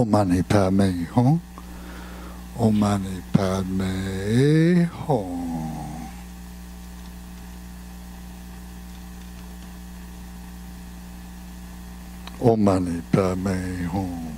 Om Mani Padme Hum. Om Mani Padme Hum. Om Mani Padme Hum.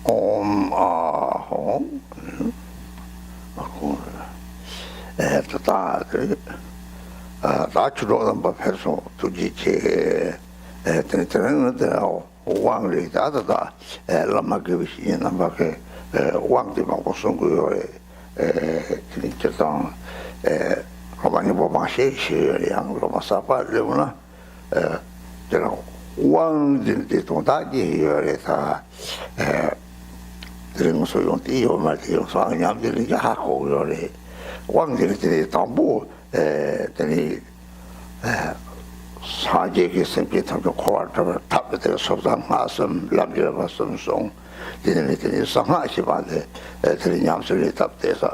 Om ahong. 다 주로는 법해서 두지체 때는 왕리 다다다 라마게비시 남바게 왕디만 고송고요 진짜당 가만히 보면 셰셰양 로마사파 레구나 제가 왕진데 동다지 요래서 그런 소용 띄어 말이요 상냥들이 하고 요래 왕진들이 담보 되니 사제기 생기탐도 코알터를 답을 소상 하슴 람지라바 섬송 되니 상하시바데 되니 냠슬이 답대서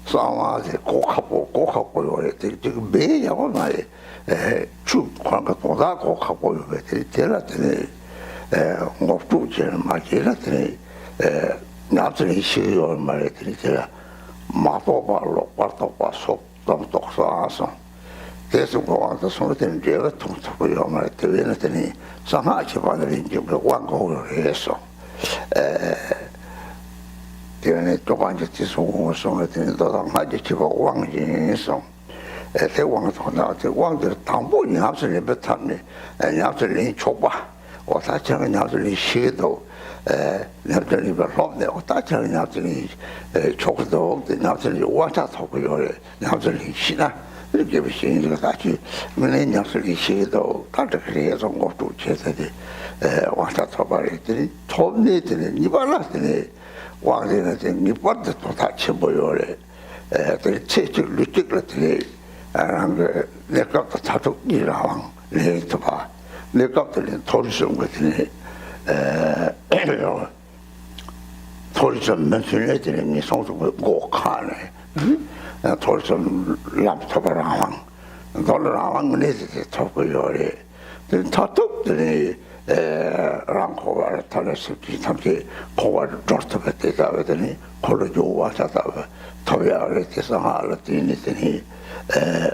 상화제 꼭하고 요래 지금 매야고 말이 쭉 관가 보다 꼭하고 요래 되니 목두제는 말이라 되니 냠슬이 시요 말이 되니 제가 마도발로 발도바 속담 독사서 대승고한테 손을 제가 통통을 영화를 대회했더니 상하치 바늘이 이제 광고를 해서 대회에 조반지 지송을 손을 대니 도당하지 집어 왕진성 대왕도 나한테 왕들 당보니 합선이 bet함니 냠슬이 좁아 오사창은 냠슬이 시도 냠슬이 별로네 오사창은 냠슬이 좁도 냠슬이 와차 토고요 냠슬이 시나 이렇게 비신이가 같이 문에 냠슬이 시도 다들 그래서 것도 제대로 와차 토바리들이 톱네들이 니발라들이 왕들한테 니빠도 다 쳐보여래 그 체질 루틱들이 그 내가 다독이랑 레이트 봐 내가 들린 돌성 같으니 돌성 mention했더니 성수가 꼭하네 돌성 랍토바랑 돌라랑 내지 토고요래 다독들이 랑코와 타레스키 탐지 코와 조스트베티다 베더니 콜로조와 자다바 토야를 계산하러 뛰니더니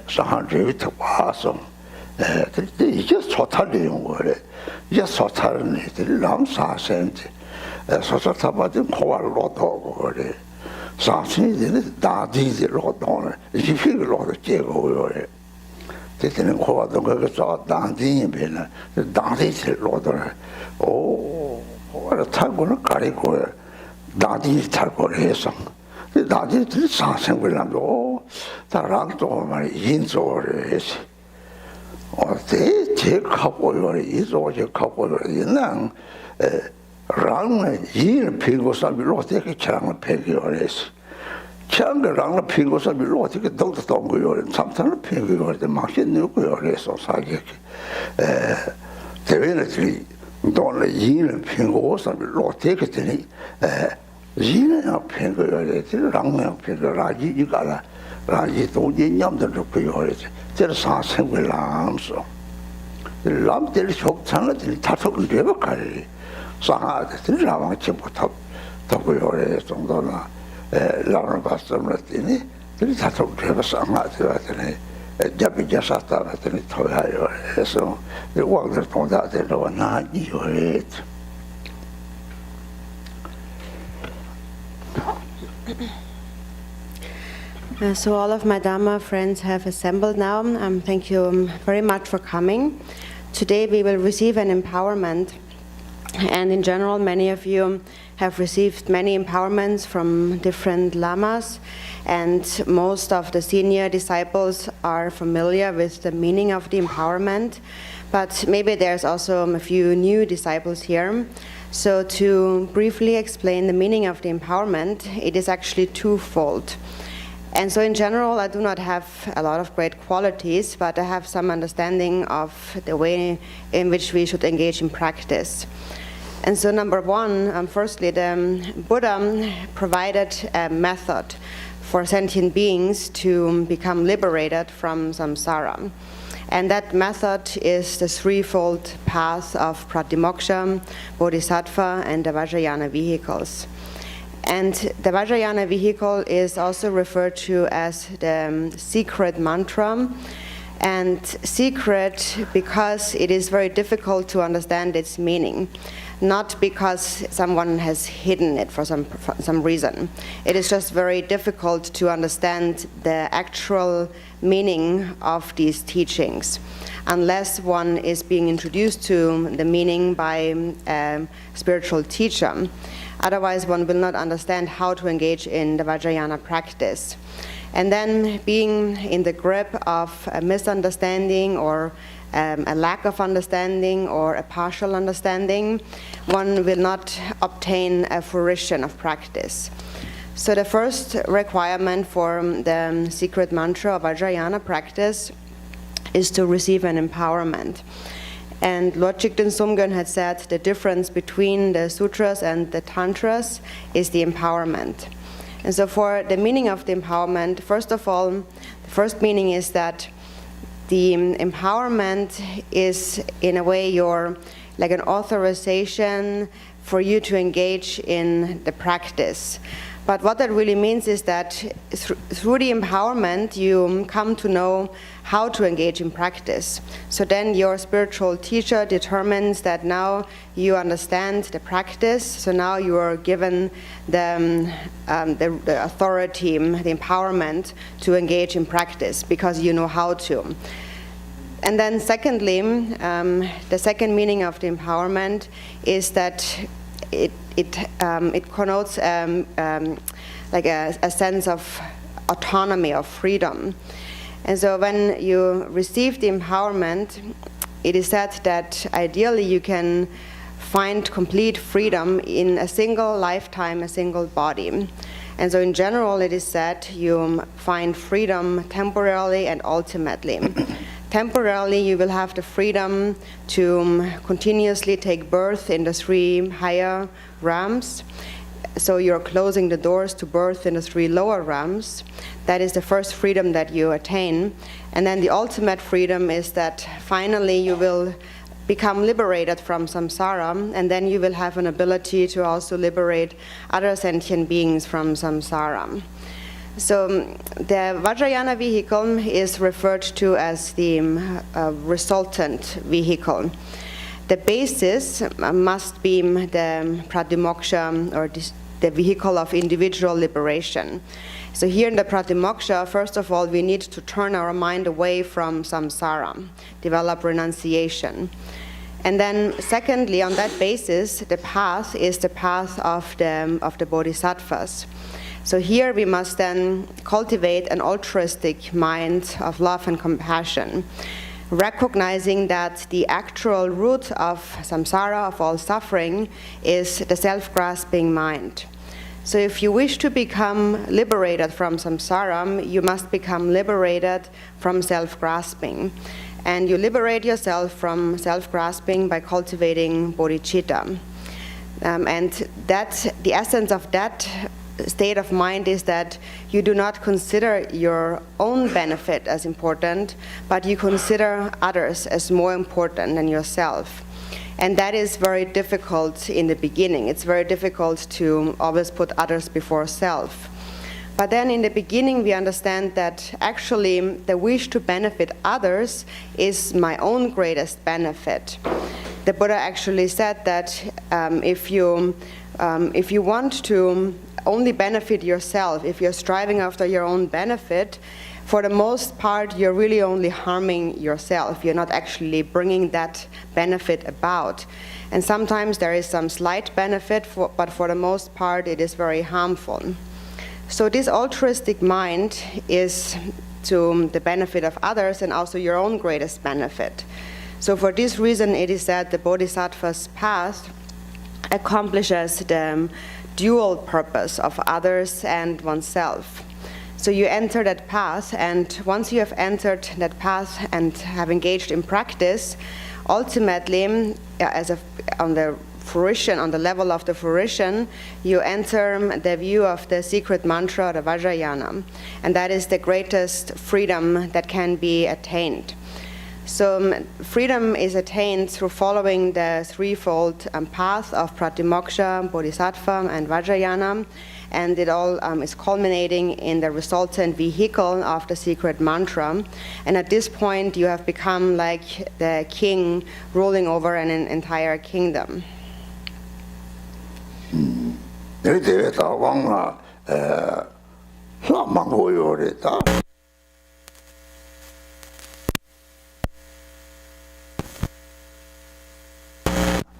상한제부터 와서 이제 소탈이용 거래 이제 소탈은 애들이 남사센데 소소타바든 코와를 놓고 그래 사신이들이 다디들로 놓네 이필로 깨고 그래 때는 코와도 거기서 다디에 배나 다디들로 놓네 오 코와를 타고는 가리고 다디 타고 해서 다디들이 사생을 남도 다랑도 말이 인조를 해서 제 갖고 요리 이조제 갖고 요리 있는 랑은 이를 피고서 밀로테게 창을 패기요리스 창을 피고서 밀로테게 덕도 거요리 삼탄을 패기요리 막힌 거요리서 사게 대회들이 돈을 이를 피고서 밀로테게 되니 이는 패기요리 랑은 패기라지 이가라 라지 도진념들 거요리 저 사생을 남서 람들 속창을 다속을 되버가리 상하들 라왕치 못하고 더고요래 정도나 라는 봤으면 했더니 들이 다속 되버 상하들한테 잡이자사다 했더니 토야요 해서 왕들 동자들로 나니요래 So all of my Dharma friends have assembled now. Thank you very much for coming. Today we will receive an empowerment. And in general, many of you have received many empowerments from different lamas. And most of the senior disciples are familiar with the meaning of the empowerment. But maybe there's also a few new disciples here. So to briefly explain the meaning of the empowerment, it is actually twofold. And so in general, I do not have a lot of great qualities, but I have some understanding of the way in which we should engage in practice. And so number one, firstly, the Buddha provided a method for sentient beings to become liberated from samsara. And that method is the threefold path of Pratimoksha, Bodhisattva, and the Vajrayana vehicles. And the Vajrayana vehicle is also referred to as the secret mantra. And secret because it is very difficult to understand its meaning, not because someone has hidden it for some reason. It is just very difficult to understand the actual meaning of these teachings, unless one is being introduced to the meaning by a spiritual teacher. Otherwise, one will not understand how to engage in the Vajrayana practice. And then being in the grip of a misunderstanding or a lack of understanding or a partial understanding, one will not obtain a fruition of practice. So the first requirement for the secret mantra of Vajrayana practice is to receive an empowerment. And Lord Jigten Sumgön had said the difference between the sutras and the tantras is the empowerment. And so for the meaning of the empowerment, first of all, the first meaning is that the empowerment is in a way like an authorization for you to engage in the practice. But what that really means is that through the empowerment, you come to know how to engage in practice. So then your spiritual teacher determines that now you understand the practice, so now you are given the authority, the empowerment to engage in practice because you know how to. And then secondly, the second meaning of the empowerment is that it connotes like a sense of autonomy, of freedom. And so when you receive the empowerment, it is said that ideally you can find complete freedom in a single lifetime, a single body. And so in general, it is said you find freedom temporarily and ultimately. Temporarily, you will have the freedom to continuously take birth in the three higher realms. So you're closing the doors to birth in the three lower realms. That is the first freedom that you attain. And then the ultimate freedom is that finally you will become liberated from samsara, and then you will have an ability to also liberate other sentient beings from samsara. So the Vajrayana vehicle is referred to as the resultant vehicle. The basis must be the pratimoksha, or the vehicle of individual liberation. So here in the pratimoksha, first of all, we need to turn our mind away from samsara, develop renunciation. And then secondly, on that basis, the path is the path of the bodhisattvas. So here we must then cultivate an altruistic mind of love and compassion, recognizing that the actual root of samsara, of all suffering, is the self-grasping mind. So if you wish to become liberated from samsara, you must become liberated from self-grasping. And you liberate yourself from self-grasping by cultivating bodhicitta. And the essence of that state of mind is that you do not consider your own benefit as important, but you consider others as more important than yourself. And that is very difficult in the beginning. It's very difficult to always put others before self. But then in the beginning we understand that actually the wish to benefit others is my own greatest benefit. The Buddha actually said that if you want to only benefit yourself, if you're striving after your own benefit, for the most part, you're really only harming yourself. You're not actually bringing that benefit about. And sometimes there is some slight benefit, but for the most part, it is very harmful. So this altruistic mind is to the benefit of others and also your own greatest benefit. So for this reason, it is that the Bodhisattva's path accomplishes the dual purpose of others and oneself. So you enter that path, and once you have entered that path and have engaged in practice, ultimately, on the level of the fruition, you enter the view of the secret mantra, the Vajrayana, and that is the greatest freedom that can be attained. So freedom is attained through following the threefold path of pratimoksha, bodhisattva, and Vajrayana, and it all is culminating in the resultant vehicle of the secret mantra. And at this point, you have become like the king ruling over an entire kingdom.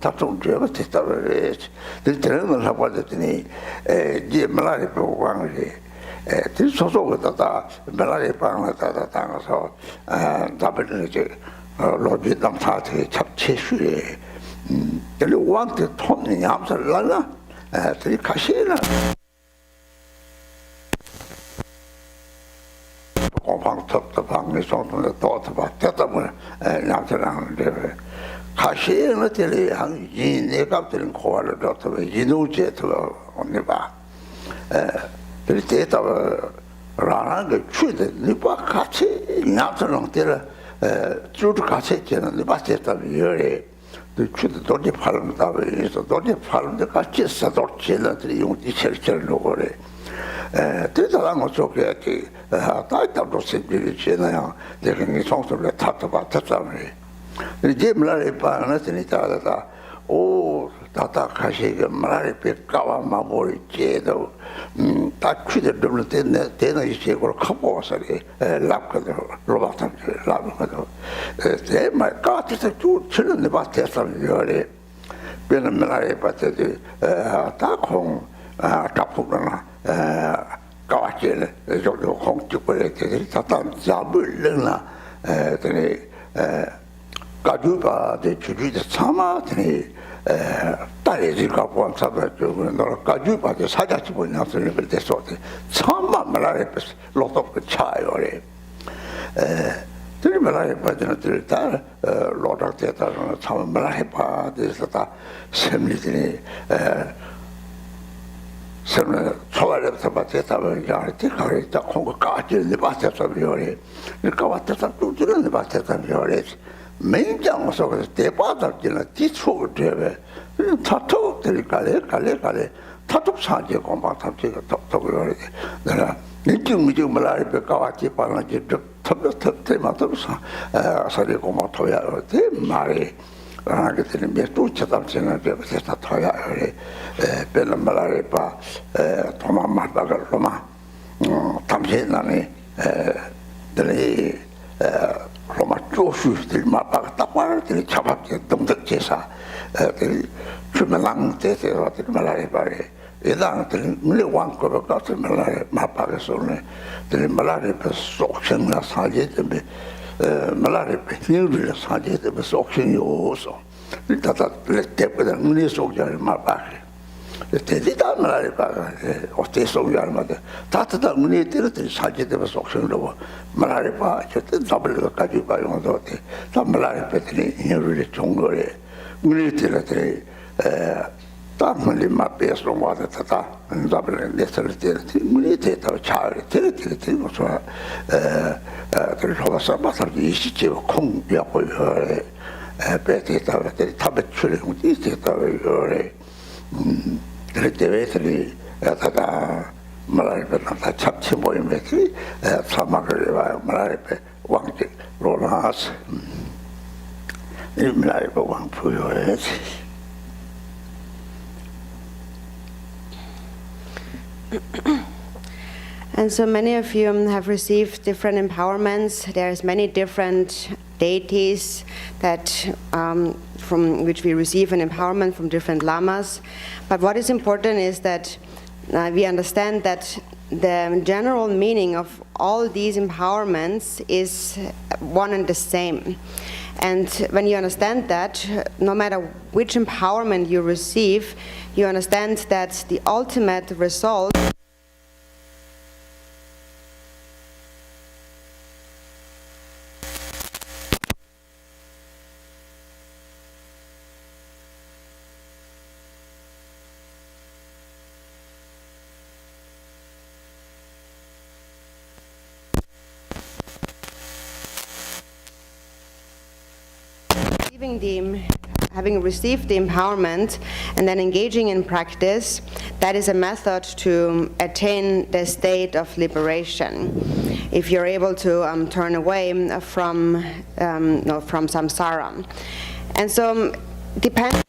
Tatung juga tidak beres. Di dalam apa ini, dia Milarepa orang ni, di sosok kita Milarepa orang kita tangga so, tapi ni je, lebih dalam hati cap cesu. Jadi orang tu thom ni am selana, jadi kasih lah. Orang tepang ni sosok ni tahu tepat, tetap ni am selana dia. 가시는 때에 한 이내갑들은 고발을 줬다고 이노제도 언니봐 그럴 때 라는 그 추대 니봐 같이 나처럼 때를 쭉 같이 있잖아 니봐 때다 열에 그 추대 도지 팔는다 그래서 도지 팔는데 같이 써도 지나들이 용기 철철 놓고래 대단한 거 좋게 다이답도 생기지 않아요 내가 이 성소를 탔다봐 탔다며 이제 Milarepa 나타나다 오 다다 가시게 Milarepa 가와 마보리 제도 다 취들을 되는 이식으로 갖고 와서리 랍거든 로바탄 랍거든 대말 같아서 쭉 치는 데 봤었어 요래 변은 Milarepa 때도 다콩 잡고나 가와지는 저도 공직벌에 되게 다다 잡을려나 되네 가주가 대 주주의 참아더니 딸이지가 본사도 너 가주가 사자치 보냐서를 그랬어. 참마 Milarepa 로또 차요래. 들이 Milarepa는 들다 로또 때다는 참 Milarepa 됐다. 샘리들이 샘을 초월해서 봤다면 야한테 가르쳐 공부 까지는 봤었어 요래. 그러니까 왔다 뚜드는 봤었어 요래. 맨장에서 대바닥지는 뒤쪽을 대বে 타톡들이 가래 타톡 사제 공방 탑지가 톡톡을 내가 니좀 말아리 가와지 바나지 탑탑테마토사 사리 공방 토야 대 말이 하게 되는 몇도 쳐담지는 배에서 토야 벨 말아리바 도마마다가 로마 탐제나니 들이 로마 조수들 마파가 딱와를 잡았게 동덕제사 주말랑 때에서 말아리바리 예당들 물리 왕거가 같은 마파에서는 들 말아리바 속성나 사제 때문에 말아리바 힘을 사제 때문에 속성이 오서 일단다 때보다 물리 속자를 마파에 대리다 말아리바가 어때 속자마다 다트다 물리 때를 사제 때문에 속성으로 말아리바 저때 더블로 가지고 가요 어때 다 말아리바들이 힘을 종거래 물리 때를 Tamli मापे सोमवार था अंदाबले Kneser तेरे मुनी थे तो चार तेरे उसो तेरे थोड़ा सा बात इसी चीज़ खों या कोई है पैसे था तेरे तब चुरे मुझे इसे था ये तेरे तेरे था मलारी पे ना छप छप बोल में थी सामग्री वाला मलारी पे वहाँ के रोनास ये मलारी पे वहाँ पूरा है And so many of you have received different empowerments. There's many different deities that from which we receive an empowerment from different lamas. But what is important is that we understand that the general meaning of all these empowerments is one and the same. And when you understand that, no matter which empowerment you receive, you understand that the ultimate result having received the empowerment and then engaging in practice, that is a method to attain the state of liberation. If you're able to turn away from samsara. And so, depending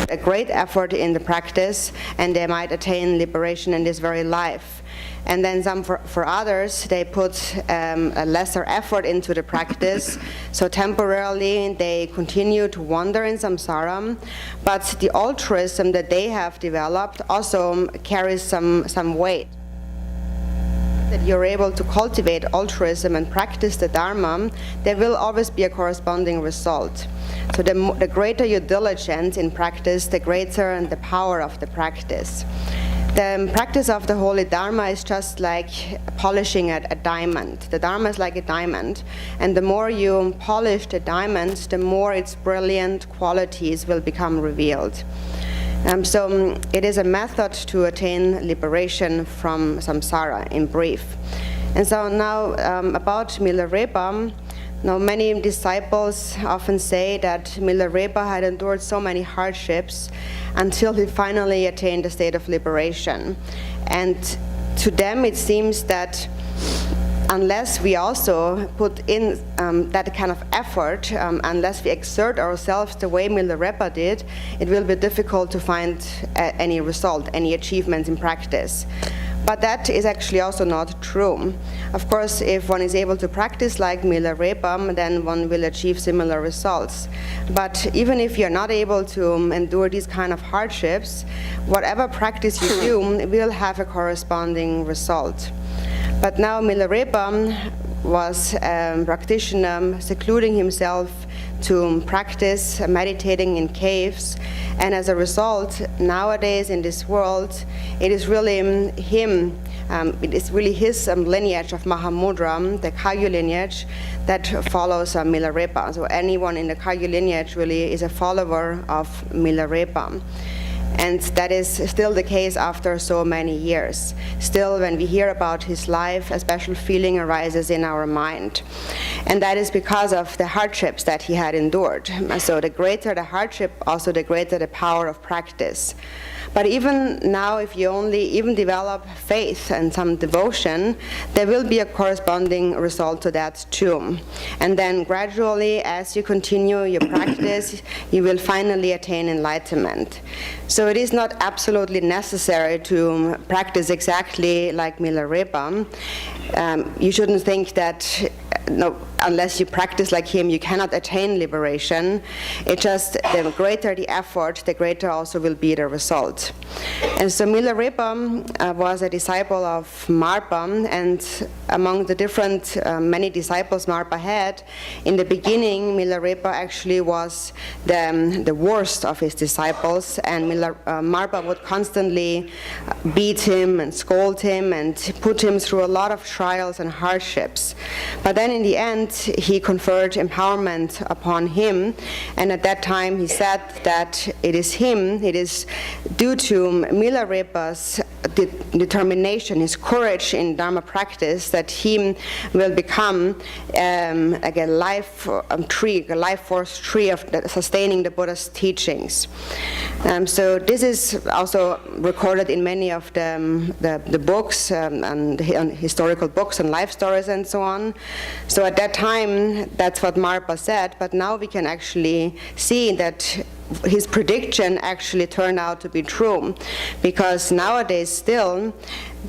a great effort in the practice, and they might attain liberation in this very life. And then for others, they put a lesser effort into the practice, so temporarily they continue to wander in samsara, but the altruism that they have developed also carries some weight. That you're able to cultivate altruism and practice the Dharma, there will always be a corresponding result. So the greater your diligence in practice, the greater the power of the practice. The practice of the Holy Dharma is just like polishing a diamond. The Dharma is like a diamond, and the more you polish the diamond, the more its brilliant qualities will become revealed. So it is a method to attain liberation from samsara, in brief. And so now about Milarepa. Now many disciples often say that Milarepa had endured so many hardships until he finally attained the state of liberation. And to them it seems that unless we also put in that kind of effort, unless we exert ourselves the way Milarepa did, it will be difficult to find any result, any achievements in practice. But that is actually also not true. Of course, if one is able to practice like Milarepa, then one will achieve similar results. But even if you're not able to endure these kind of hardships, whatever practice you do will have a corresponding result. But now Milarepa was a practitioner secluding himself to practice meditating in caves, and as a result, nowadays in this world, it is really him, it is really his lineage of Mahamudra, the Kagyu lineage, that follows Milarepa. So anyone in the Kagyu lineage really is a follower of Milarepa. And that is still the case after so many years. Still, when we hear about his life, a special feeling arises in our mind. And that is because of the hardships that he had endured. So the greater the hardship, also the greater the power of practice. But even now, if you only even develop faith and some devotion, there will be a corresponding result to that too. And then gradually, as you continue your practice, you will finally attain enlightenment. So it is not absolutely necessary to practice exactly like Milarepa. You shouldn't think that no, unless you practice like him, you cannot attain liberation. It's just the greater the effort, the greater also will be the result. And so Milarepa was a disciple of Marpa, and among the different many disciples Marpa had, in the beginning Milarepa actually was the worst of his disciples, and Marpa would constantly beat him and scold him and put him through a lot of trials and hardships. But then in the end, he conferred empowerment upon him, and at that time he said that it is due to Milarepa's determination, his courage in Dharma practice, that he will become like a life force tree of sustaining the Buddha's teachings. So this is also recorded in many of the books and historical books and life stories and so on. So at that time, that's what Marpa said, but now we can actually see that his prediction actually turned out to be true, because nowadays still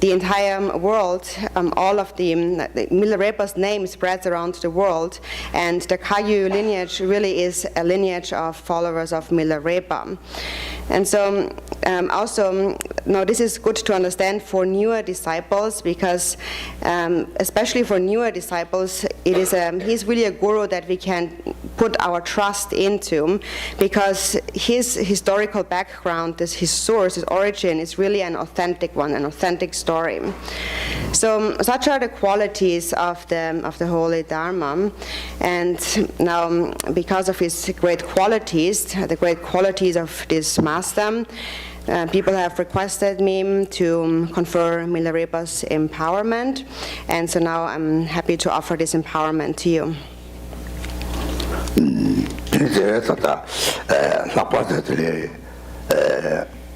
the entire world, all of the Milarepa's name spreads around the world, and the Kagyu lineage really is a lineage of followers of Milarepa. And so also, now this is good to understand for newer disciples, because especially for newer disciples, he's really a guru that we can put our trust into, because his historical background, his source, his origin is really an authentic one, an authentic story. So such are the qualities of the Holy Dharma. And now, because of his great qualities, the great qualities of this master, people have requested me to confer Milarepa's empowerment, and so now I'm happy to offer this empowerment to you.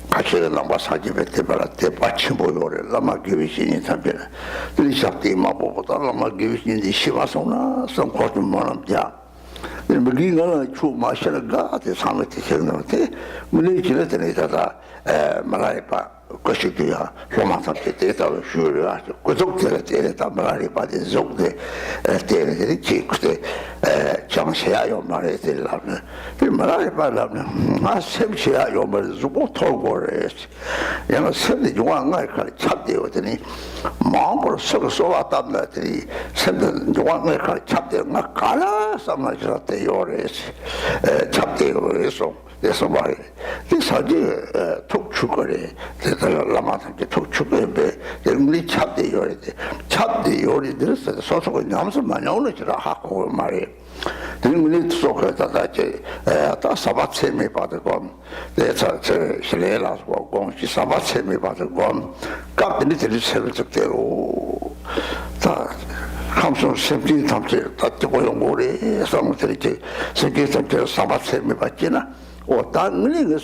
같이 남바 사집에 때마다 대받치 보여를 남아 기위신이 담배라 들이샵대 마보보다 남아 기위신이 시와서나 성과좀 모남자 근데 추 마셔가 대 상태에 생각해 문에 지내더니 다다 말아봐 것이도야 로마한테 때다 쉬어야 고속될 때다 말아봐 적대 때들이 그때 정세야요 말에 들라는 그 말아봐라는 아 셈시야요 말 주고 돌고래 얘는 셈이 용왕을 찾대거든요 마음으로 서로 쏘았다더니 셈은 용왕을 찾대는 막 가라 삼나지한테 요래시 찾대고 그래서 그래서 말이 이 사지 톡축거리 대단한 라마한테 톡축거리 우리 찾대 요리 찾대 요리 들었어 소속은 남서 많이 오는지라 하고 말이 우리 소속에다가 다 사바체미 받고 내가 저 실내라서 공시 사바체미 받고 갑자기 들이 세력적대로 다 감성 샘플이 담지 다 뜨고요 모래 성들이 세계적으로 사바체미 받지나 당연히 그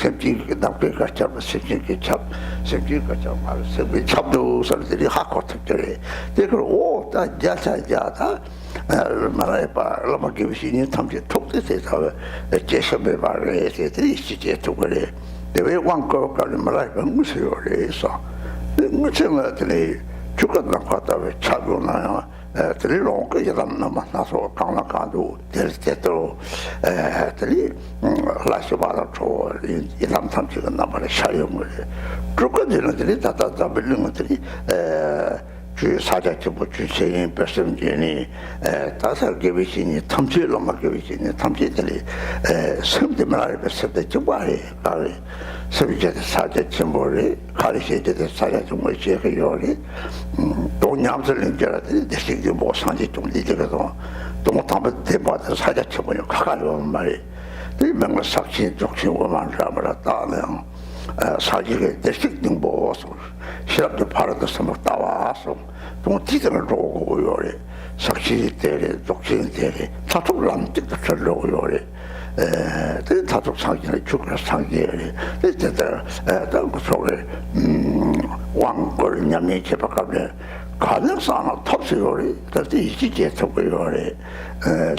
샘플이 남게 같이 샘플이 말 샘플이 잡도 사람들이 하고 특별히 그걸 다 자자자다 말해봐 라마게 비신이 탐지 톡대서 제셔베 말에 대들이 시제 톡을 왜 왕거 가는 말해봐 무슨 요리에서 무슨 것들이 죽었나 갔다 왜 차고나요 들이로 그 여담 남아서 강나가도 될 때도 들이 라시바라 초 이람 탐지가 남아를 사용을 그거들은 들이 다다다 빌는 것들이 주 사자치부 주세인 말씀드리니 다섯 개비신이 탐지로 막개비신이 탐지들이 섬들만 알고 섬들 정말이 가리 섬이제 사자치부를 가리시제 사자치부 제가 요리 동양스러운 자들이 대식이 뭐 산지 좀 이제도 또 못하면 대바다 사자치부는 가가려는 말이 Remember suction, joking woman, Ramaratan, Sajik, the sticking balls, she up the part of the summer tower, don't teach them a rogue, succeed there, joking there, Tatu Lam, the Chalo, the Tatu Sangi, Chukra Sangi, this is the one girl in Yami Chepacable. 가능성은 톱시요리 그때 이지제 톱이요리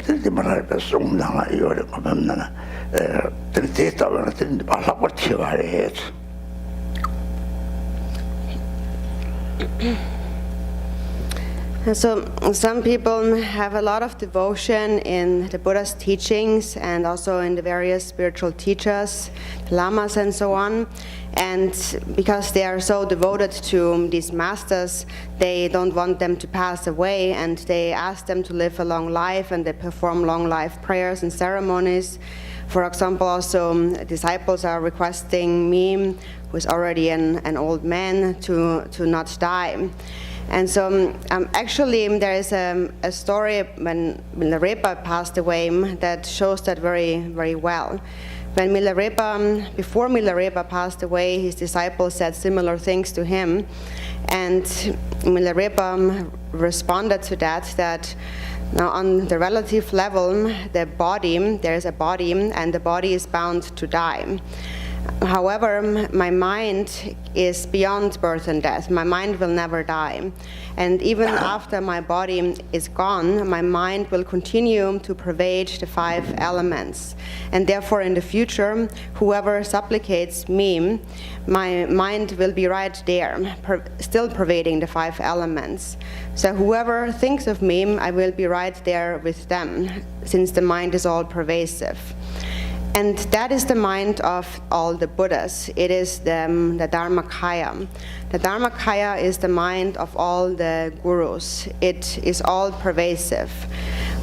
들이 말하면 송나가 요리 보면은 들이 데이터는 들이 발라버 치가래 So some people have a lot of devotion in the Buddha's teachings and also in the various spiritual teachers, lamas and so on. And because they are so devoted to these masters, they don't want them to pass away, and they ask them to live a long life, and they perform long life prayers and ceremonies. For example, also disciples are requesting me, who is already an old man, to not die. And so actually there is a story when Milarepa passed away that shows that very, very well. When before Milarepa passed away, his disciples said similar things to him, and Milarepa responded to that now on the relative level, there is a body, and the body is bound to die. However, my mind is beyond birth and death. My mind will never die. And even after my body is gone, my mind will continue to pervade the 5 elements. And therefore, in the future, whoever supplicates me, my mind will be right there, still pervading the 5 elements. So whoever thinks of me, I will be right there with them, since the mind is all pervasive. And that is the mind of all the Buddhas. It is the Dharmakaya. The Dharmakaya is the mind of all the gurus. It is all pervasive.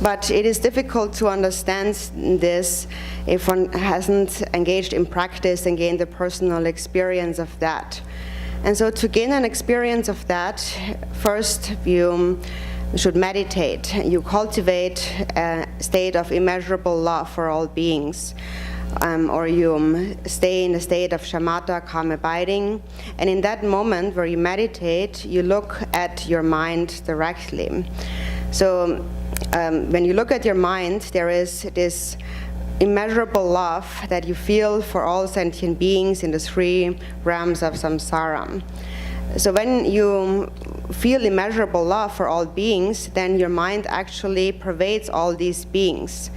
But it is difficult to understand this if one hasn't engaged in practice and gained the personal experience of that. And so to gain an experience of that, first you should meditate. You cultivate a state of immeasurable love for all beings. Or you stay in a state of shamatha, calm abiding. And in that moment where you meditate, you look at your mind directly. So when you look at your mind, there is this immeasurable love that you feel for all sentient beings in the 3 realms of samsara. So when you feel immeasurable love for all beings, then your mind actually pervades all these beings.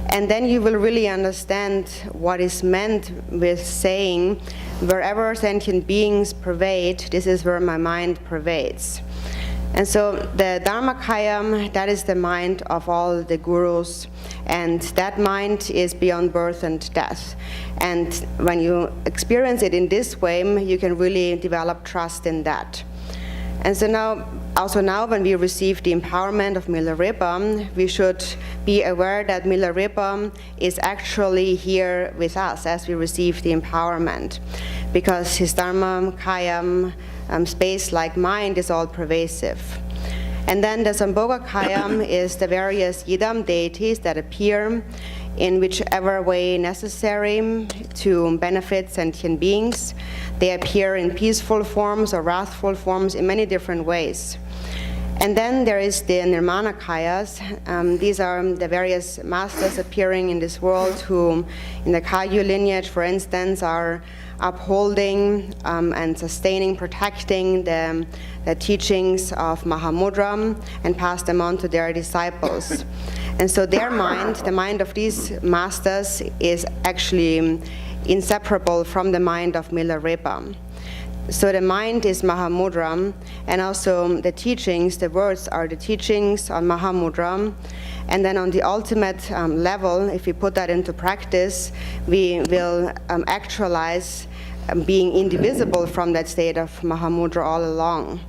And then you will really understand what is meant with saying, wherever sentient beings pervade, this is where my mind pervades. And so the Dharmakaya, that is the mind of all the gurus, and that mind is beyond birth and death. And when you experience it in this way, you can really develop trust in that. And so now when we receive the empowerment of Milarepa, we should be aware that Milarepa is actually here with us as we receive the empowerment, because his Dharmakaya space like mind is all pervasive. And then the Sambhogakaya is the various Yidam deities that appear in whichever way necessary to benefit sentient beings. They appear in peaceful forms or wrathful forms in many different ways. And then there is the Nirmanakayas. These are the various masters appearing in this world who, in the Kagyu lineage, for instance, are upholding and sustaining, protecting the teachings of Mahamudra and pass them on to their disciples. And so their mind, the mind of these masters, is actually inseparable from the mind of Milarepa. So the mind is Mahamudra, and also the teachings, the words are the teachings on Mahamudra. And then on the ultimate level, if we put that into practice, we will actualize being indivisible from that state of Mahamudra all along.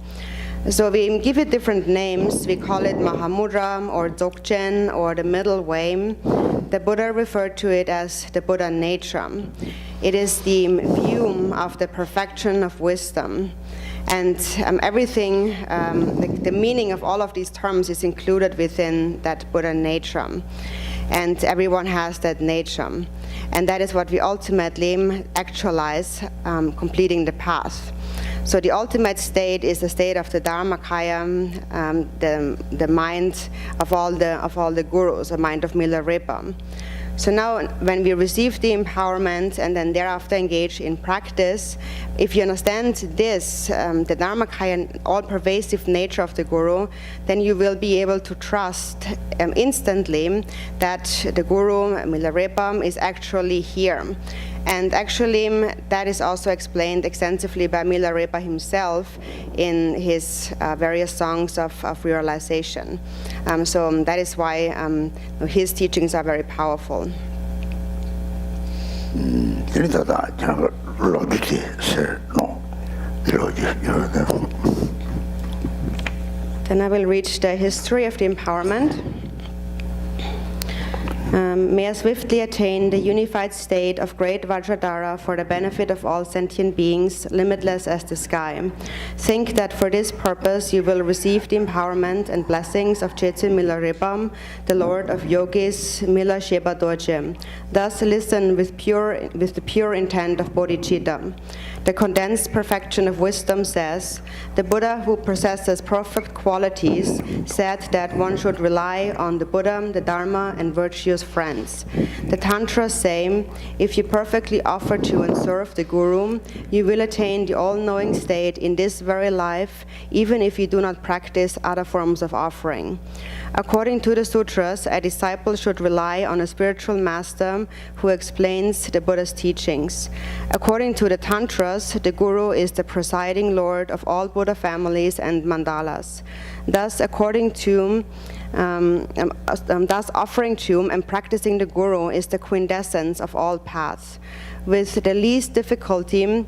So we give it different names. We call it Mahamudra or Dzogchen or the middle way. The Buddha referred to it as the Buddha nature. It is the view of the perfection of wisdom. And everything, the meaning of all of these terms is included within that Buddha nature. And everyone has that nature. And that is what we ultimately actualize, completing the path. So the ultimate state is the state of the Dharmakaya, the mind of all the gurus, the mind of Milarepa. So now when we receive the empowerment and then thereafter engage in practice, if you understand this, the Dharmakaya, all-pervasive nature of the Guru, then you will be able to trust instantly that the Guru, Milarepa, is actually here. And actually, that is also explained extensively by Milarepa himself in his various songs of realization. So that is why his teachings are very powerful. Then I will read the history of the empowerment. May I swiftly attain the unified state of great Vajradhara for the benefit of all sentient beings, limitless as the sky. Think that for this purpose you will receive the empowerment and blessings of Jetsun Milarepa, the Lord of Yogis, Milarepa Dorje. Thus listen with the pure intent of bodhicitta. The condensed perfection of wisdom says, the Buddha who possesses perfect qualities said that one should rely on the Buddha, the Dharma, and virtuous friends. The Tantras say, if you perfectly offer to and serve the Guru, you will attain the all-knowing state in this very life, even if you do not practice other forms of offering. According to the sutras, a disciple should rely on a spiritual master who explains the Buddha's teachings. According to the Tantras, the Guru is the presiding lord of all Buddha families and mandalas. Thus, offering to and practicing the Guru is the quintessence of all paths. With the least difficulty,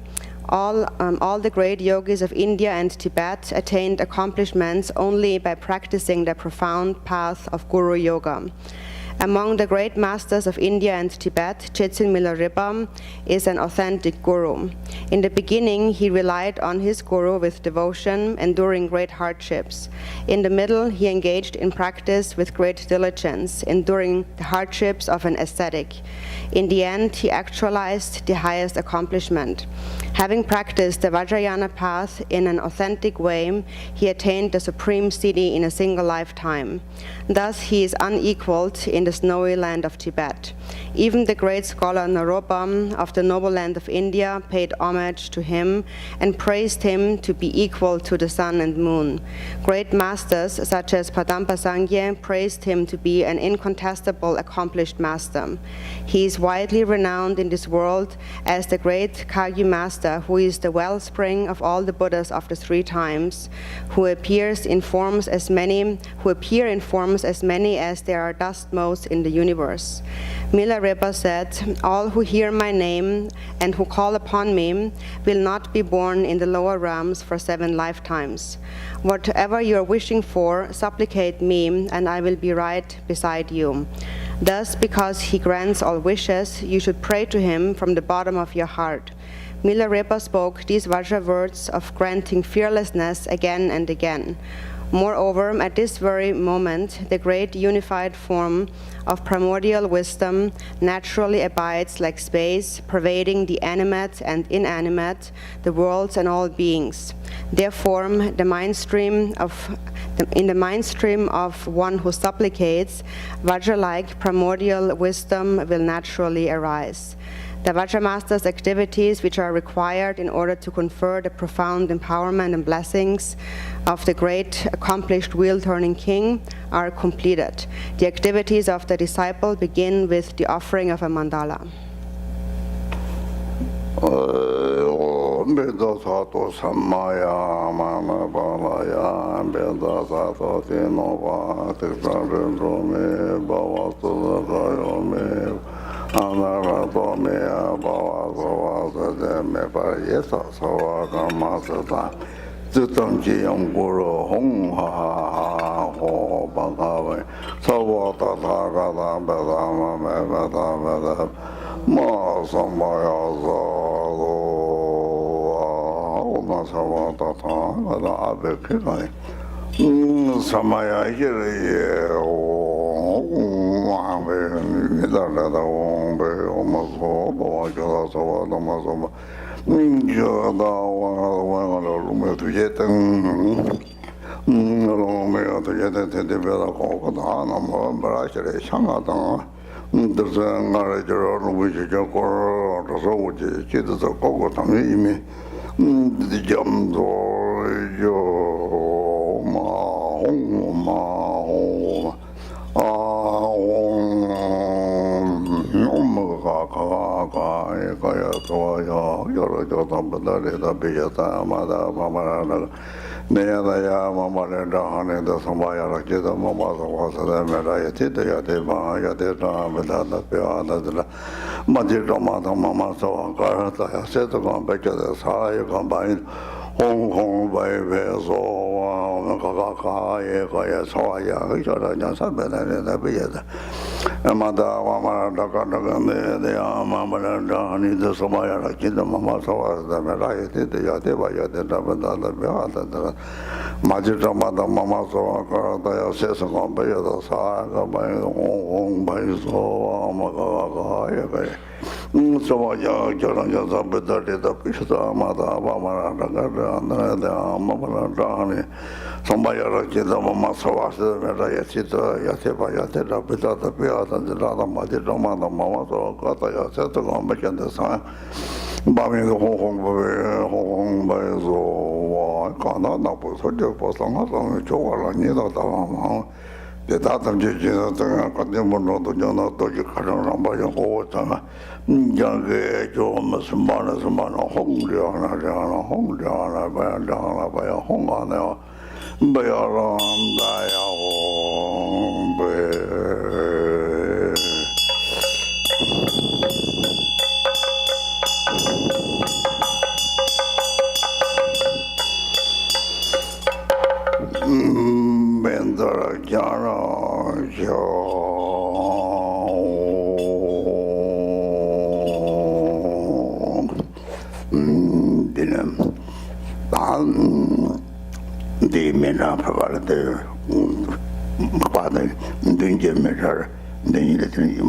all the great yogis of India and Tibet attained accomplishments only by practicing the profound path of Guru Yoga. Among the great masters of India and Tibet, Jetsun Milarepa is an authentic guru. In the beginning, he relied on his guru with devotion, enduring great hardships. In the middle, he engaged in practice with great diligence, enduring the hardships of an ascetic. In the end, he actualized the highest accomplishment. Having practiced the Vajrayana path in an authentic way, he attained the supreme siddhi in a single lifetime. Thus, he is unequaled in the snowy land of Tibet. Even the great scholar Naropa of the noble land of India paid homage to him and praised him to be equal to the sun and moon. Great masters such as Padampa Sangye praised him to be an incontestable accomplished master. He is widely renowned in this world as the great Kagyu master, who is the wellspring of all the Buddhas of the three times, who appear in forms as many as there are dust motes in the universe. Milarepa said, all who hear my name and who call upon me will not be born in the lower realms for 7 lifetimes. Whatever you are wishing for, supplicate me, and I will be right beside you. Thus, because he grants all wishes, you should pray to him from the bottom of your heart. Milarepa spoke these Vajra words of granting fearlessness again and again. Moreover, at this very moment, the great unified form of primordial wisdom naturally abides like space, pervading the animate and inanimate, the worlds and all beings. Therefore, in the mind stream of one who supplicates, Vajra-like primordial wisdom will naturally arise. The Vajra Master's activities, which are required in order to confer the profound empowerment and blessings of the great accomplished wheel-turning king, are completed. The activities of the disciple begin with the offering of a mandala.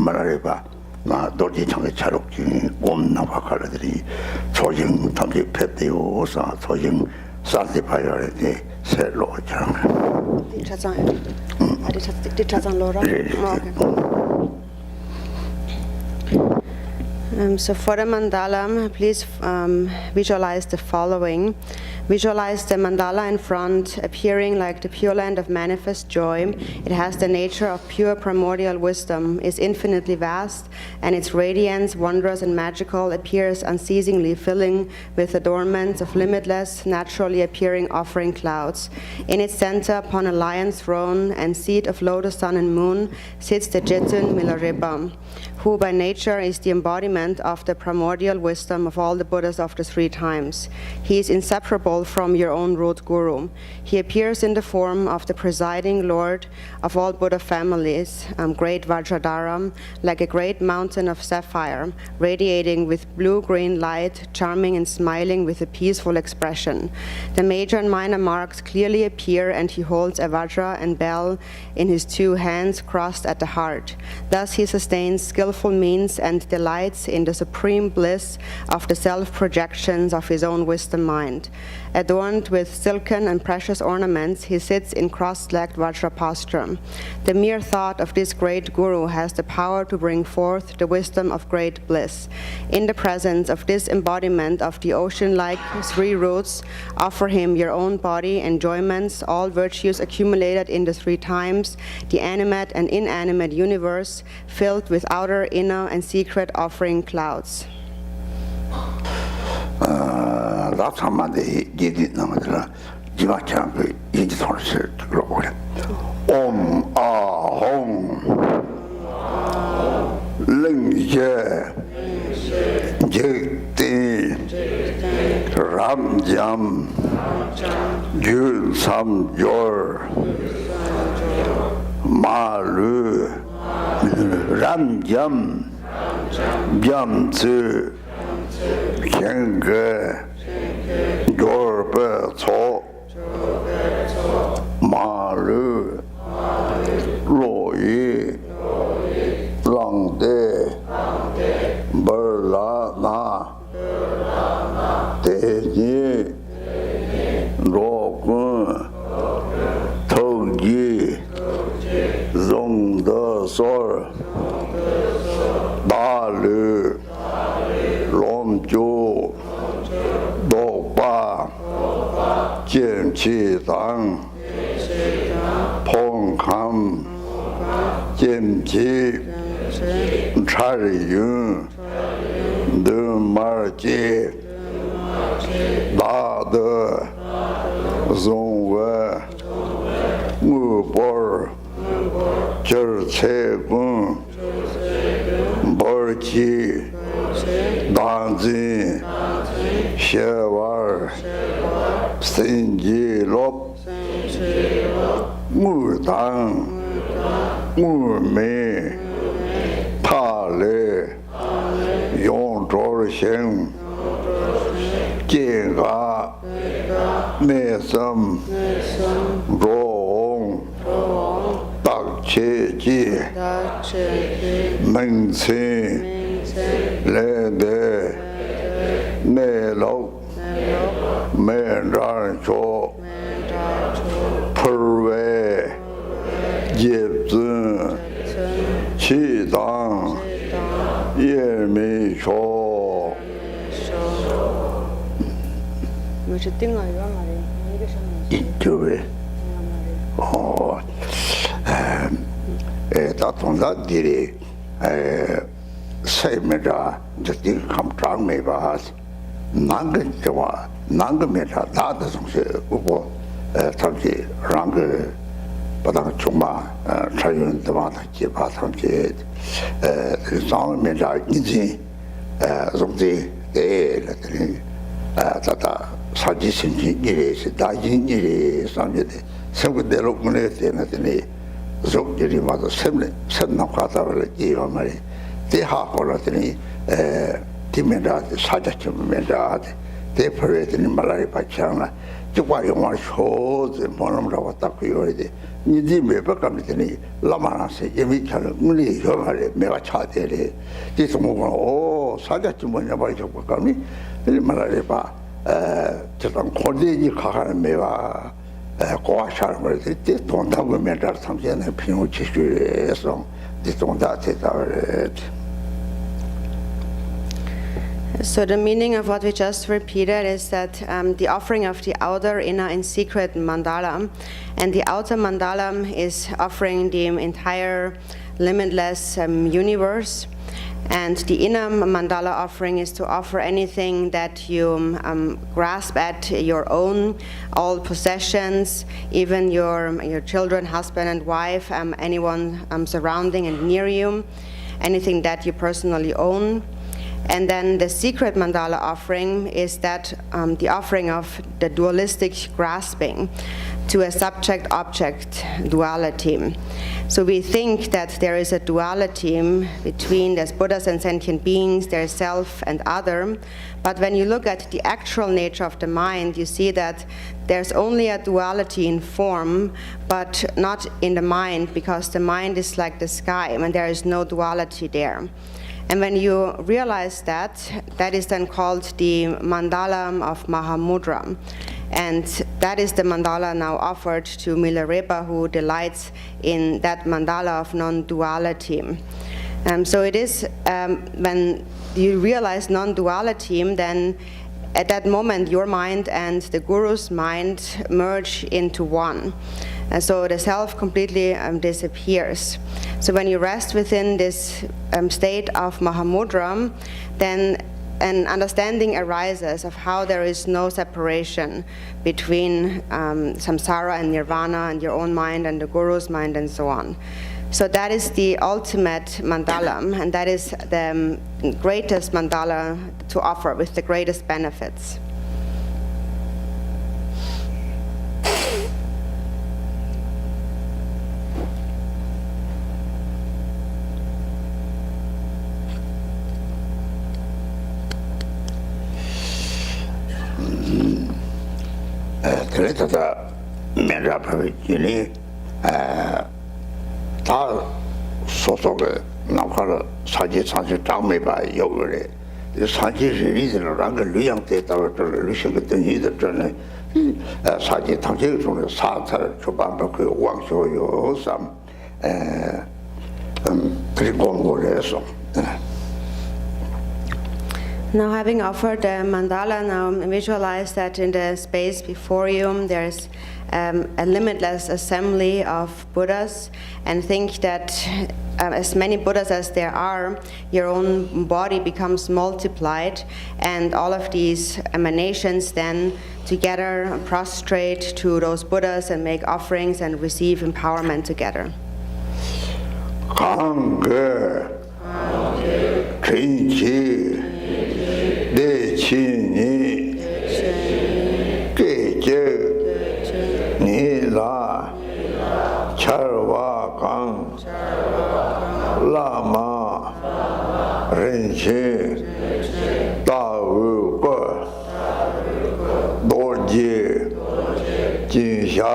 Milarepa, dorji change charokji, gom na pakaladi, chojing tamji petio sa, chojing sati payarete, selo chang. So for the mandala, please visualize the following. Visualize the mandala in front, appearing like the pure land of manifest joy. It has the nature of pure primordial wisdom, is infinitely vast, and its radiance, wondrous and magical, appears unceasingly, filling with adornments of limitless, naturally appearing offering clouds. In its center, upon a lion's throne and seat of lotus sun and moon, sits the Jitun Milarepa, who by nature is the embodiment of the primordial wisdom of all the Buddhas of the three times. He is inseparable from your own root guru. He appears in the form of the presiding lord of all Buddha families, great Vajradhara, like a great mountain of sapphire, radiating with blue-green light, charming and smiling with a peaceful expression. The major and minor marks clearly appear, and he holds a Vajra and bell in his two hands crossed at the heart. Thus he sustains skillful means and delights in the supreme bliss of the self-projections of his own wisdom mind. Adorned with silken and precious ornaments, he sits in cross-legged Vajra posture. The mere thought of this great guru has the power to bring forth the wisdom of great bliss. In the presence of this embodiment of the ocean-like three roots, offer him your own body, enjoyments, all virtues accumulated in the three times, the animate and inanimate universe, filled with outer, inner, and secret offering clouds. Rathamadi Gidi Namadra, Jivachampi, Yigitorset, Glory. Om Ahom Ling Je Jekti Ram Jam Jul Sam Jor Malu Ram Jam Jam Tzu Kenge Dorbe Co Malu Lo Yi 见其当碰康见其差云德马杰大德宗文木波今儿才公波奇当真学娃生计落木当木梅他来用着行健康内心容大切记门前来的内楼没让说普为业子气当也没说就为哦大同的地里谁没着这地看长没吧哪个的话哪个没着大的东西我他们让个不当穷嘛才有的嘛他结巴他们上面着已经总之了他사지 생긴 일이 다진 일이 상대데 생각대로 문에 되는 속들이 맞아 샘나 과다를 이어 말이 대하고라더니 디면다 사자쯤면다 대퍼에더니 말라리파 창나 저과 영화 쇼즈 뭐놈으로 왔다고 요리데 니디 매박감이더니 라마나세 예미차를 문이 형아래 내가 차대래 뒤송고 오 사자쯤 뭐냐 말이 저과감이 말라리파 저런 고대지 가가는 매와 고아샤를 때 돈다고 매달 삼세는 비용 지출해서 뒤동다 대답을 So the meaning of what we just repeated is that the offering of the outer, inner, and secret mandala, and the outer mandala is offering the entire limitless universe. And the inner mandala offering is to offer anything that you grasp at your own, all possessions, even your children, husband and wife, anyone surrounding and near you, anything that you personally own. And then the secret mandala offering is that the offering of the dualistic grasping to a subject-object duality. So we think that there is a duality between there's Buddhas and sentient beings, there's self and other, but when you look at the actual nature of the mind, you see that there's only a duality in form, but not in the mind, because the mind is like the sky, and there is no duality there. And when you realize that, that is then called the mandala of Mahamudra. And that is the mandala now offered to Milarepa, who delights in that mandala of non-duality. So it is when you realize non-duality, then at that moment your mind and the Guru's mind merge into one. And so the self completely disappears. So when you rest within this state of Mahamudra, then an understanding arises of how there is no separation between samsara and nirvana and your own mind and the Guru's mind and so on. So that is the ultimate mandala, and that is the greatest mandala to offer with the greatest benefits. 그래서 면접하기니 다 소속의 나가서 사지 장매바 요거래 사지리들은 그 류양대다고 류식했던 이들 전에 사지 당시 중에 사찰 초반부 그 왕쇼요 삼 그리고 공부를 해서 Now, having offered the mandala, now visualize that in the space before you there's a limitless assembly of Buddhas, and think that as many Buddhas as there are, your own body becomes multiplied, and all of these emanations then together prostrate to those Buddhas and make offerings and receive empowerment together. 강거 진지 대친이 깨제 니라 charvagang lama rinche dawu ko dorje jinsha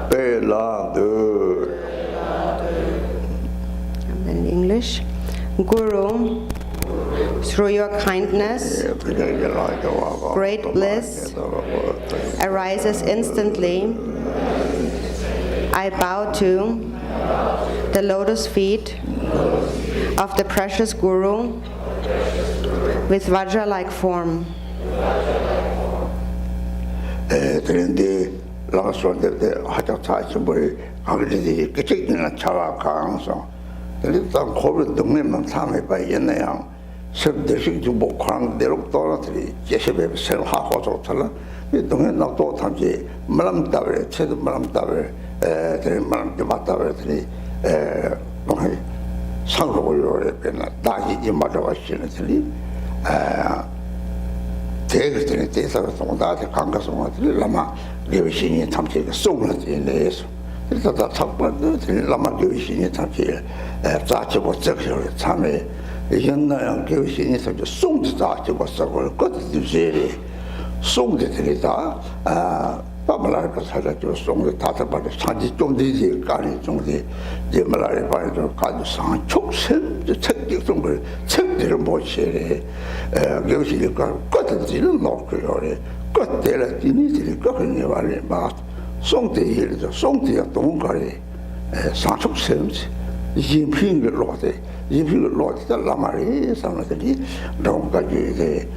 beladu. And then in English, Guru, through your kindness, great bliss arises instantly. I bow to the lotus feet of the precious Guru with Vajra-like form. 그런데 라마스한테 하자 차이스벌이 아그리디 그쪽이나 차와 강서 일단 고를 동네만 삼해 봐야겠네요. सब대식 주보 광대로 떨어뜨리 제시베 생하고 좋잖아. 이 동네 나도 탐지 말람다베 체도 말람다베 에 말람 맞다베더니 뭐해 상록을 요래나 다지 맞아 왔시는들이 대그들이 대사가 동다한테 강가성한테 라마 교신이 탐지가 송을지 내서 일단 다 탑번들 라마 교신이 탐지 자치고 적셔 참에 옛날 교신이 탐지 송지 자치고 써고 것들이 송지들이다 Milarepa 사자죠. 송도 다섯번에 산지 좀 되지 까니 좀지 이제 Milarepa에도 가도 산촉생 책들 걸 책들을 못 시래 교실이니까 끝들은 놓고요. 끝들을 뒤니들이 끝이 말이 막 송대일도 송대야 동거리 산촉생 인핑을 놓대 인핑을 놓대 라마리 사람들이 너무까지 이제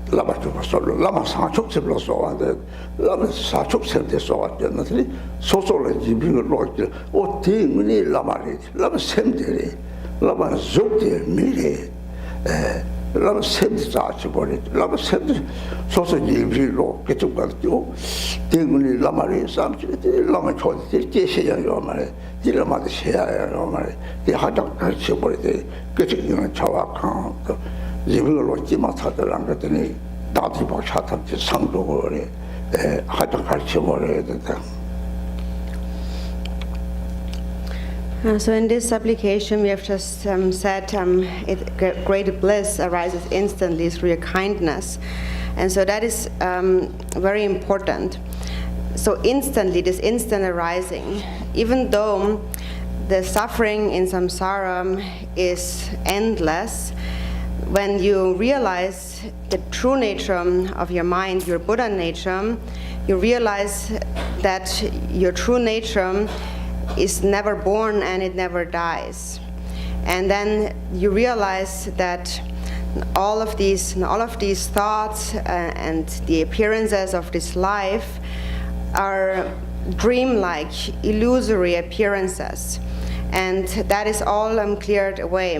라마 주고서 라마 사촉집으로 쏘는데 라마 사촉집에 쏘았잖아요. 소소를 집을 놓지 어때문에 라마리 라마 샘들이 라마 족대 미래 라마 샘들 자치버리 라마 샘들 소소 집으로 계속 가지고 때문에 라마리 삼치들이 라마 초들 제시야요 말에 딜라마도 해야요 말에 이 하작 같이 버리되 계속 이런 차와칸 집을 놓지마 사들랑 그랬더니 나도 뭐 차탑지 상도거래 하자 같이 버려야 된다. So in this supplication we have just said great bliss arises instantly through your kindness, and so that is very important. So instantly, this instant arising, even though the suffering in samsara is endless, when you realize the true nature of your mind, your Buddha nature, you realize that your true nature is never born and it never dies. And then you realize that all of these thoughts and the appearances of this life are dream-like, illusory appearances. And that is all cleared away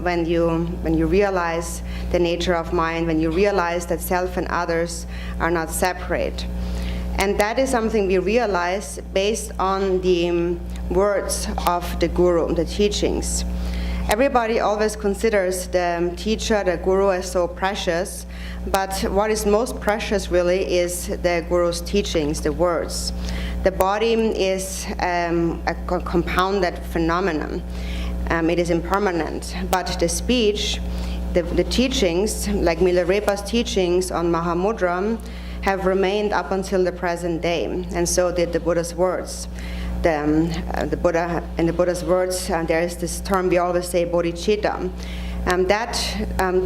when you realize the nature of mind, when you realize that self and others are not separate. And that is something we realize based on the words of the Guru, the teachings. Everybody always considers the teacher, the Guru, as so precious, but what is most precious really is the Guru's teachings, the words. The body is a compounded phenomenon. It is impermanent, but the speech, the teachings, like Milarepa's teachings on Mahamudra, have remained up until the present day, and so did the Buddha's words. The Buddha, in the Buddha's words, there is this term we always say, bodhicitta.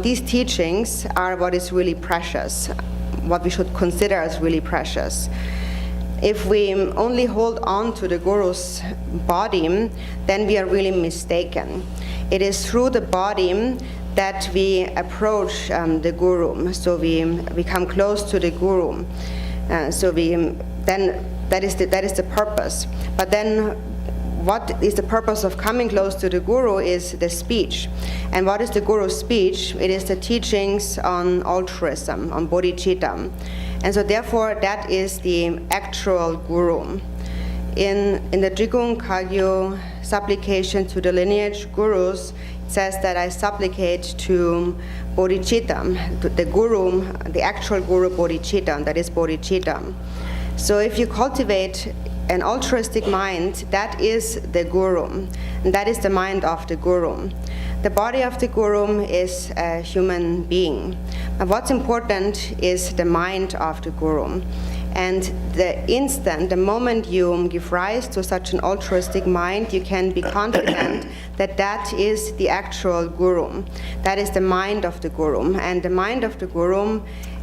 These teachings are what is really precious, what we should consider as really precious. If we only hold on to the Guru's body, then we are really mistaken. It is through the body that we approach the Guru, so we come close to the Guru. Then that is the purpose. But then, what is the purpose of coming close to the Guru is the speech. And what is the Guru's speech? It is the teachings on altruism, on bodhicitta. And so therefore, that is the actual Guru. In the Drigung Kagyu supplication to the lineage gurus, it says that I supplicate to bodhicitta, the Guru, the actual Guru bodhicitta, that is bodhicitta. So if you cultivate an altruistic mind, that is the Guru, and that is the mind of the Guru. The body of the Guru is a human being. But what's important is the mind of the Guru. And the moment you give rise to such an altruistic mind, you can be confident that that is the actual Guru. That is the mind of the Guru. And the mind of the Guru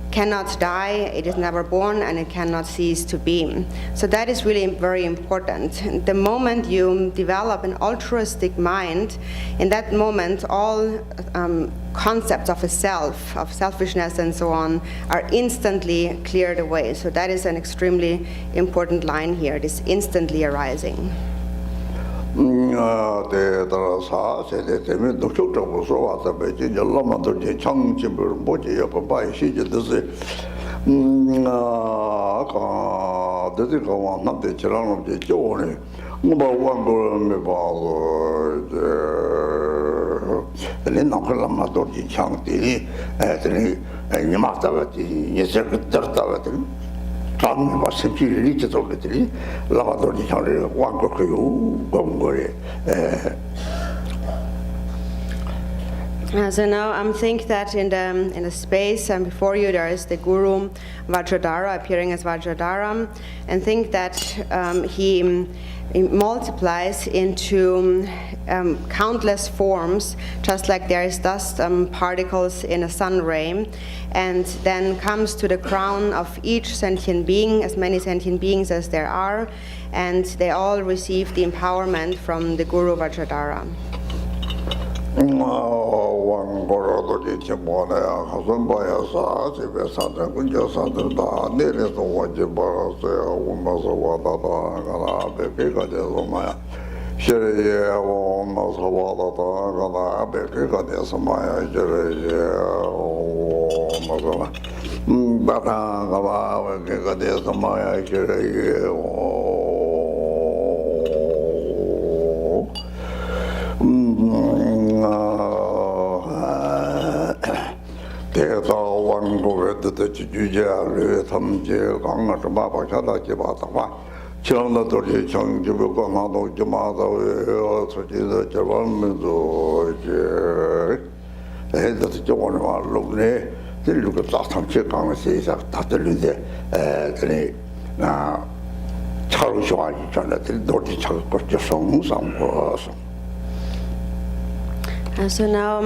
cannot die, it is never born, and it cannot cease to be. So that is really very important. The moment you develop an altruistic mind, in that moment all concepts of a self, of selfishness and so on, are instantly cleared away. So that is an extremely important line here. It is instantly arising. So now think that in the space before you there is the Guru Vajradhara appearing as Vajradhara, and think that he multiplies into countless forms, just like there is dust particles in a sun ray, and then comes to the crown of each sentient being, as many sentient beings as there are, and they all receive the empowerment from the Guru Vajradhara. So now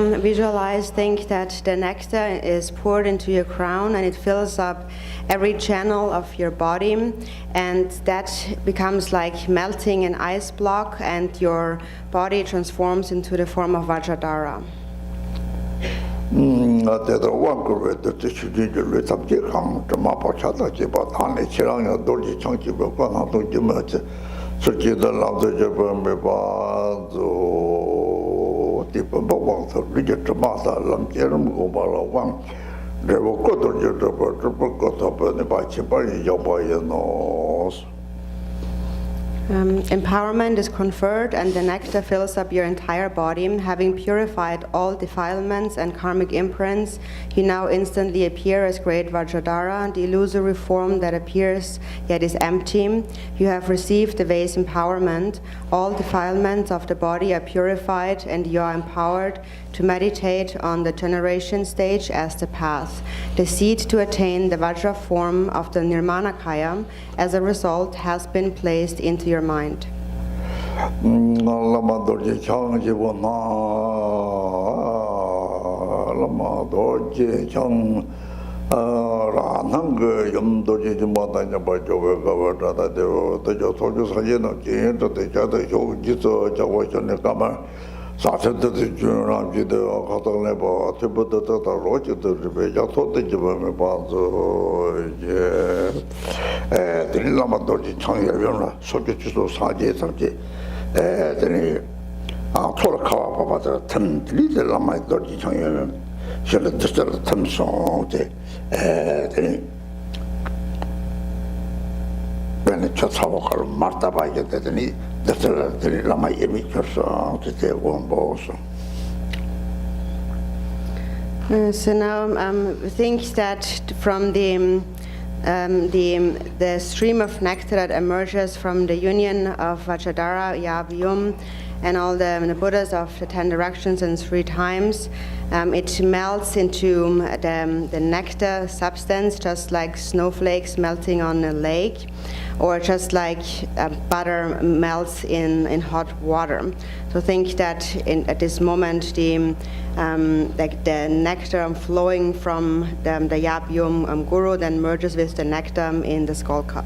think that the nectar is poured into your crown and it fills up every channel of your body, and that becomes like melting an ice block, and your body transforms into the form of Vajradhara. Empowerment is conferred, and the nectar fills up your entire body. Having purified all defilements and karmic imprints, you now instantly appear as great Vajradhara, the illusory form that appears yet is empty. You have received the vase empowerment. All defilements of the body are purified, and you are empowered to meditate on the generation stage as the path. The seed to attain the Vajra form of the Nirmanakaya, as a result, has been placed into your mind. 사천도 주람지도 가동해 봐. 저부터 더 로지도 배 저토도 집에 봐서 이제 들라마도지 청여연라 소주주도 사제 삼제 들이 토르카와 봐서 틈 들라마도지 청여연 저를 뜻을 틈송제 들이 ben çatavakar martaba yedeni deseler lama yemek yapsa tete bomboso. So now think that from the stream of nectar that emerges from the union of Vajradhara, Yab, Yum, and all the Buddhas of the 10 directions and 3 times, it melts into the nectar substance, just like snowflakes melting on a lake, or just like butter melts in hot water. So think that at this moment like the nectar flowing from the Yab Yum Guru then merges with the nectar in the skull cup.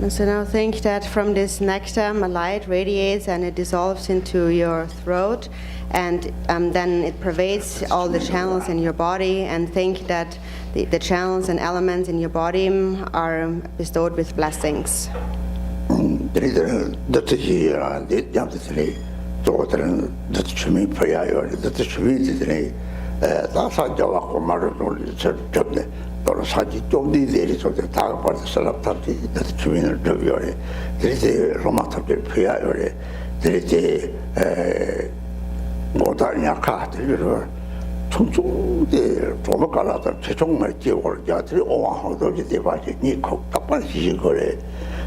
So now think that from this nectar, a light radiates and it dissolves into your throat, and then it pervades all the channels in your body, and think that the channels and elements in your body are bestowed with blessings. 사지 좀디 내리서도 다 벌써 살랍탑지 주민을 저기요래 들이제 로마탑지 피하요래 들이제 모다냐카 들이로 총총데 도마가라다 최종말 지역을 자들이 오와하도지 대바지 니코 답반시 거래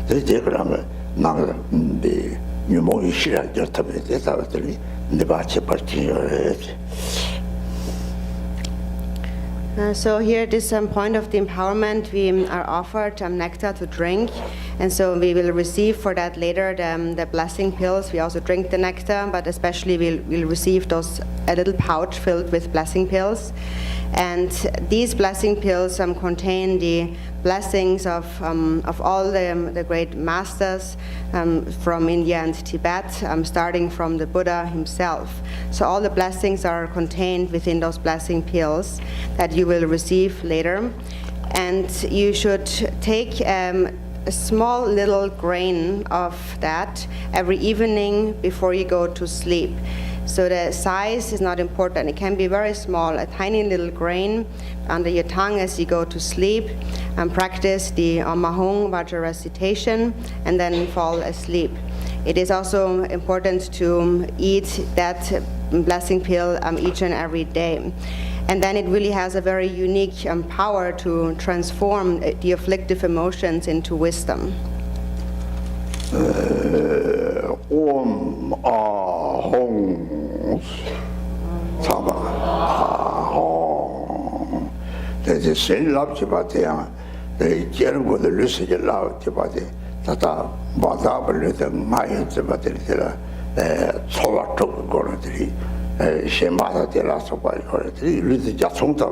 들이제 그러면 나는 네 유모이 시라 저탑에 대사들이 내가 제발지요래. So here, this point of the empowerment, we are offered nectar to drink, and so we will receive for that later the blessing pills. We also drink the nectar, but especially we'll receive a little pouch filled with blessing pills. And these blessing pills contain the blessings of all the great masters from India and Tibet, starting from the Buddha himself. So all the blessings are contained within those blessing pills that you will receive later. And you should take a small little grain of that every evening before you go to sleep. So the size is not important. It can be very small, a tiny little grain under your tongue as you go to sleep, and practice the Mahung Vajra recitation and then fall asleep. It is also important to eat that blessing pill each and every day. And then it really has a very unique power to transform the afflictive emotions into wisdom. There's sin love Tibatia, the general the lucid love Tibati, Tata, Badab, Mayan Tibatilla, Sova took Gority, Shemata de la Sopa Gority, Lizzie Jasunta,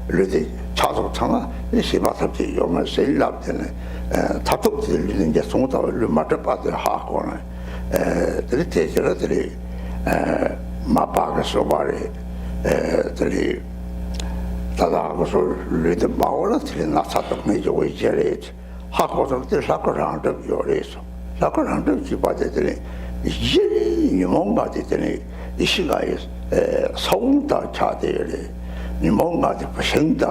Lizzie Chazo Tana, Shimata, Yoma, say loved and Tatuk, Lizzie Jasunta, Lumata, the Hakona, the Tejati, Mapaga Sobari, the Tadagos read the Baura, Nasato Major Wagerate, Hakos the Sakurand of your race. Sakurand of Chibati, Nimonga Titani, Ishigai, Saunta Chate, Nimonga the Pashenta,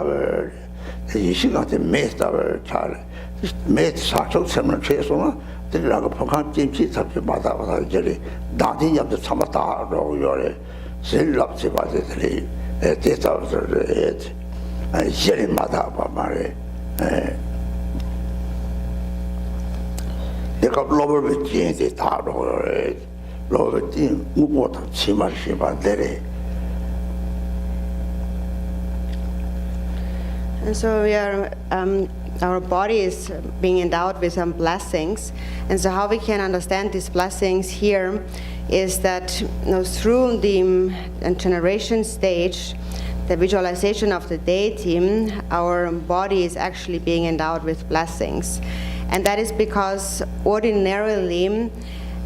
the Ishiga the Meta Charlie, made Sacho Seminary Chesona, the Lagapokan Jimmy of the Bata Jelly, Dadi of the Samata, Yore, Zil of Chibati. Data of the head, and Jerry Mata Mare. 내가 로버를 지인데 다 로버를 로버 지 무고도 치마시바 데레. And so we are, our body is being endowed with some blessings. And so how we can understand these blessings here is that through the generation stage, the visualization of the deity, our body is actually being endowed with blessings. And that is because ordinarily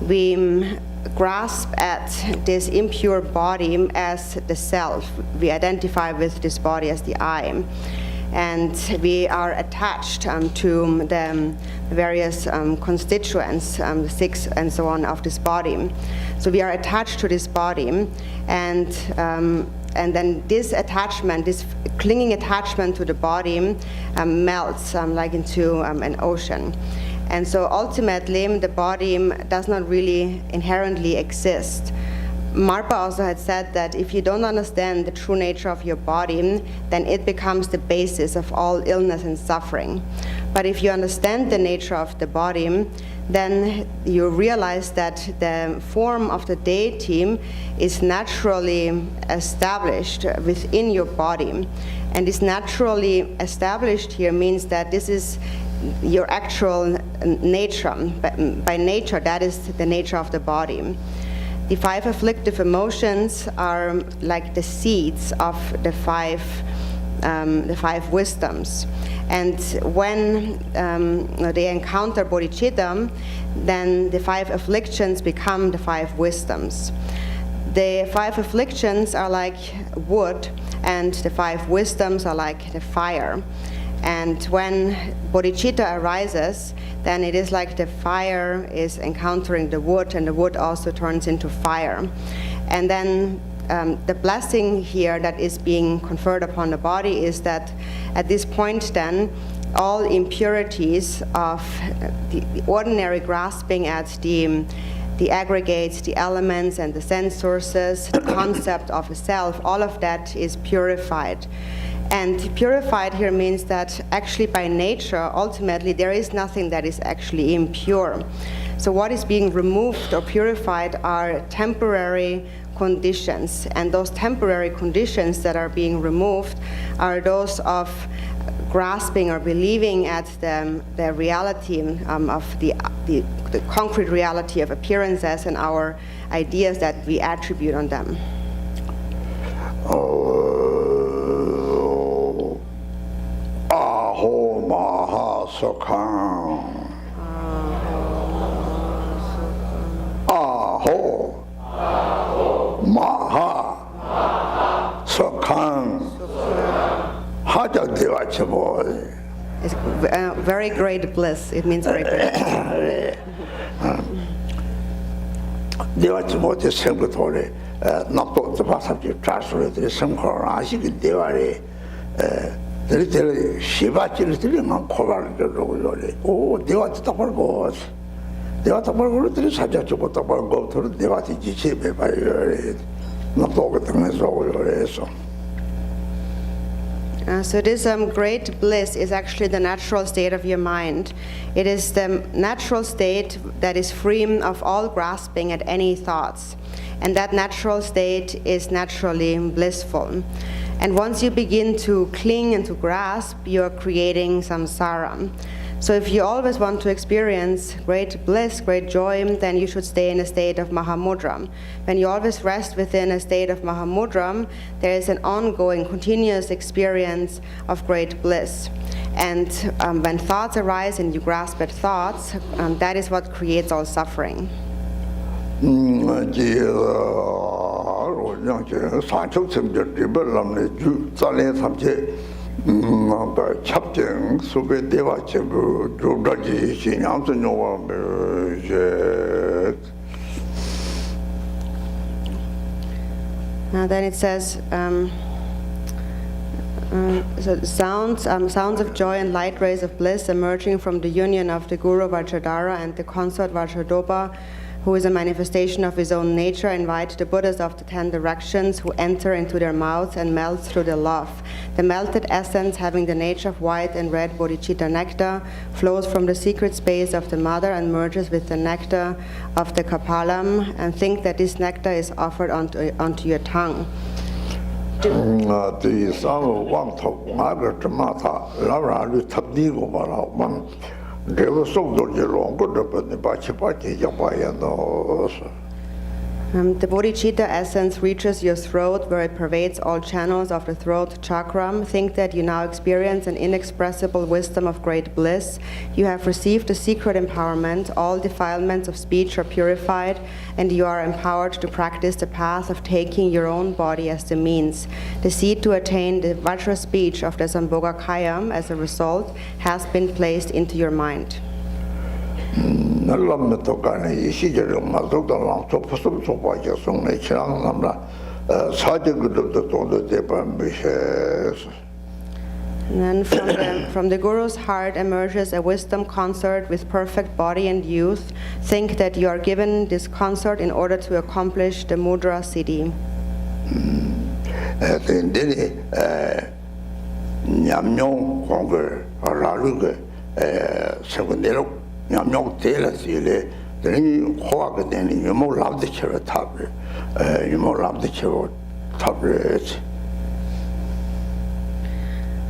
we grasp at this impure body as the self. We identify with this body as the I. And we are attached to the various constituents, the 6 and so on of this body. So we are attached to this body, and then this attachment, this clinging attachment to the body melts like into an ocean. And so ultimately the body does not really inherently exist. Marpa also had said that if you don't understand the true nature of your body, then it becomes the basis of all illness and suffering. But if you understand the nature of the body, then you realize that the form of the deity is naturally established within your body. And this naturally established here means that this is your actual nature. By nature, that is the nature of the body. The 5 afflictive emotions are like the seeds of the five wisdoms. And when they encounter bodhicitta, then the 5 afflictions become the 5 wisdoms. The 5 afflictions are like wood, and the 5 wisdoms are like the fire. And when bodhicitta arises, then it is like the fire is encountering the wood, and the wood also turns into fire. And then the blessing here that is being conferred upon the body is that at this point then, all impurities of the ordinary grasping at the aggregates, the elements and the sense sources, the concept of a self, all of that is purified. And purified here means that actually by nature, ultimately, there is nothing that is actually impure. So what is being removed or purified are temporary conditions. And those temporary conditions that are being removed are those of grasping or believing at the reality of the concrete reality of appearances and our ideas that we attribute on them. Aho Maha Sukham. Aho Maha Sukham. Haja Devachi boy. It's very great bliss. It means very great. Devachi boy 생부터래 납도 잡아서 자수를 생활 아시기 대화에 들이 시바치를 들이만 코바를 저러고 오 대화도 딱 벌고 대화 딱 벌고 들이 사자 주고 딱 벌고 들이 대화지 지치에 봐요 납도 같은 거 그래서 So this great bliss is actually the natural state of your mind. It is the natural state that is free of all grasping at any thoughts. And that natural state is naturally blissful. And once you begin to cling and to grasp, you are creating samsara. So if you always want to experience great bliss, great joy, then you should stay in a state of Mahamudra. When you always rest within a state of Mahamudra, there is an ongoing, continuous experience of great bliss. And when thoughts arise and you grasp at thoughts, that is what creates all suffering. 첩정 수배 대화 제부 조다지 신양선 요원 Now then it says, so sounds of joy and light rays of bliss emerging from the union of the Guru Vajradhara and the consort Vajradopa who is a manifestation of his own nature, invite the Buddhas of the 10 directions who enter into their mouths and melt through the love. The melted essence, having the nature of white and red bodhicitta nectar, flows from the secret space of the mother and merges with the nectar of the kapalam, and think that this nectar is offered onto your tongue. 第三个往头那个这么他老让你特地个嘛了往这个速度就乱过这不你把七八几就把也都是。 The bodhicitta essence reaches your throat, where it pervades all channels of the throat chakra. Think that you now experience an inexpressible wisdom of great bliss. You have received the secret empowerment. All defilements of speech are purified, and you are empowered to practice the path of taking your own body as the means. The seed to attain the Vajra speech of the Sambhogakaya, as a result, has been placed into your mind. 날람도 간에 이 시절에 마속달랑 좁았음 좁아져 송내 지랑 남라 사제그들도 돈도 대반 미세스. And then from the Guru's heart emerges a wisdom concert with perfect body and youth. Think that you are given this concert in order to accomplish the Mudra Siddhi. 근데 냠뇽 공걸 라루게 세군대로 냠뇽 대라시래 되니 호하게 되니 유모 랍드처럼 탑을 유모 랍드처럼 탑을.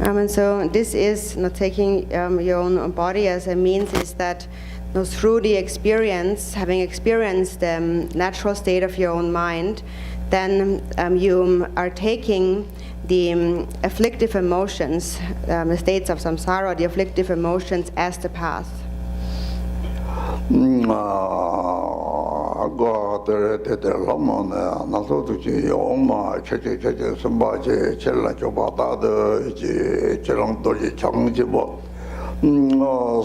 And so this is not taking your own body as a means, is that through the experience, having experienced the natural state of your own mind, then you are taking the afflictive emotions, the states of samsara, the afflictive emotions as the path. 아가들 대대로만 나서도 지 엄마 체체 선바제 젤라 줘봐다도 이제 저랑도지 정지뭐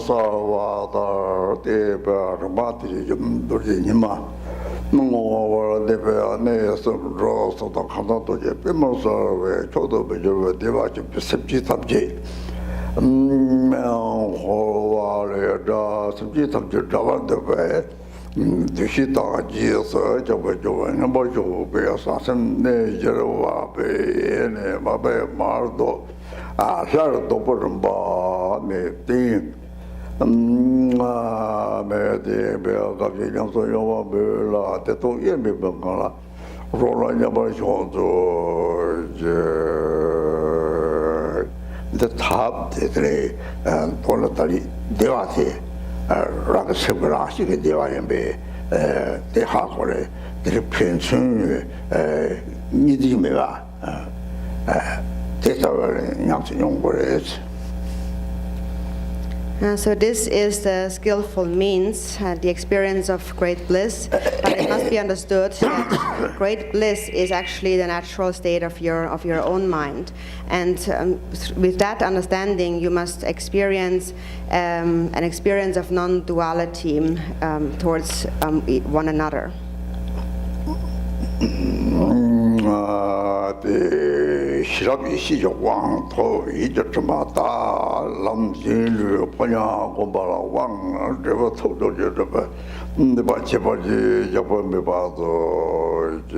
사와다 대바 마티 좀 돌지니마 뭐 대바 내서 로서도 가다도 제 빼면서 왜 저도 bejo 대바 좀 습지 탑지 호와래다 습지 탑지 잡아도 왜 드시다가 지어서 저거 너뭐 배워서 내 저와 배네 마배 말도 살도 버름 바네 띵 매대 배가 그냥 소용와 별라 대도 예매 번가라 로라냐 버쇼도 the top de politali devati rak sebrashi ke devayen be de hakore de pension nidi meva de tawale nyamsi yongore. So this is the skillful means, the experience of great bliss, but it must be understood that great bliss is actually the natural state of your own mind, and with that understanding, you must experience an experience of non-duality towards one another. 시랍이 시족왕 토 이저트마다 람진류 번야 공바라 왕 저거 토도저 저거 근데 바치바지 저번 메바도 이제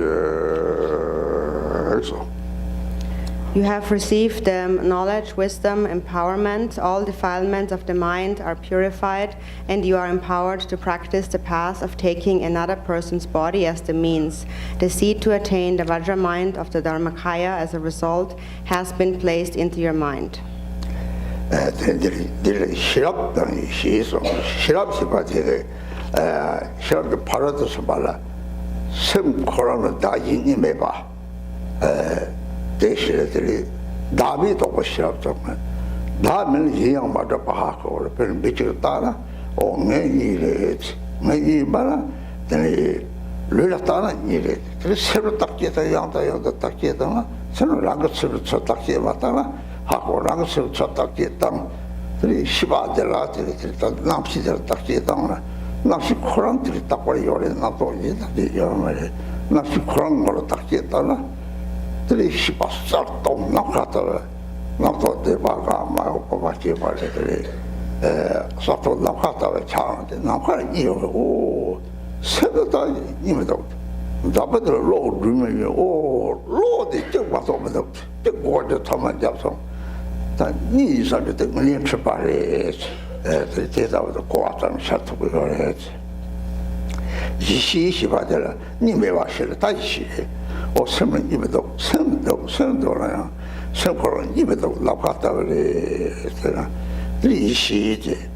You have received knowledge, wisdom, empowerment. All defilements of the mind are purified, and you are empowered to practice the path of taking another person's body as the means. The seed to attain the Vajra mind of the Dharmakaya, as a result, has been placed into your mind. 대시들이 답이 또 싫었잖아. 답은 이양 맞아 봐하고 그런 미치고 따라 오늘 일에 내 이봐라 내 르라따나 일에 그 새로 딱지다 양다 딱지다 새로 랑거스로 쳤딱지 맞다나 하고 랑거스로 쳤딱지 땅 그리 시바들라들이 남시들 딱지다 남시 코란들이 딱 버리 요래 나도 이제 여러분이 남시 코란 걸로 딱지다나 들이 시바살 똥 나가다가 나도 대바가 마고 같이 말들이 사토 나가다가 차는데 나가는 이유 생각다 이면도 잡아들 로 주면 오 로데 적와서 뭐도 적고도 타만 잡서 다 니사도 때문에 쳐봐래 대다도 고아장 샷고 그래 시시바들 니메 와실 다시 오스면 이면도 생도라야 생거는 이면도 나갔다 그래 리시지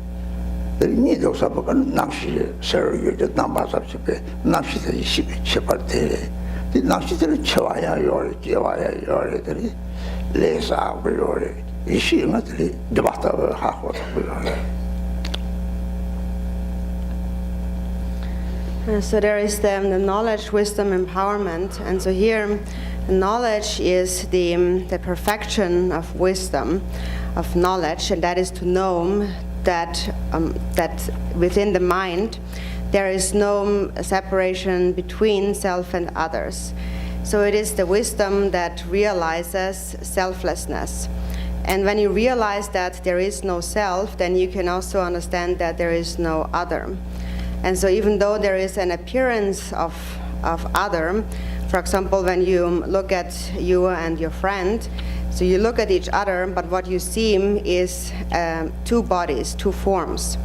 니도 사버가 낚시 서류에 남바sab시에 낚시들이 시비 쳐발때 이 낚시들을 쳐와야 요리 깨와야 요리들이 레사 그요리 이 시험들이 되봤다 하고 그요리. So there is the knowledge, wisdom, empowerment, and so here knowledge is the perfection of wisdom, of knowledge, and that is to know that within the mind there is no separation between self and others. So it is the wisdom that realizes selflessness. And when you realize that there is no self, then you can also understand that there is no other. And so even though there is an appearance of other, for example, when you look at you and your friend, so you look at each other, but what you see is two bodies, two forms.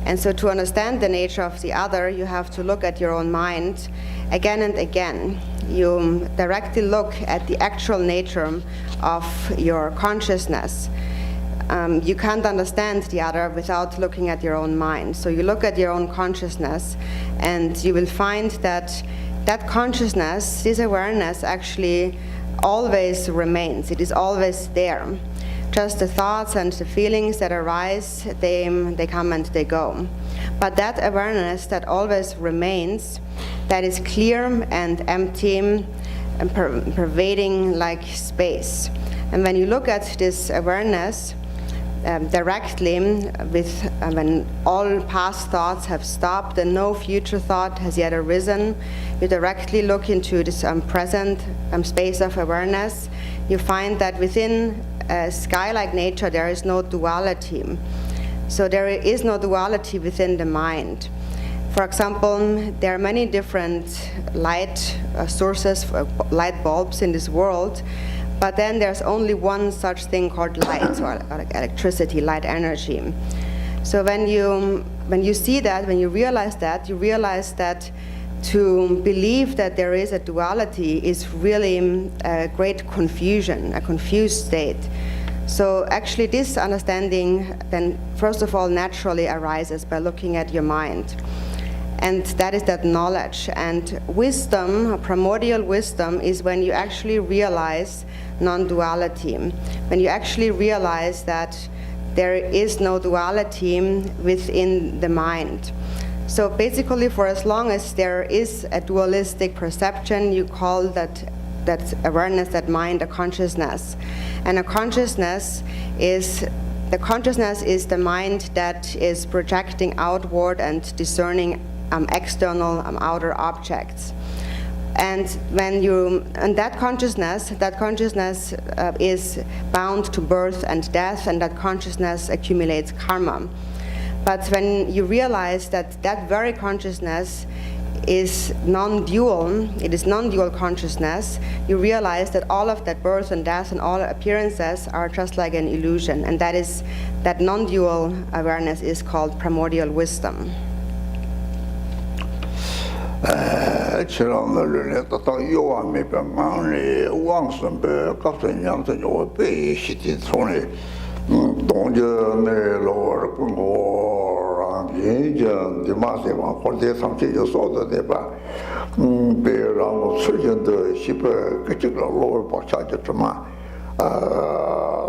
And so to understand the nature of the other, you have to look at your own mind again and again. You directly look at the actual nature of your consciousness. You can't understand the other without looking at your own mind. So you look at your own consciousness, and you will find that that consciousness, this awareness, actually always remains. It is always there. Just the thoughts and the feelings that arise, they come and they go. But that awareness that always remains, that is clear and empty and pervading like space. And when you look at this awareness directly, when all past thoughts have stopped and no future thought has yet arisen, you directly look into this present space of awareness, you find that within sky-like nature there is no duality. So there is no duality within the mind. For example, there are many different light sources, light bulbs in this world, but then there's only one such thing called light, or electricity, light energy. So when you see that, when you realize that to believe that there is a duality is really a great confusion, a confused state. So actually this understanding then first of all naturally arises by looking at your mind. And that is that knowledge. And wisdom, primordial wisdom, is when you actually realize non-duality. When you actually realize that there is no duality within the mind. So basically, for as long as there is a dualistic perception, you call that awareness, that mind, a consciousness. And a consciousness is the mind that is projecting outward and discerning external outer objects. And that consciousness is bound to birth and death, and that consciousness accumulates karma. But when you realize that that very consciousness is non-dual, it is non-dual consciousness, you realize that all of that birth and death and all appearances are just like an illusion, and that non-dual awareness is called primordial wisdom.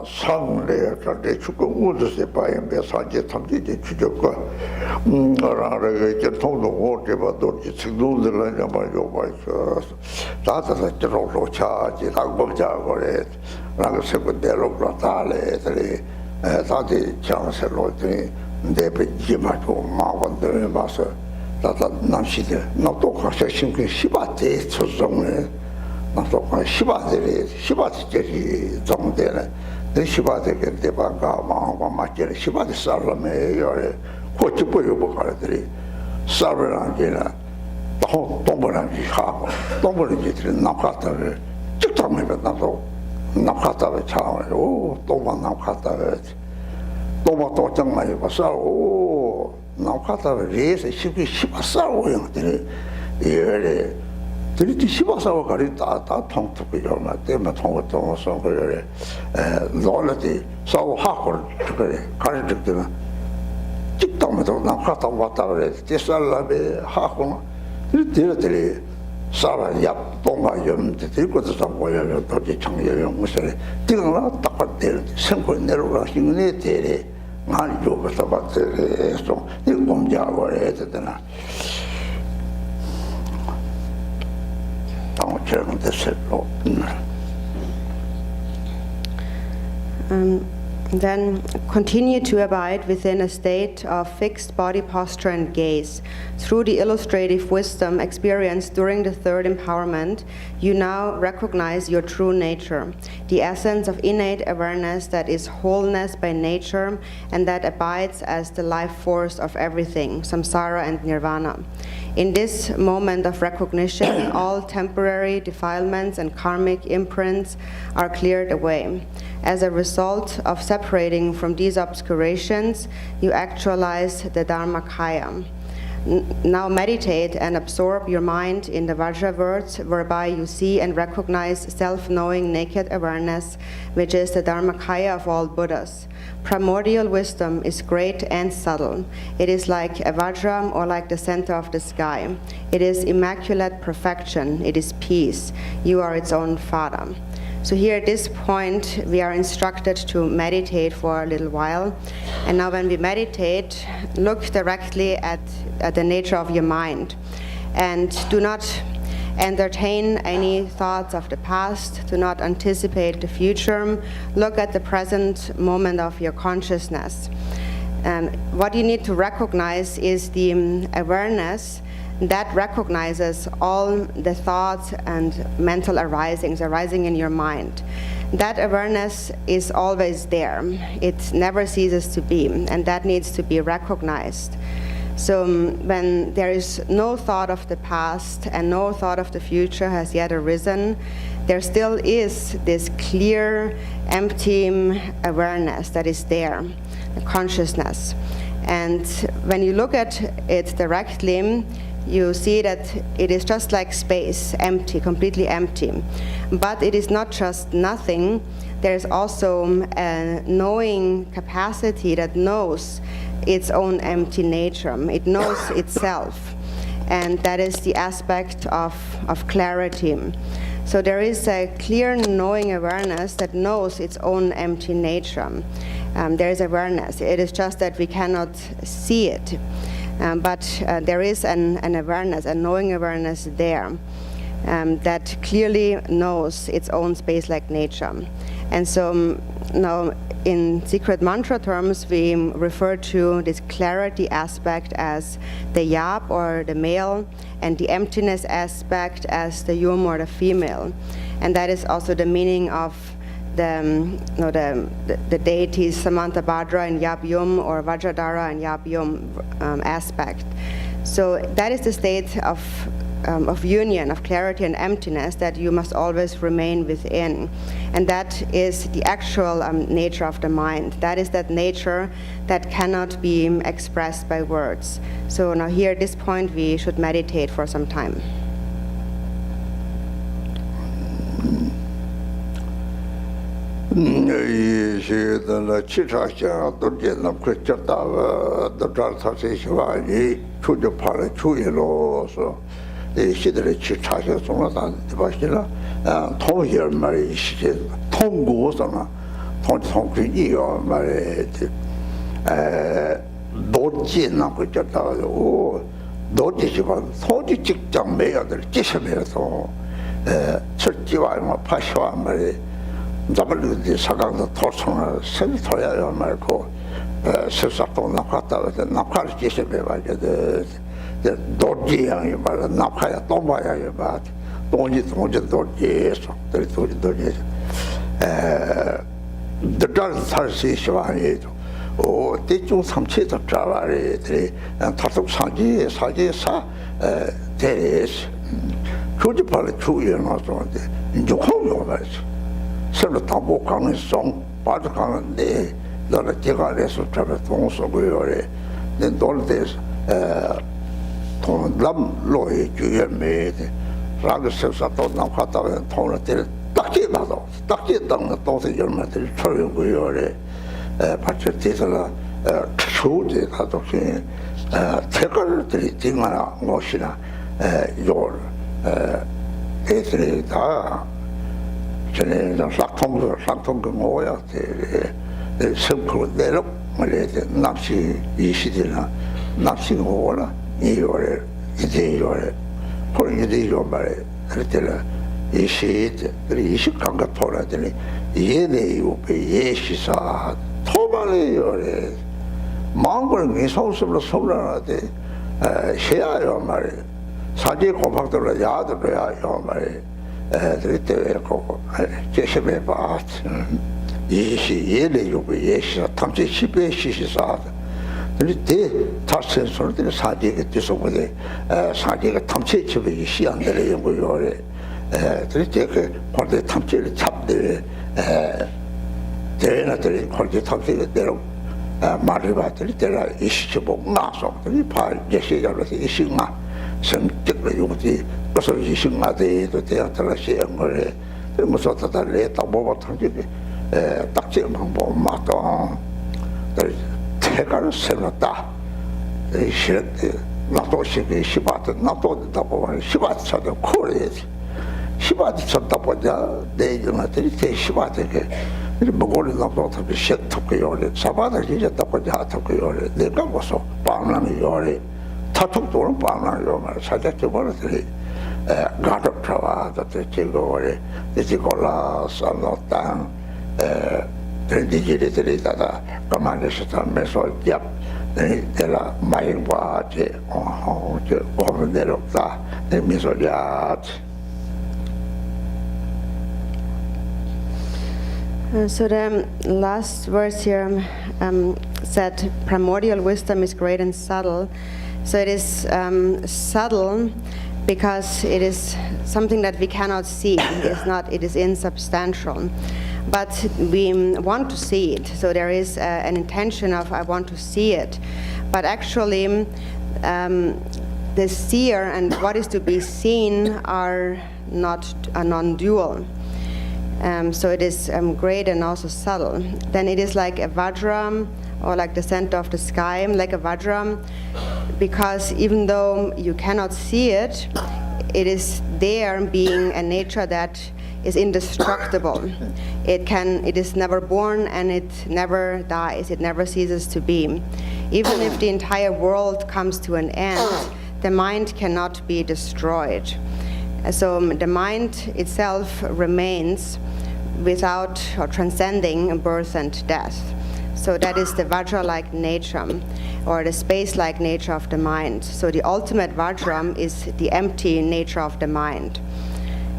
상례 저때 축구 우드세 바엔 배사제 탐지제 추적과 라라게 저통도 오게바도 지도들을 잡아요 봐서 다다다 저로 차지 당법자 거래 라고 세번대로 그렇다래 다들 장세로들이 내배지마도 마원들 봐서 다다 남시들 나도 가서 신경 시바테 초정을 나도 시바들이 정되는 시바들게 대바가 마음과 맞게 시바들 살람에 요래 고치 보여 보가들이 살라는 게나 또 동버람이 하고 동버리들이 나갔다를 직장에서 나도 나갔다를 차고 또만 나갔다를 또뭐 정말 봤어 나갔다를 레서 쉽게 싸우고 형들이 이래 들이 씹어서 가리 다 통투고 얼마 때문에 통통서 그래 놀라지 싸우 하고 그래 가르칠 때는 직당에도 나갔다 왔다 그래 제살라베 하고 들이 사람 약 동아염 들고도 잡고요 도지 청여용 무슨 지금은 딱같대 생고 내려가 힘내 대래 많이 줘서 봤어요 이 공자고 해야 되나 Then continue to abide within a state of fixed body posture and gaze. Through the illustrative wisdom experienced during the third empowerment, you now recognize your true nature, the essence of innate awareness that is wholeness by nature and that abides as the life force of everything, samsara and nirvana. In this moment of recognition, all temporary defilements and karmic imprints are cleared away. As a result of separating from these obscurations, you actualize the Dharmakaya. Now meditate and absorb your mind in the Vajra words, whereby you see and recognize self-knowing naked awareness, which is the Dharmakaya of all Buddhas. Primordial wisdom is great and subtle. It is like a Vajra or like the center of the sky. It is immaculate perfection. It is peace. You are its own Father. So here at this point, we are instructed to meditate for a little while. And now when we meditate, look directly at the nature of your mind. And do not entertain any thoughts of the past. Do not anticipate the future. Look at the present moment of your consciousness. What you need to recognize is the awareness that recognizes all the thoughts and mental arising in your mind. That awareness is always there. It never ceases to be, and that needs to be recognized. So when there is no thought of the past and no thought of the future has yet arisen, there still is this clear, empty awareness that is there, the consciousness. And when you look at it directly, you see that it is just like space, empty, completely empty. But it is not just nothing. There is also a knowing capacity that knows its own empty nature. It knows itself. And that is the aspect of clarity. So there is a clear knowing awareness that knows its own empty nature. There is awareness. It is just that we cannot see it. But there is an awareness, a knowing awareness there that clearly knows its own space-like nature. And so now in secret mantra terms, we refer to this clarity aspect as the yap or the male, and the emptiness aspect as the yum or the female. And that is also the meaning of the deities Samantabhadra and Yab Yum, or Vajradhara and Yab Yum aspect. So that is the state of union, of clarity and emptiness that you must always remain within. And that is the actual nature of the mind. That is that nature that cannot be expressed by words. So now here at this point we should meditate for some time. 시들의 치차셔 송나다 디바시라 통열 말이 시제 통고서나 통통이요 말에 노지나 그랬다고 노지지만 소지 직장 매야들 지셔면서 철지와 뭐 파시와 말에 잡을지 사강도 토성을 센터야 말고 실사도 나갔다 나갈 지셔배 말이야 도지양이 말은 나파야 또 봐야 봐. 도지에서 도지에서 더잘 살수 시간이죠. 대충 삼체적 자발이 다속 사지사 대리스 조지팔에 주의해 놨었는데 이제 홍요 말이지 서로 담보 강의성 빠져 가는데 너는 제가 그래서 저를 동서고요래 내 놀대서 돈 남로에 주의해 라고 세서도 나왔다가 돈을 들 딱지 나도 딱지 땅에 또서 열마들 초용고요래 받쳐 대서가 초제 가도 태거들이 띵하나 것이나 요 애들이 다 전에 락통그 뭐야 돼 성크로 내려 말이야 납시 이 시대나 납시가 오라 이거래 이제요래 그런 이제요 말에 그랬더라 이 시대 그리 이식한가 돌아더니 얘네 옆에 예시사 토발이요래 마음을 미소스로 소라나데 해야요 말이 사지 고박들로 야들어야요 말이 그때 고 제시베 봐 예시 예례 요구 예시사 탐지 10배 시시사 그때 다른 소리들 사지가 뒤서보데 사지가 탐지 집에 시안들에 연구요래 그때 그 거기 탐지를 잡들 대나들이 거기 탐지를 내려 말을 받을 때라 이시치고 나서 이 발제시자로서 이시가 성격을 요구지 그래서 이시가 돼도 대한테라 시행 거래 무슨 다달래 딱 뭐가 탐지게 딱지만 뭐 맞다 태가를 세웠다 이 시력대 나도 시기 시바도 나도 다 보면 시바도 쳐도 코레지 시바도 쳤다 보자 내정한테 시바되게 먹고리 나도 더 셔터고 요래 사바다 진짜 보자 하고 요래 내가 뭐서 빵나는 요래 타툭도는 빵나는 요래 살짝 버려들이 가득 잡아서 지고래 지고라 산노땅 렌디지리들이 다다 가만히서 담면서 yap내가 마이와 제 오면 내렸다 내 미소야. So the last verse here said primordial wisdom is great and subtle. So it is subtle because it is something that we cannot see. It is insubstantial. But we want to see it. So there is an intention of I want to see it. But actually the seer and what is to be seen are non-dual. So it is great and also subtle. Then it is like a vajra, or like the center of the sky, like a vajra, because even though you cannot see it, it is there being a nature that is indestructible. It is never born and it never dies. It never ceases to be. Even if the entire world comes to an end, the mind cannot be destroyed. So the mind itself remains without or transcending birth and death. So that is the Vajra-like nature, or the space-like nature of the mind. So the ultimate Vajra is the empty nature of the mind.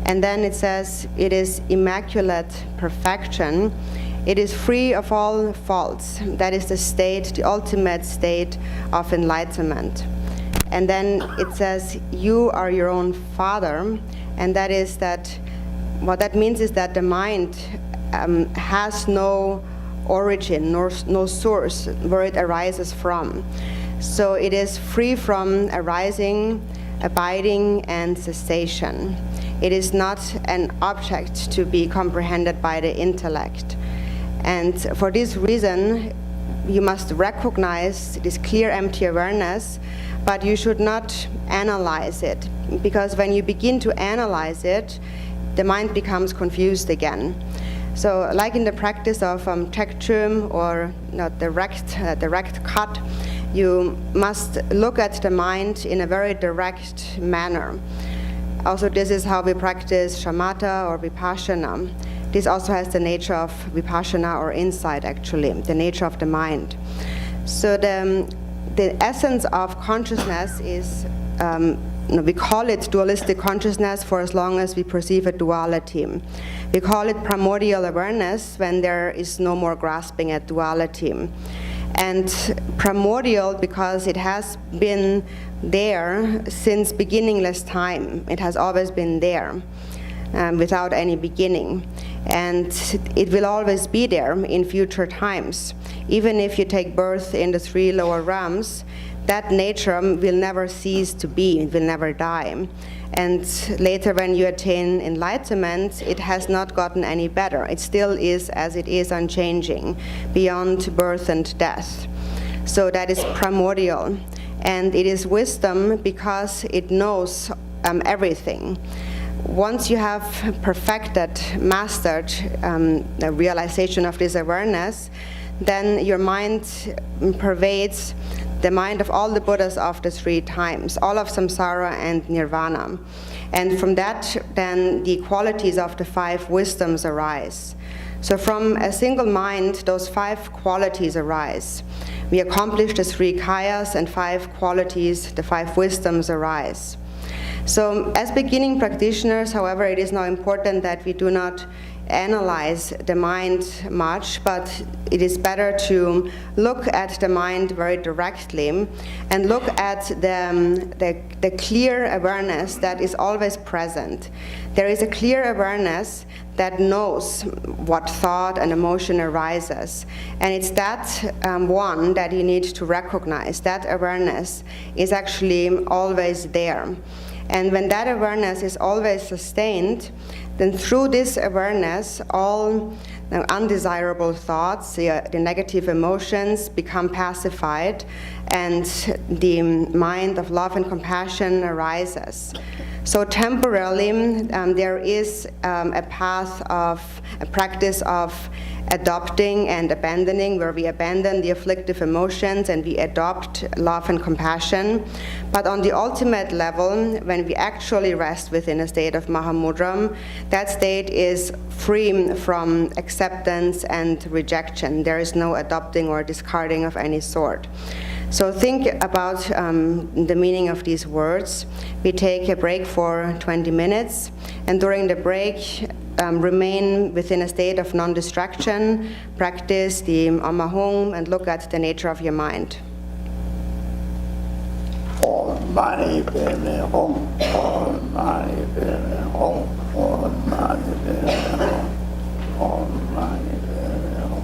And then it says it is immaculate perfection. It is free of all faults. That is the state, the ultimate state of enlightenment. And then it says, you are your own father. And that is that, what that means is that the mind has no origin, no source where it arises from. So it is free from arising, abiding, and cessation. It is not an object to be comprehended by the intellect. And for this reason, you must recognize this clear empty awareness, but you should not analyze it, because when you begin to analyze it, the mind becomes confused again. So like in the practice of Tekchum or not direct cut, you must look at the mind in a very direct manner. Also, this is how we practice shamatha or vipassana. This also has the nature of vipassana or insight, actually, the nature of the mind. So the essence of consciousness is, we call it dualistic consciousness for as long as we perceive a duality. We call it primordial awareness when there is no more grasping at duality. and primordial because it has been there since beginningless time. It has always been there without any beginning, and it will always be there in future times. Even if you take birth in the 3 lower realms, that nature will never cease to be, it will never die. And later when you attain enlightenment, it has not gotten any better. It still is as it is, unchanging, beyond birth and death. So that is primordial. And it is wisdom because it knows everything. Once you have perfected, mastered the realization of this awareness, then your mind pervades the mind of all the Buddhas of the 3 times, all of samsara and nirvana. And from that, then the qualities of the 5 wisdoms arise. So from a single mind, those 5 qualities arise. We accomplish the 3 kayas, and 5 qualities, the 5 wisdoms arise. So as beginning practitioners, however, it is now important that we do not analyze the mind much, but it is better to look at the mind very directly and look at the clear awareness that is always present. There is a clear awareness that knows what thought and emotion arises, and it's that one that you need to recognize. That awareness is actually always there. And when that awareness is always sustained, then through this awareness, all undesirable thoughts, the negative emotions become pacified, and the mind of love and compassion arises. So temporarily, there is a path of a practice of adopting and abandoning, where we abandon the afflictive emotions and we adopt love and compassion. But on the ultimate level, when we actually rest within a state of Mahamudra, that state is free from acceptance and rejection. There is no adopting or discarding of any sort. So think about the meaning of these words. We take a break for 20 minutes, and during the break, remain within a state of non-distraction, practice the Amahong, and look at the nature of your mind. Om Mani Padme Hum, Om Mani Padme Hum, Om Mani Padme Hum, Om Mani Padme Hum.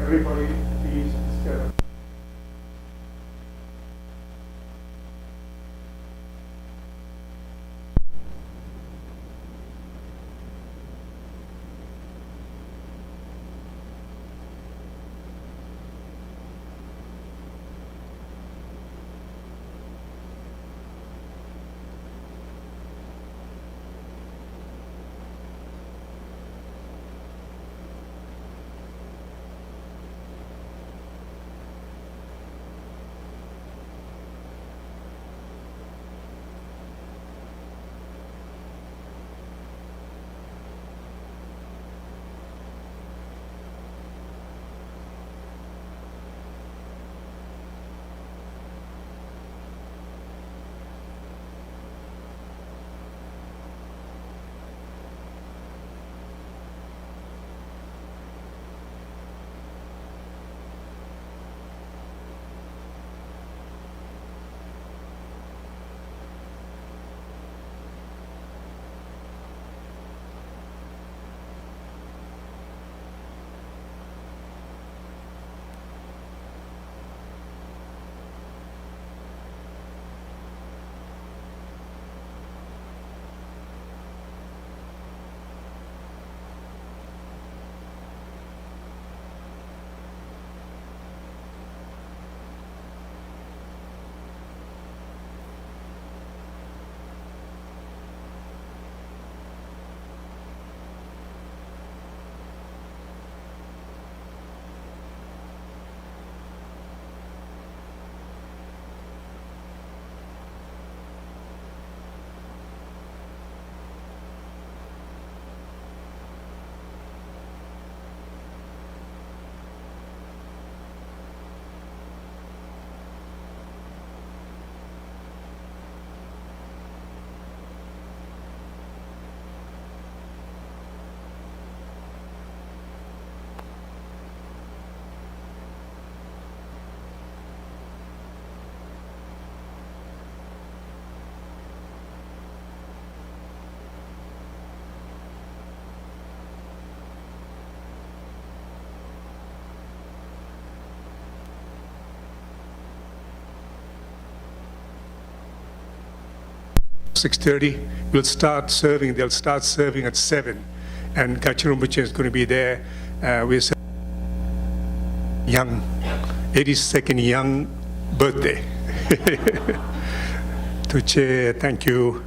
Everybody, please stand. 6:30. We'll start serving. They'll start serving at 7. And Garchen Rinpoche is going to be there with young, 82nd young birthday. To Chair, thank you.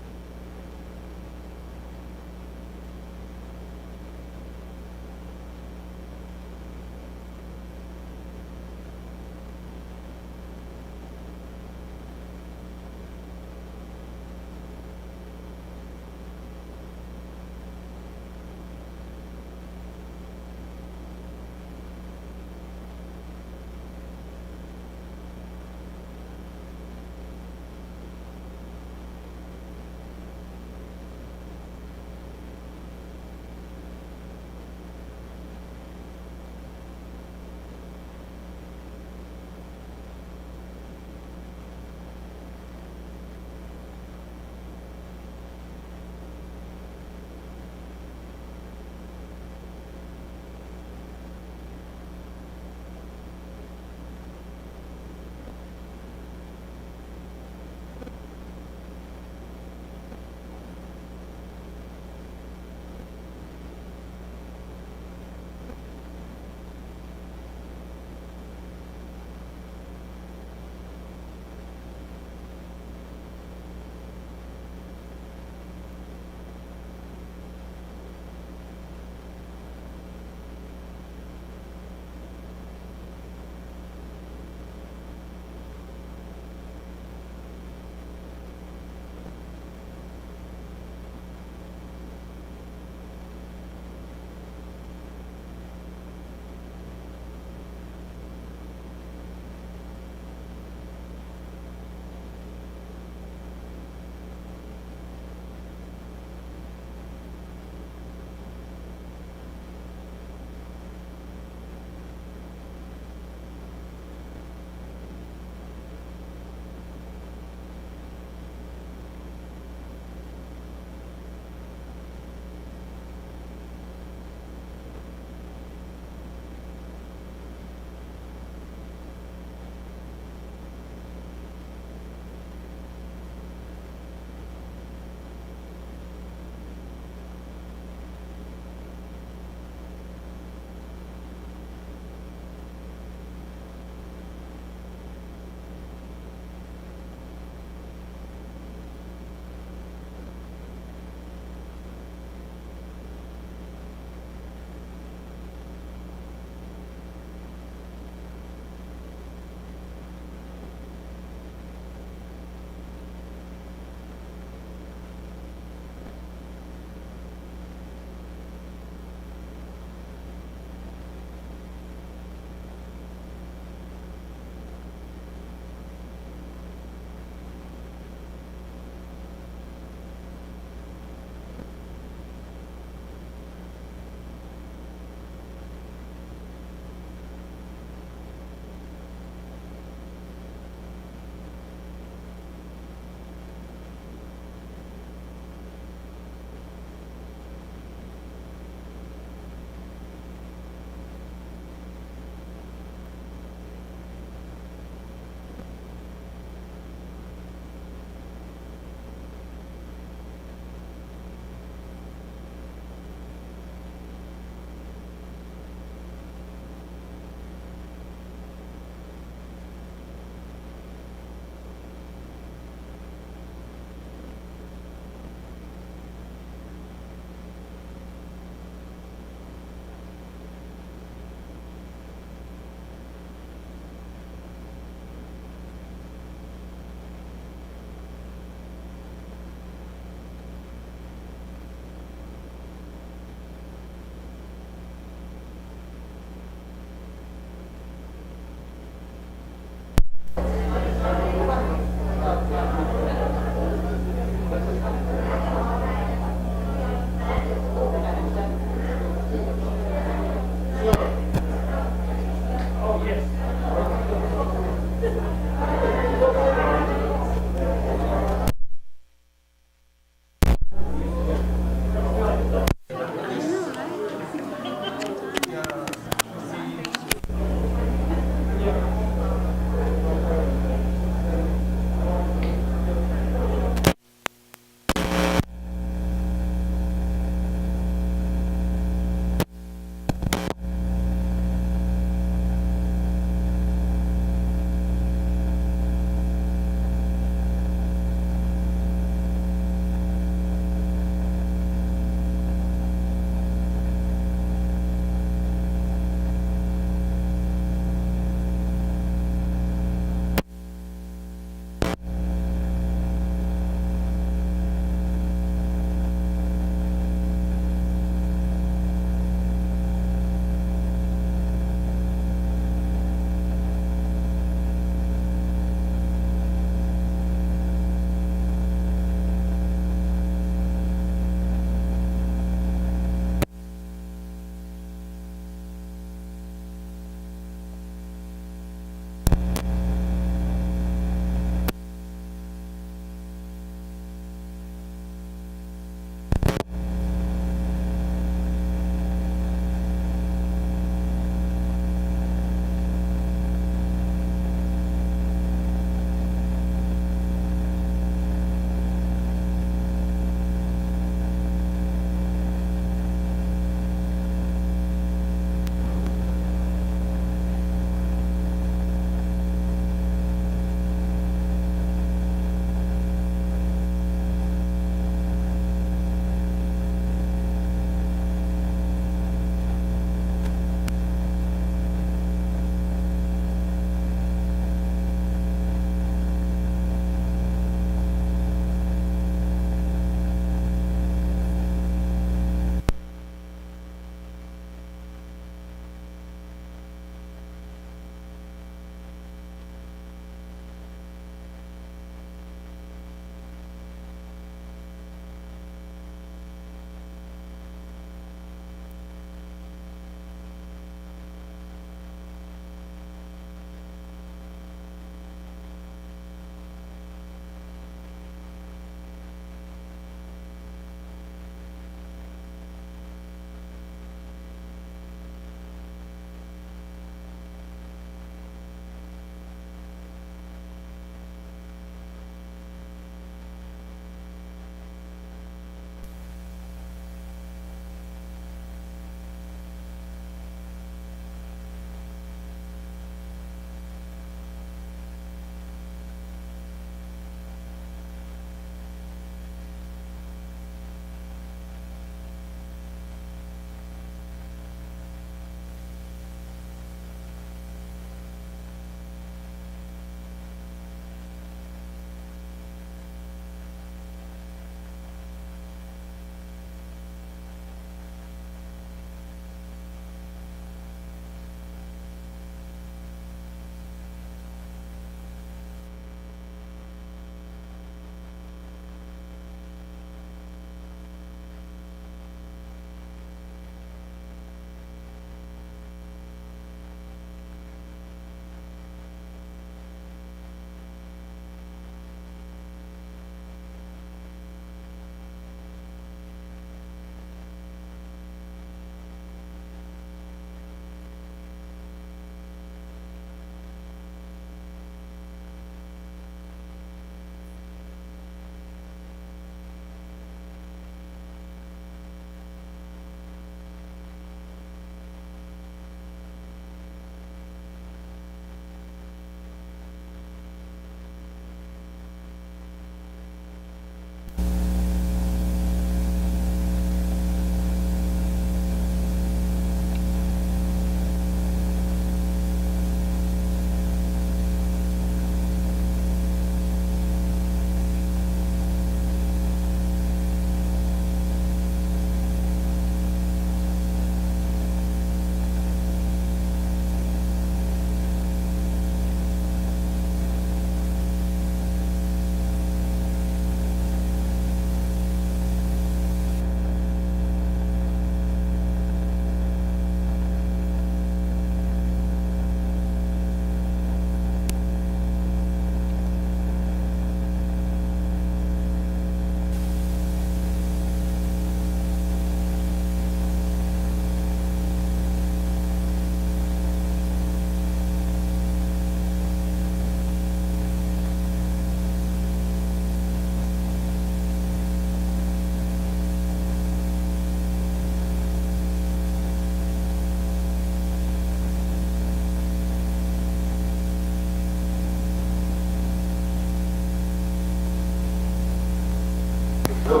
Om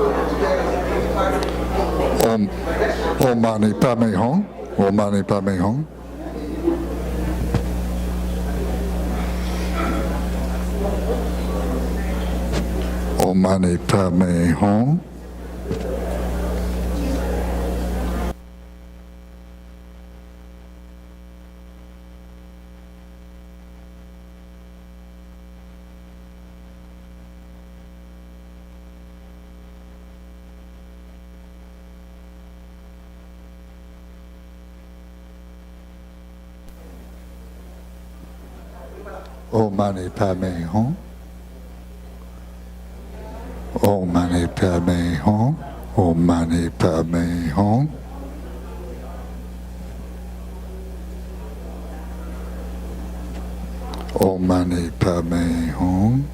Mani Padme Hum. Om Mani Padme Hum. Om Mani Padme Hum. Om Mani Padme Hum. Om Mani Padme Hum. Om Mani Padme Hum. Om Mani Padme Hum.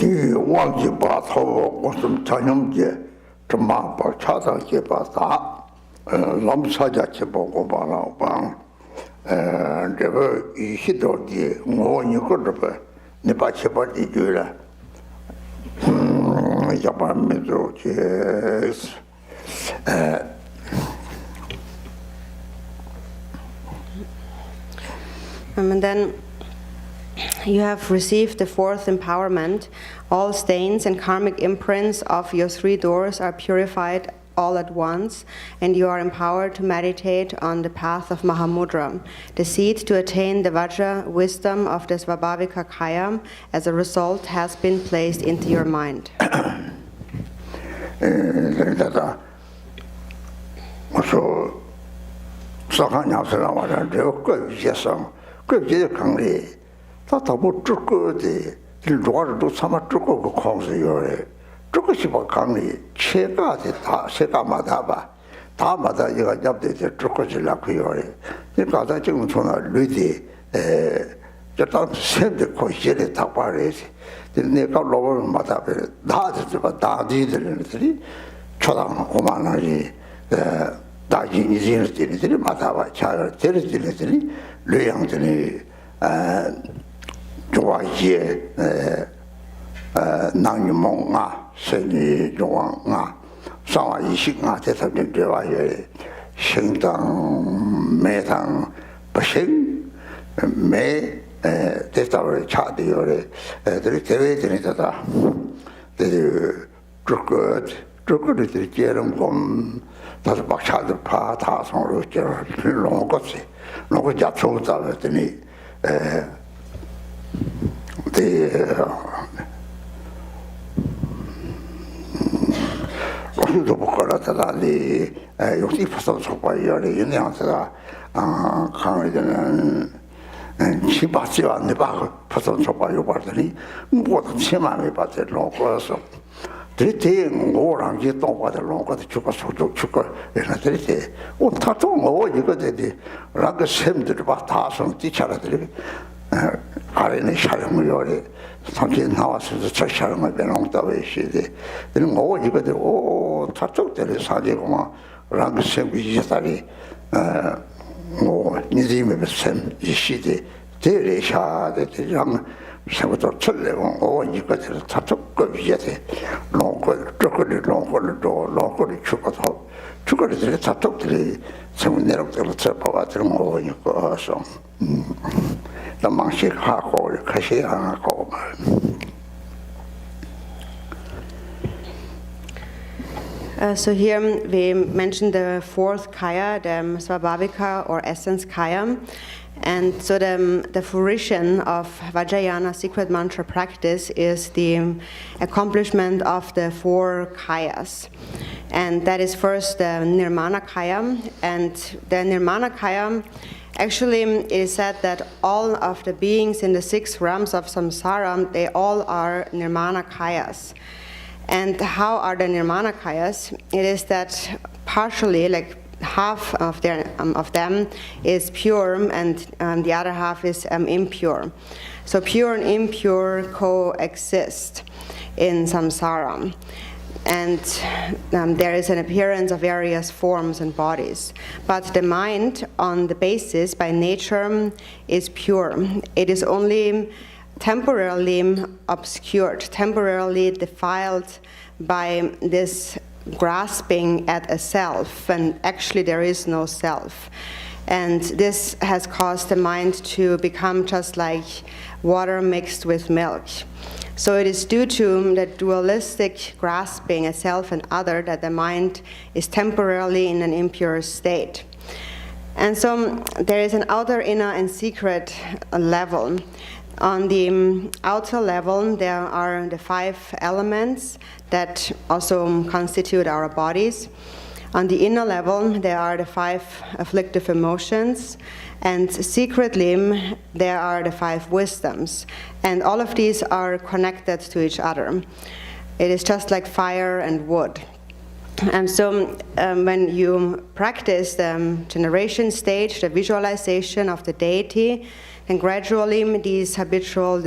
이 왕지 바토 무슨 전염제 좀마바 차다게 바다 람사자체 보고 바라방 이 시도디 뭐니 거르바 네바체 바디 줄라 야바메도 제스 And then you have received the fourth empowerment. All stains and karmic imprints of your 3 doors are purified all at once, and you are empowered to meditate on the path of Mahamudra, the seed to attain the Vajra wisdom of the Svabhavika Kaya, as a result, has been placed into your mind. 다다보 죽거지 일로와도 참아 죽고 그 공수요래 죽고 싶어 강리 체가지 다 체가마다 봐 다마다 이거 잡대 죽고질라고 요래 그러니까 지금 전화 르디 저다 샘데 코시레 다 빠르지 내가 로버를 마다 다들 다디들이 초당 고만하지 다진이들이 마다 봐 잘 들으들이 르양들이 좋아해 낭유몽아 세니 좋아가 상화이식아 대사님 좋아해 신당 매당 버싱 매 대사를 차디요래 애들이 대회들이다 그 죽거들이 제름 좀 다시 막 차들 파 다성으로 저 놓은 것이 놓고 잡초다 했더니 로스도 보컬하다니 역시 파서 속바이어리 인양스가 강의되는 시바지 안에 봐 파서 속바이어 봤더니 모두 치마에 받을 놓고서 드리테 오랑 게 동바들 놓고서 죽고 얘네들이 타도 뭐 이거 되지 라그 샘들 봐 다성 뒤차라들이 아래는 촬영을 요래 삼진 나와서 저 촬영을 배놓다 외시대 이런 거 이거들 오 타쪽들이 사제고만 라그 샘 이제다리 뭐 니지메 샘 이시대 대레샤대랑 세부터 철레고 오 이거들 타쪽거 위에서 롱걸 쪼거리 죽어들이 타쪽들이 샘 내려들어 쳐봐 들은 거 이거서 망식하고 가시하고 So here we mentioned the fourth kaya, the Svabhavika or essence kaya, And so the fruition of Vajrayana secret mantra practice is the accomplishment of the 4 kayas. And that is first the Nirmana kaya. And the Nirmana kaya, actually it is said that all of the beings in the 6 realms of samsara, they all are Nirmana kayas. And how are the Nirmana kayas? It is that partially, like half of them is pure, and the other half is impure. So pure and impure coexist in samsara. And there is an appearance of various forms and bodies. But the mind, on the basis, by nature, is pure. It is only temporarily obscured, temporarily defiled by this grasping at a self, and actually there is no self. And this has caused the mind to become just like water mixed with milk. So it is due to the dualistic grasping at self and other that the mind is temporarily in an impure state. And so there is an outer, inner, and secret level. On the outer level, there are the 5 elements that also constitute our bodies. On the inner level, there are the 5 afflictive emotions, and secretly, there are the 5 wisdoms. And all of these are connected to each other. It is just like fire and wood. And so when you practice the generation stage, the visualization of the deity, and gradually these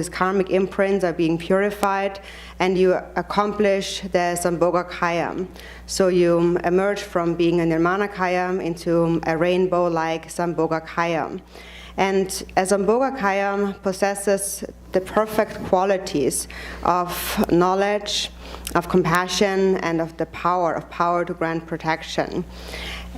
karmic imprints are being purified, and you accomplish the Sambhogakaya. So you emerge from being a Nirmanakaya into a rainbow-like Sambhogakaya. And a Sambhogakaya possesses the perfect qualities of knowledge, of compassion, and of the power to grant protection.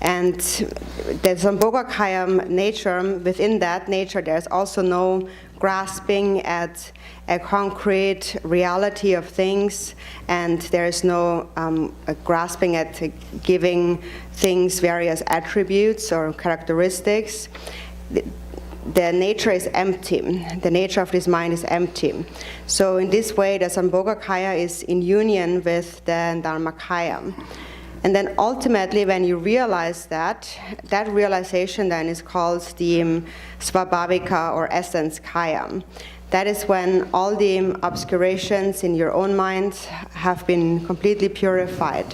And the Sambhogakaya nature, within that nature, there's also no grasping at a concrete reality of things, and there is no grasping at giving things various attributes or characteristics. The nature is empty. The nature of this mind is empty. So in this way, the Sambhogakaya is in union with the Dharmakaya. And then ultimately, when you realize that realization then is called the Svabhavika or essence kaya. That is when all the obscurations in your own mind have been completely purified.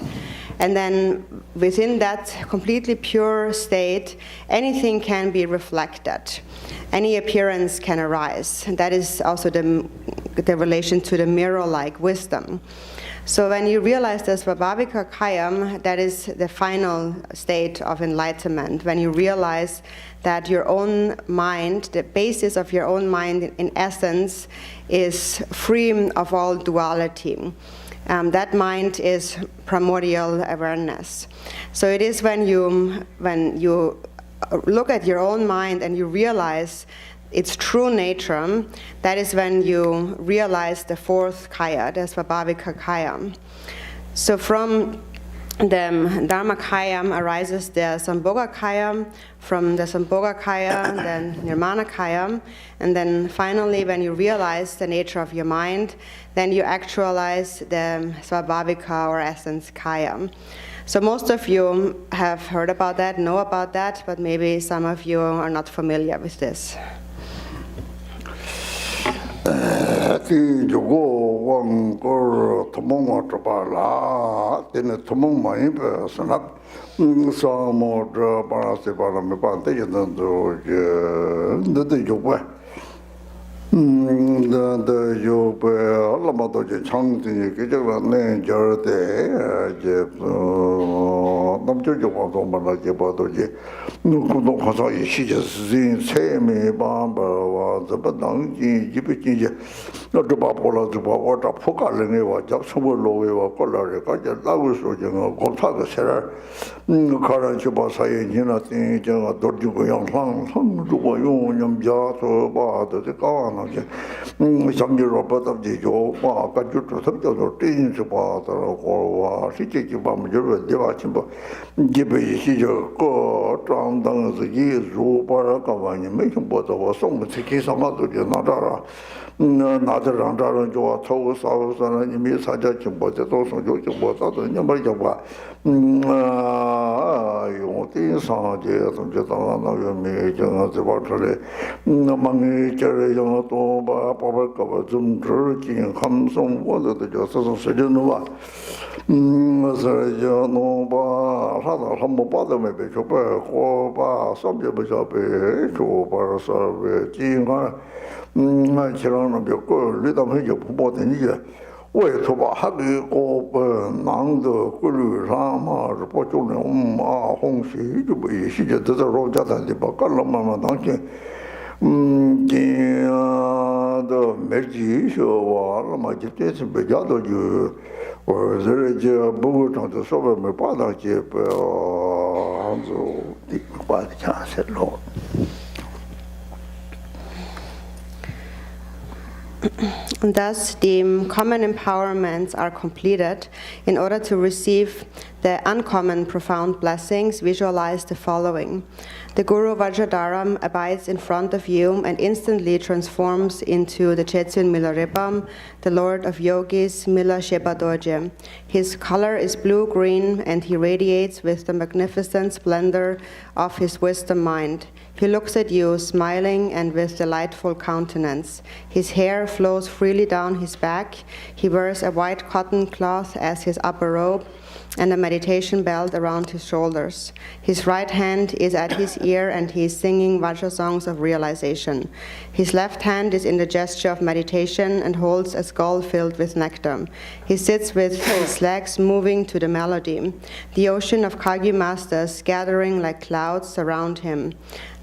And then within that completely pure state, anything can be reflected. Any appearance can arise. And that is also the relation to the mirror-like wisdom. So when you realize the Svabhavika Kayam, that is the final state of enlightenment. When you realize that your own mind, the basis of your own mind in essence, is free of all duality. That mind is primordial awareness. So it is when you look at your own mind and you realize its true nature, that is when you realize the 4th kaya, the Svabhavika Kaya. So from the Dharmakaya arises the Sambhogakaya, from the Sambhogakaya, then Nirmanakaya, and then finally when you realize the nature of your mind, then you actualize the Svabhavika or essence Kaya. So most of you have heard about that, know about that, but maybe some of you are not familiar with this. Ti jogo wang ko tomong trapala tene tomong mai pe sanap so mo tra para se para me pa te yen do je de jogo de yo pe la ma do je chang ti ke je la ne jar de je nam jo jo ba do ma la je ba do je nu ku do kha sa yi shi je zin che me ba ba wa de ba dang ji ji pe ji no to Bapola to Bawata Pokalinga, Jackson Lowe, Color, Lagus, Gontaga Serra, Karanchuba Sayina, Dorju Yang Lang, some Dubayun, Yam Jato, Bad, the Kawan, some Robert of the Joe, Kajuto, some of the things about or City Bam, Devachimba, Gibby, Go, Down the years, Rubarakavan, making both of us, some Tiki Samatu, Nadara. Another Randara Joa Toes, and you miss Hajachim, but it's also joking about other number of what you want in Sanjay, and Jetana, major, the water, among each other, Toba, Papa cover, some turkey, and comes on water, the justice of Genova. Nova, rather humble bother, maybe to Chopa, subject bishop, Chopa, Survey, Jinga. My children of your girl, little major bought in here. Wait to Hagi or Nang the Guru Rama, the Portugal, Hong she just does a road that the Bacalamama donkey. The Meji show, my gypsies, Bejado, you or there is a boot on the sovereign father, chip, so the bad chance at Lord. Thus, the common empowerments are completed. In order to receive the uncommon profound blessings, visualize the following. The Guru Vajradharam abides in front of you and instantly transforms into the Chetsun Milarepa, the Lord of Yogis, Mila Shepa Dorje. His color is blue-green and he radiates with the magnificent splendor of his wisdom mind. He looks at you, smiling and with delightful countenance. His hair flows freely down his back. He wears a white cotton cloth as his upper robe and a meditation belt around his shoulders. His right hand is at his ear and he is singing Vajra songs of realization. His left hand is in the gesture of meditation and holds a skull filled with nectar. He sits with his legs moving to the melody. The ocean of Kagyu masters gathering like clouds surround him.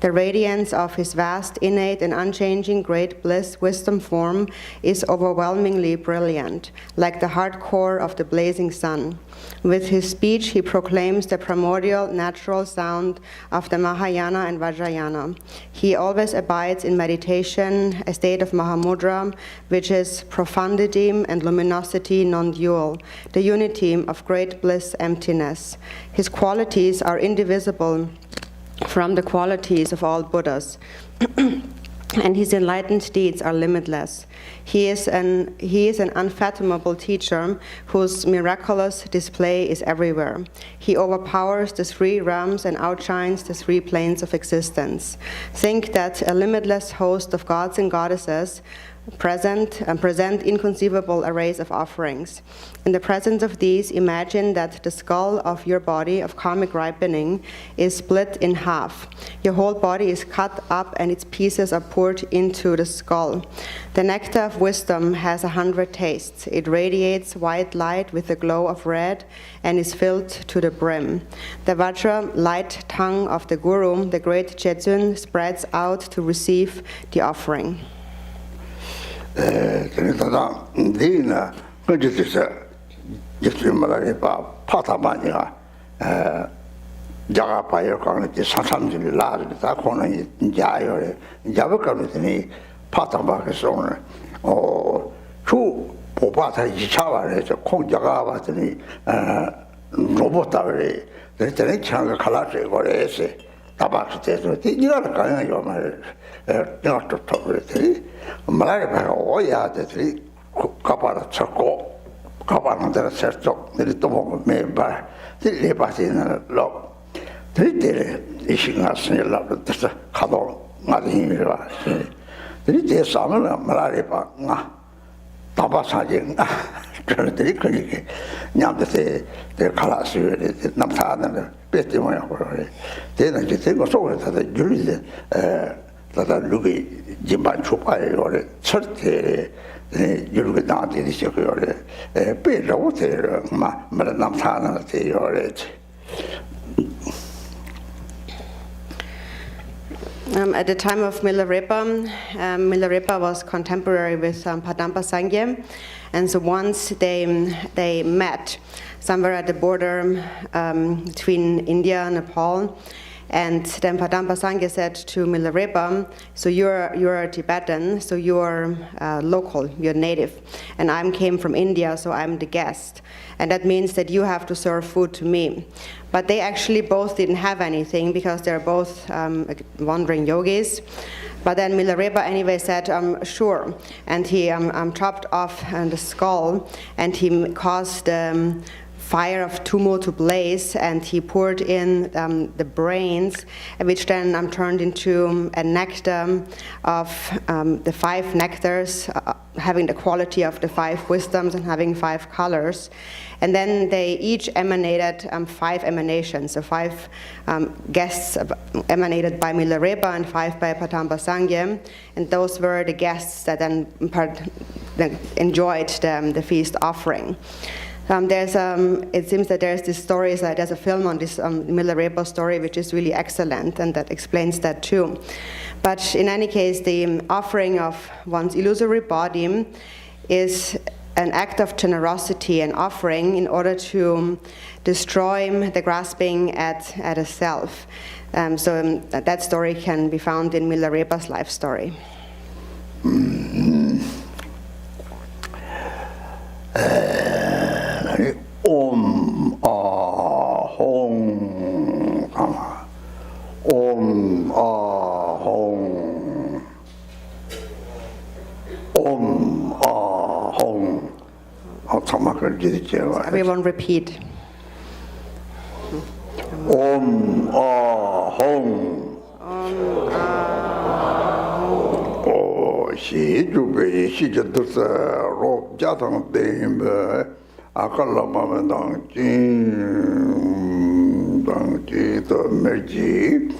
The radiance of his vast, innate, and unchanging great bliss wisdom form is overwhelmingly brilliant, like the hard core of the blazing sun. With his speech, he proclaims the primordial natural sound of the Mahayana and Vajrayana. He always abides in meditation, a state of Mahamudra, which is profundity and luminosity non-dual, the unity of great bliss emptiness. His qualities are indivisible from the qualities of all Buddhas. And his enlightened deeds are limitless. He is an unfathomable teacher whose miraculous display is everywhere. He overpowers the three realms and outshines the three planes of existence. Think that a limitless host of gods and goddesses present inconceivable arrays of offerings. In the presence of these, imagine that the skull of your body of karmic ripening is split in half. Your whole body is cut up and its pieces are poured into the skull. The nectar of wisdom has 100 tastes. It radiates white light with the glow of red and is filled to the brim. The Vajra light tongue of the Guru, the great Jetsun, spreads out to receive the offering. Dina, good to say, just Milarepa, Patamania, Jagapaya, something large, that corner in Jaya, Javakamini, Patabaka owner, or two Popata Jichava, Kong Jagavatini, Robotari, the Changa Kalate or Esse, Tabak, you are kind of not to talk with it. Milarepa, oh yeah, the three Kapara Chako, Kapana del Serto, the Tomo Meba, the Lepatin Lock, three days ishing us in love, the Kado, Madhimira, three days summer, Milarepa, Tabasajing, Trinity, Yamate, the Kalas, the Namtan, and the Pettimony. Then I think was over that the jury. That Lugi Jimban Chupai or Churte, Yurga Dante, the Secure, Pedro, Madame Tana, or it. At the time of Milarepa, Milarepa was contemporary with Padampa Sangye, and so once they met somewhere at the border between India and Nepal, and then Padampa Sangye said to Milarepa, so you're a Tibetan, so you're local, you're native, and I came from India, so I'm the guest, and that means that you have to serve food to me. But they actually both didn't have anything because they're both wandering yogis. But then Milarepa anyway said, sure. And he chopped off the skull, and he caused fire of Tumo to blaze, and he poured in the brains, which then turned into a nectar of the 5 nectars, having the quality of the 5 wisdoms and having 5 colors. And then they each emanated 5 emanations, so 5 guests emanated by Milarepa and 5 by Padampa Sangye, and those were the guests that then enjoyed the feast offering. It seems that there's this story, there's a film on this Milarepa story which is really excellent, and that explains that too. But in any case, the offering of one's illusory body is an act of generosity and offering in order to destroy the grasping at a self. So that story can be found in Milarepa's life story. Om Ahong Om Ahong Om Ahong. Everyone repeat. Om Ahong. Oh, she do be she just does rope jatang thing. Akala mama dang ji to meji.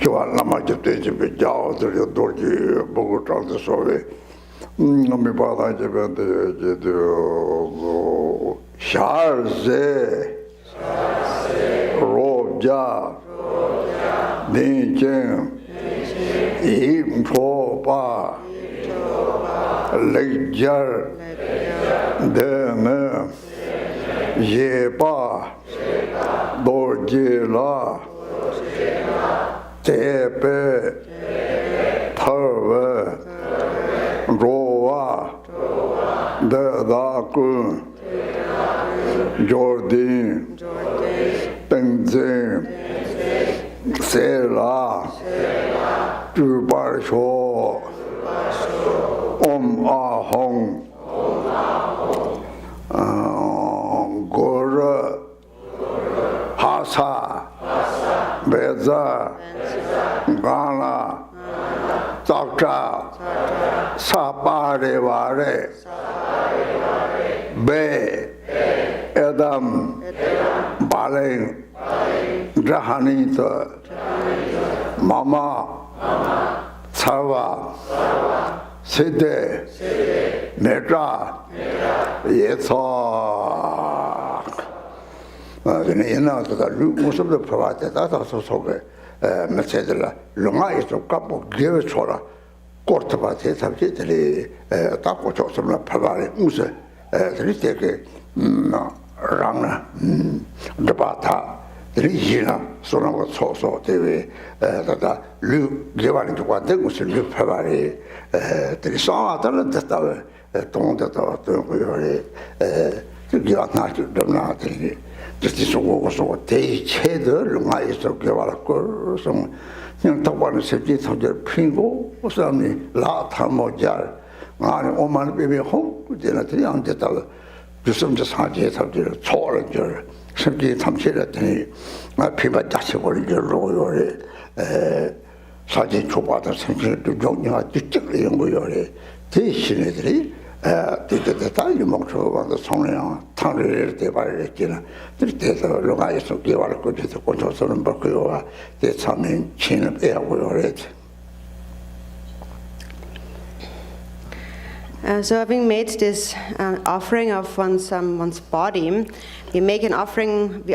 So lama jete jibe jao to the dorji bogutal the sove. Me bada jibe de sharze robja din chen im po pa lejar de ye pa do je la te pe thawa rowa de da ku jordi tengze se la tu par sho om ahong Gora Hasa Beza Gana Takta Saparevare Be Edam Baling Drahanita Mama Sarva Siddhe Metta Yetsa most of the provided that also so Mercedes Lunga is a couple give it for Cortaba subjectly Taco Chosum Pavare Muse Ritake Rana Debata Regina Sona was so TV that Luke given to what they was Luke Pavare there is all that don't to give out not to them not just is so they cheddar Lunga is to give out a course some Tawana subject of their Pringo or something La Tamojar on Oman baby home dinner on the to some just hard yet of the Challenger simply some shit at my people just were your lawyer Sergeant Chopata something to join you particularly in Goyore Tishinitri the time you mock on the song Tanner de Varicina there's a Lunga so give out a good to control and Bakua there's something chin of air we already So having made this offering of one's body, we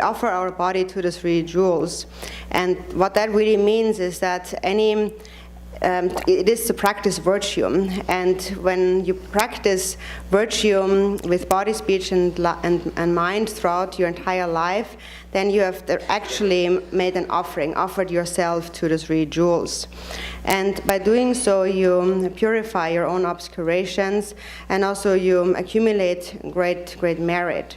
offer our body to the three jewels. And what that really means is that it is to practice virtue. And when you practice virtue with body, speech, and mind throughout your entire life, then you have actually made an offering, offered yourself to the three jewels. And by doing so, you purify your own obscurations, and also you accumulate great merit.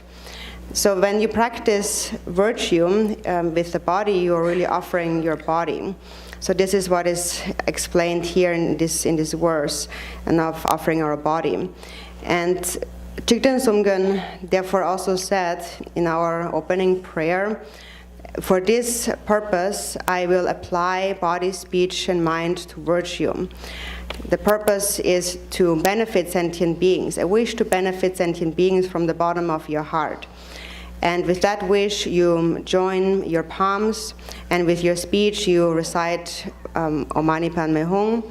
So when you practice virtue with the body, you are really offering your body. So this is what is explained here in this verse, and of offering our body. And Thigten Sumgön therefore also said in our opening prayer, for this purpose I will apply body, speech, and mind to virtue. The purpose is to benefit sentient beings, a wish to benefit sentient beings from the bottom of your heart. And with that wish, you join your palms, and with your speech, you recite Om Mani Padme Hum.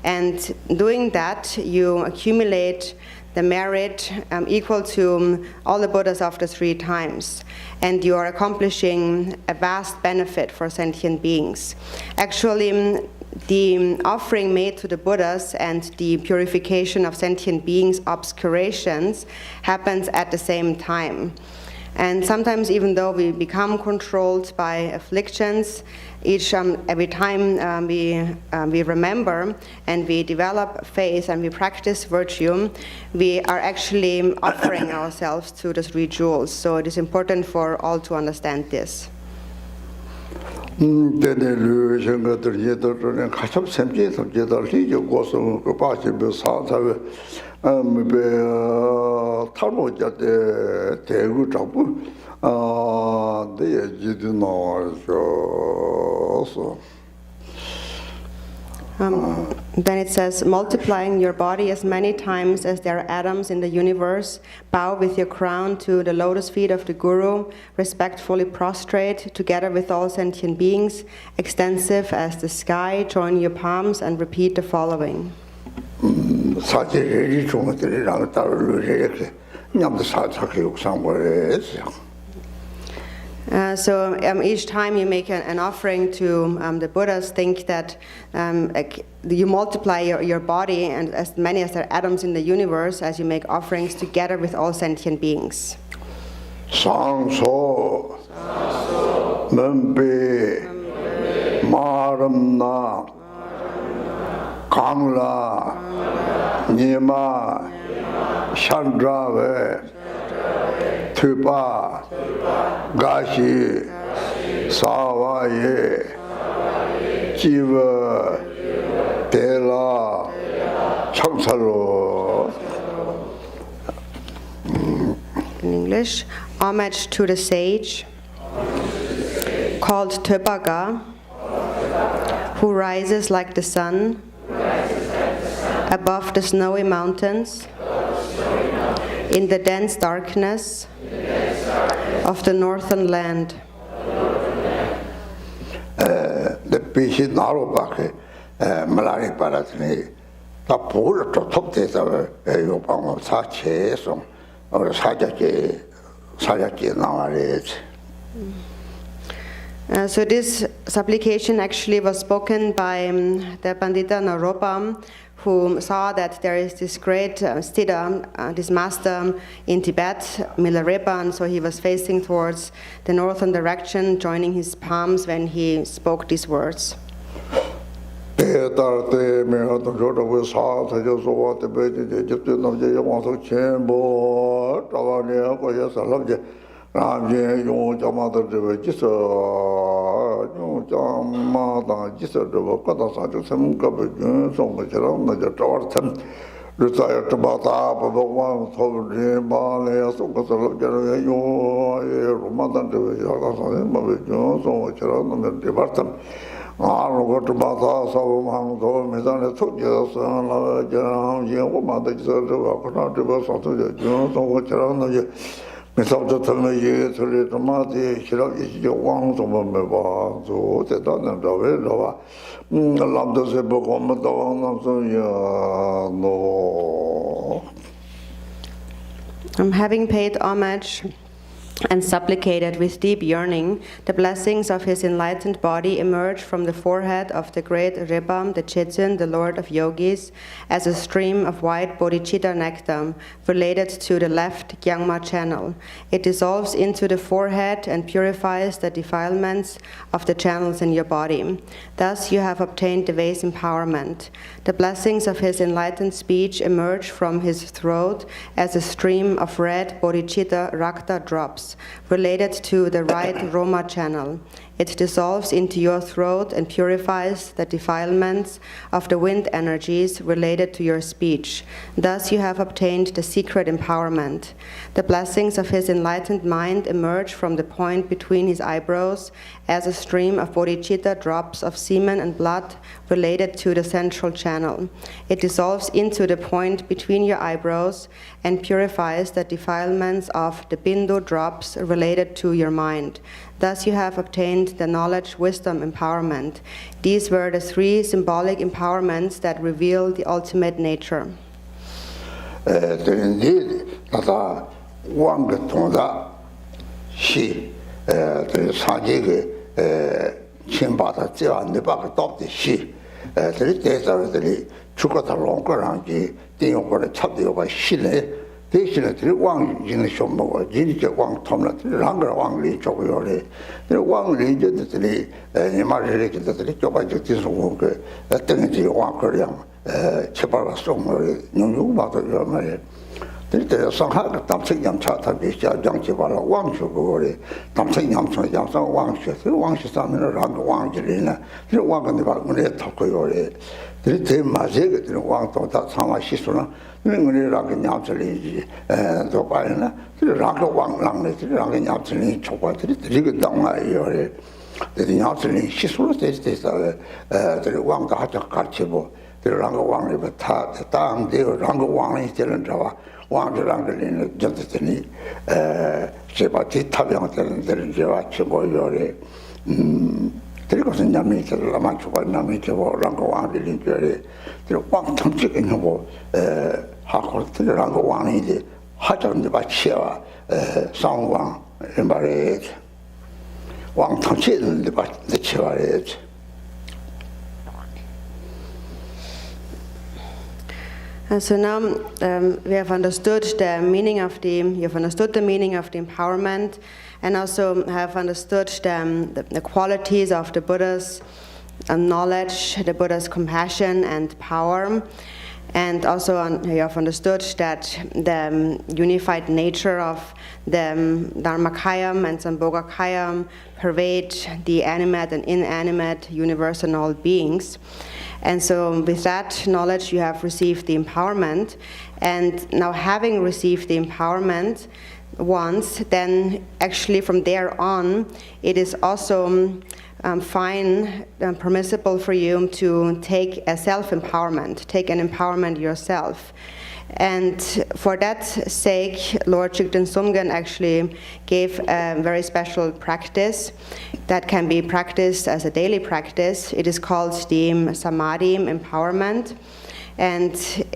And doing that, you accumulate the merit equal to all the Buddhas of the 3 times. And you are accomplishing a vast benefit for sentient beings. Actually, the offering made to the Buddhas and the purification of sentient beings' obscurations happens at the same time. And sometimes, even though we become controlled by afflictions, every time we remember and we develop faith and we practice virtue, we are actually offering ourselves to the 3 jewels. So it is important for all to understand this. Then it says, multiplying your body as many times as there are atoms in the universe, bow with your crown to the lotus feet of the Guru, respectfully prostrate, together with all sentient beings, extensive as the sky, join your palms and repeat the following. So each time you make an offering to the Buddhas, think that you multiply your body and as many as there are atoms in the universe as you make offerings together with all sentient beings. Sangso, Mumbi, Maramna, Kamla, Nima, Chandrave, Tupa, Gashi, Savaye, Jiva, Dela, Chamsalo. In English, homage to the sage, called Töpaga, who rises like the sun, above the snowy mountains, in the dense darkness of the northern land. The Pishi Narobaki, Milarepa, the poor to top this of Yopang of Sache, or Sajaki nowadays. So this supplication actually was spoken by the Pandita Naropa, who saw that there is this great Siddha, this master in Tibet, Milarepa, and so he was facing towards the northern direction, joining his palms when he spoke these words. No. Having paid homage and supplicated with deep yearning, the blessings of his enlightened body emerge from the forehead of the great Rinpoche, the Chichen, the Lord of Yogis, as a stream of white bodhicitta nectar related to the left Gyangma channel. It dissolves into the forehead and purifies the defilements of the channels in your body. Thus you have obtained the vase empowerment. The blessings of his enlightened speech emerge from his throat as a stream of red bodhicitta rakta drops related to the right Roma channel. It dissolves into your throat and purifies the defilements of the wind energies related to your speech. Thus you have obtained the secret empowerment. The blessings of his enlightened mind emerge from the point between his eyebrows as a stream of bodhicitta drops of semen and blood related to the central channel. It dissolves into the point between your eyebrows and purifies the defilements of the bindu drops related to your mind. Thus you have obtained the knowledge, wisdom, empowerment. These were the three symbolic empowerments that reveal the ultimate nature. 대신에 들 왕진의 쇼모가 진짜 왕 톰나 랑거 왕리 쪽요래 왕리 저들이 이마를 이렇게 쪼가지고 뒤서 그 어떤지 왕거량 제발 송을 용용마도 요말 들때 상하가 담책염 차타비 장치발라 왕쇼고래 담책염 양상 왕쇼 왕쇼 사면은 랑거 왕질이나 그 왕건데 말문에 탁고요래 들때 마제게 들 왕도 다 상화 시소나 능은이라고 냠슬리지 또 봐야나 그라고 왕랑네 그라고 냠슬리 초과들이 되게 당아요래 되게 냠슬리 시소로 됐어 그 왕도 하자 같이 뭐 그라고 왕리부터 다 땅대로 랑고 왕이 되는 자와 왕들랑들이 저들이 제가 뒤타병 되는 데를 제가 치고요래 그리고서 냠미들을 맞추고 냠미고 랑고 왕들이 저래 그 왕통직이 뭐 하고 들어간거 왕이지 하자는데 바치와 상왕 말에 왕통직인데 바치와래. So now we have understood the meaning of you've understood the meaning of the empowerment, and also have understood the qualities of the Buddha's knowledge, the Buddha's compassion and power, and also you have understood that the unified nature of the Dharmakayam and Sambhogakayam pervade the animate and inanimate universe and all beings. And so with that knowledge you have received the empowerment, and now having received the empowerment once, then actually from there on it is also fine and permissible for you to take a self-empowerment, take an empowerment yourself. And for that sake, Lord Chigden Sumgen actually gave a very special practice that can be practiced as a daily practice. It is called the Samadhi empowerment. And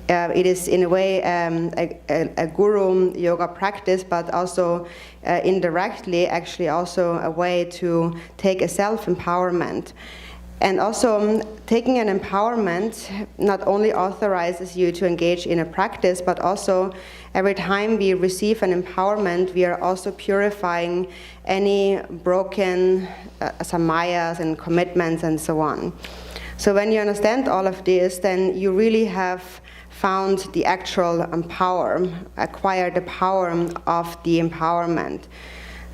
it is in a way a guru yoga practice, but also indirectly actually also a way to take a self-empowerment. And also, taking an empowerment not only authorizes you to engage in a practice, but also every time we receive an empowerment, we are also purifying any broken samayas and commitments and so on. So when you understand all of this, then you really have found the actual power, acquired the power of the empowerment.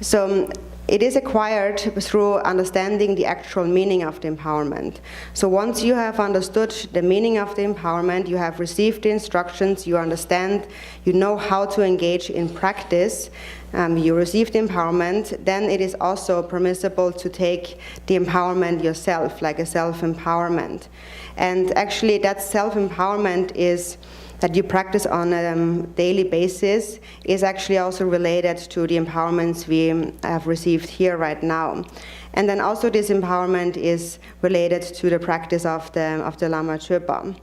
So it is acquired through understanding the actual meaning of the empowerment. So once you have understood the meaning of the empowerment, you have received the instructions, you understand, you know how to engage in practice, you receive the empowerment, then it is also permissible to take the empowerment yourself, like a self-empowerment. And actually that self-empowerment is that you practice on a daily basis is actually also related to the empowerments we have received here right now. And then also this empowerment is related to the practice of the Lama Chöpa.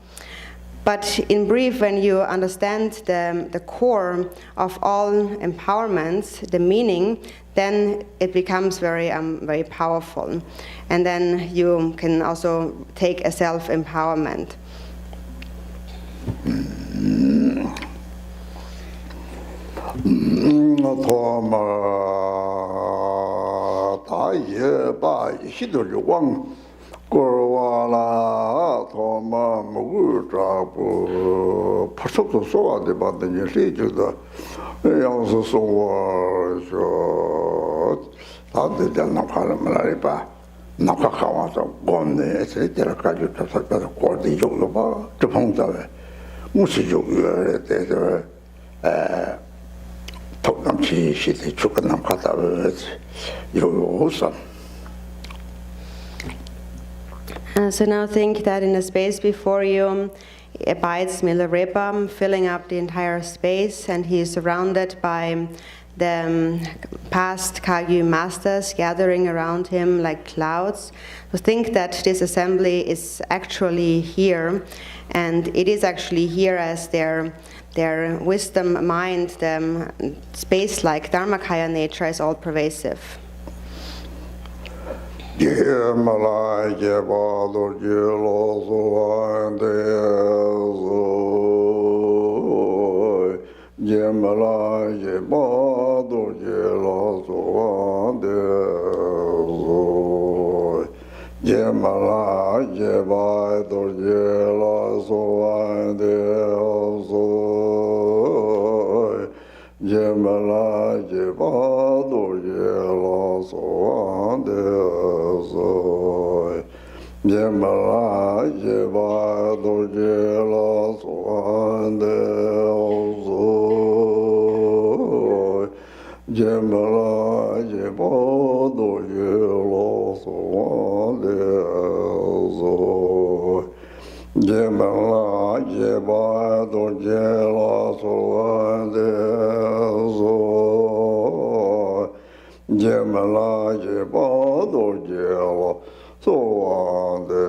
But in brief, when you understand the core of all empowerments, the meaning, then it becomes very powerful. And then you can also take a self-empowerment. Korwala Toma Mugutrapu Pasoto Soa de Badani Sita Yanso Soa Shot Tade del Nakala Milarepa Nakakawasa Gone etc. Kajuta Saka Kordi Yoga Japongave Musi Yoga Toknamchi Shiti Chukanam Kata Yosa. So now think that in the space before you abides Milarepa, filling up the entire space, and he is surrounded by the past Kagyu masters gathering around him like clouds. So think that this assembly is actually here, and it is actually here as their wisdom mind, the space-like Dharmakaya nature is all pervasive. Malay Jebado Jelo and Yemalay Jebado Jelo and Yemalay Jebado Jelo and Yemalay Jebado Jelo and Yemala Jebado Jelos and Yemala Jebado Jelos and Yemala Jebado Jelos and Yemala Jebado Jelos so on the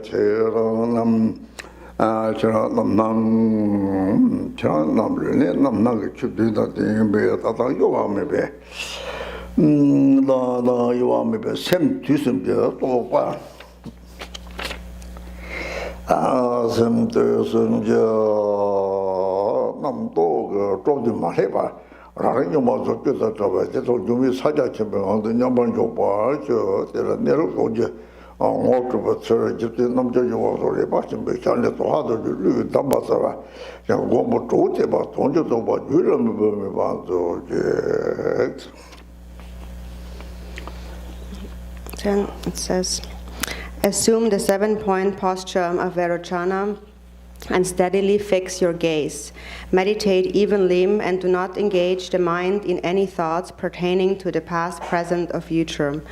Cheranam Cheranam Nam should do that in bed. I thought you are maybe. La, you are maybe same to some dear. Some to some Nam dog dropped in my head. 라는 맞아 그래서 저거 좀이 사자처럼 하는 양반 줘봐 저 내가 내려고 이제 어부터 저기 남자 요소리 받침 배찬에 또 하도 류 담바서 그냥 뭐 좋대 봐 돈도 봐 줄을 보면 봐도 Then it says, assume the 7-point posture of Vairochana and steadily fix your gaze. Meditate evenly and do not engage the mind in any thoughts pertaining to the past, present, or future.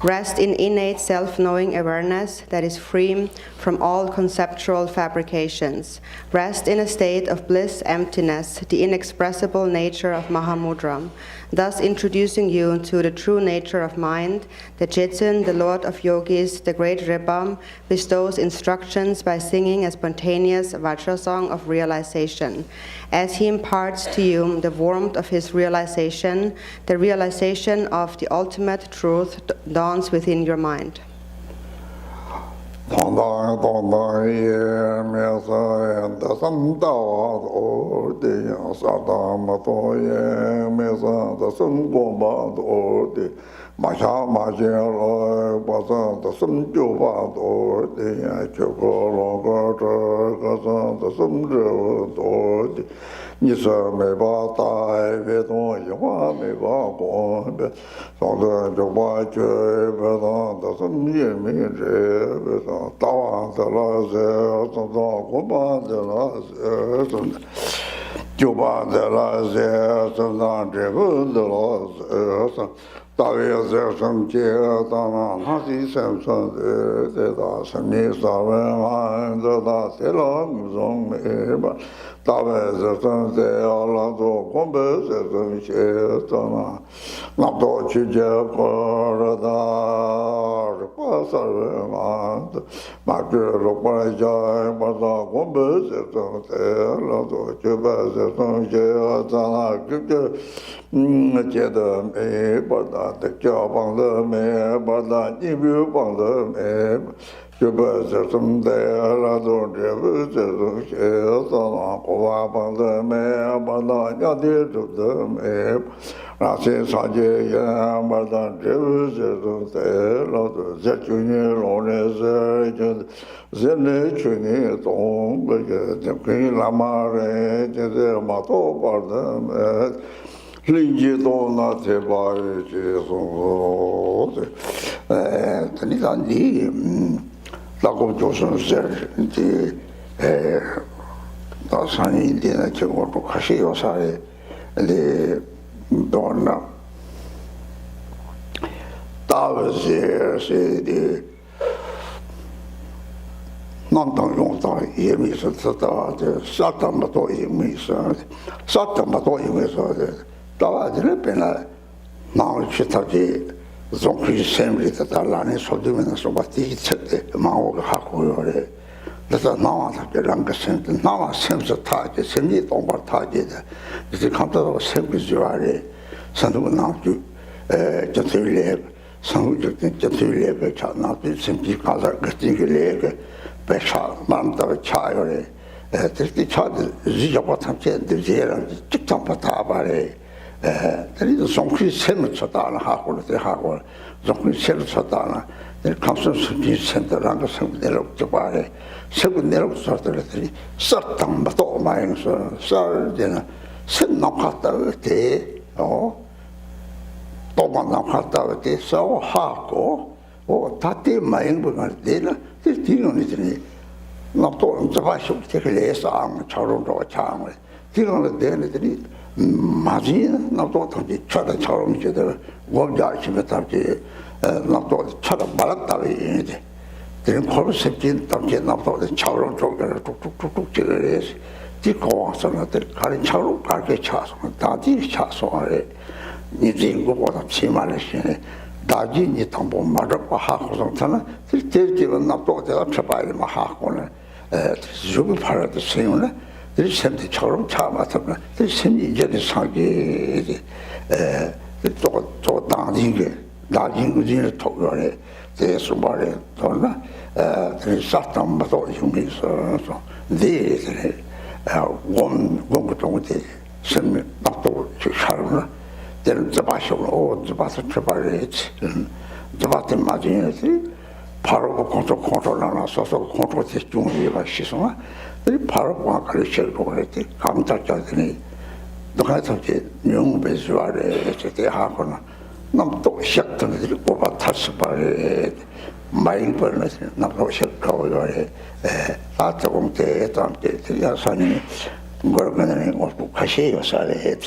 Rest in innate self-knowing awareness that is free from all conceptual fabrications. Rest in a state of bliss emptiness, the inexpressible nature of Mahamudra, thus introducing you to the true nature of mind. The Jitsun, the Lord of Yogis, the great Rinpoche, bestows instructions by singing a spontaneous Vajra song of realization. As he imparts to you the warmth of his realization, the realization of the ultimate truth dawns within your mind. Nisa me ba tai ve don yi hua me ba guan be song de zhou ba jue be dan da shen ye me zhe be dan da wan de la zhe zong zong gu ba de la zhe zong jiu ba de la zhe zong zang zhe bu de la zhe zong da wei zhe shen jie da na na xi shen shen de da shen mi sa wen wan de da xie la mu zong me ba da wei zhe shen de la zuo gong be zhe shen xie da na na do qi jie ge da Rāsī sācī yā mārdā drīvī sēsū tē lōtū zē chūnī lōnē sē zēnē chūnī tōng bēkē tēmkī lāmā rē tē mā tō pārdā mē līngjī tō nā tē bārī chī sō tē tēnī tā nī tā kō chōsū sē tī tā sānī tī nā chī kō tō kāshī yō sārī donna Davos di non tanto da mi sono stata stata ma to mi sono stata ma to mi sono da di pena ma ci sta di zonki sempre da là ne so di me so batti ma ho hakore da 나와 랑가 센터 나와 센터 타게 생리 동바 타게 이제 감도로 생기지와래 산도 나주 저들레 상우적 저들레 차나도 생기 가서 그티게레 배차 만다 차요래 특히 차들 지저바 탐체 들제랑 직접 받아봐래 그래도 송키 셈을 쳤다나 하고 하고 송키 셈을 쳤다나 감성 수지 센터랑 성대로 접아래 세군대로 서들들이 썩당 맞도 마행서 썰되나 선나갔다 그때 또만 나갔다 그때 서하고 다때 마행분할 때는 뒤로는 나또 잡아서 되게래서 아무 저런도 창을 뒤로는 되는들이 맞이 나또 던지 쳐다처럼 제대로 원자심에 답지 나또 쳐다 말았다 이제 그런 거를 sep진 담게 나도 차로 쪽으로 뚝뚝뚝뚝 지르래서 뒤고와서는 가린 차로 가게 차서 다지 차서 아래 이제 이거보다 심하시네 다지니 담보 말고 하고서는 들때는 나도 제가 쳐봐야 막 하고는 주부 팔아도 세우네 들 샘대처럼 참아서는 들 샘이 이제 상기 또 당진게 나진구진을 토거래 대수 말에 돌나 사탐마도 용기서 네들 원동부동대 샘 나도 차르나 될 잡아셔로 잡아서 쳐봐야지 잡아때 맞이지 바로 컨트롤 나서서 컨트롤 중요가 시소나 바로 가르쳐고 그랬지 감자자들이 너가 저기 용배수아래 저때 하거나 남도 시작들이 뽑아 탔어 봐래 마인벌는 남도 시작하고요 아트공대 담대 야산이 거기는 뭐 가시요 살에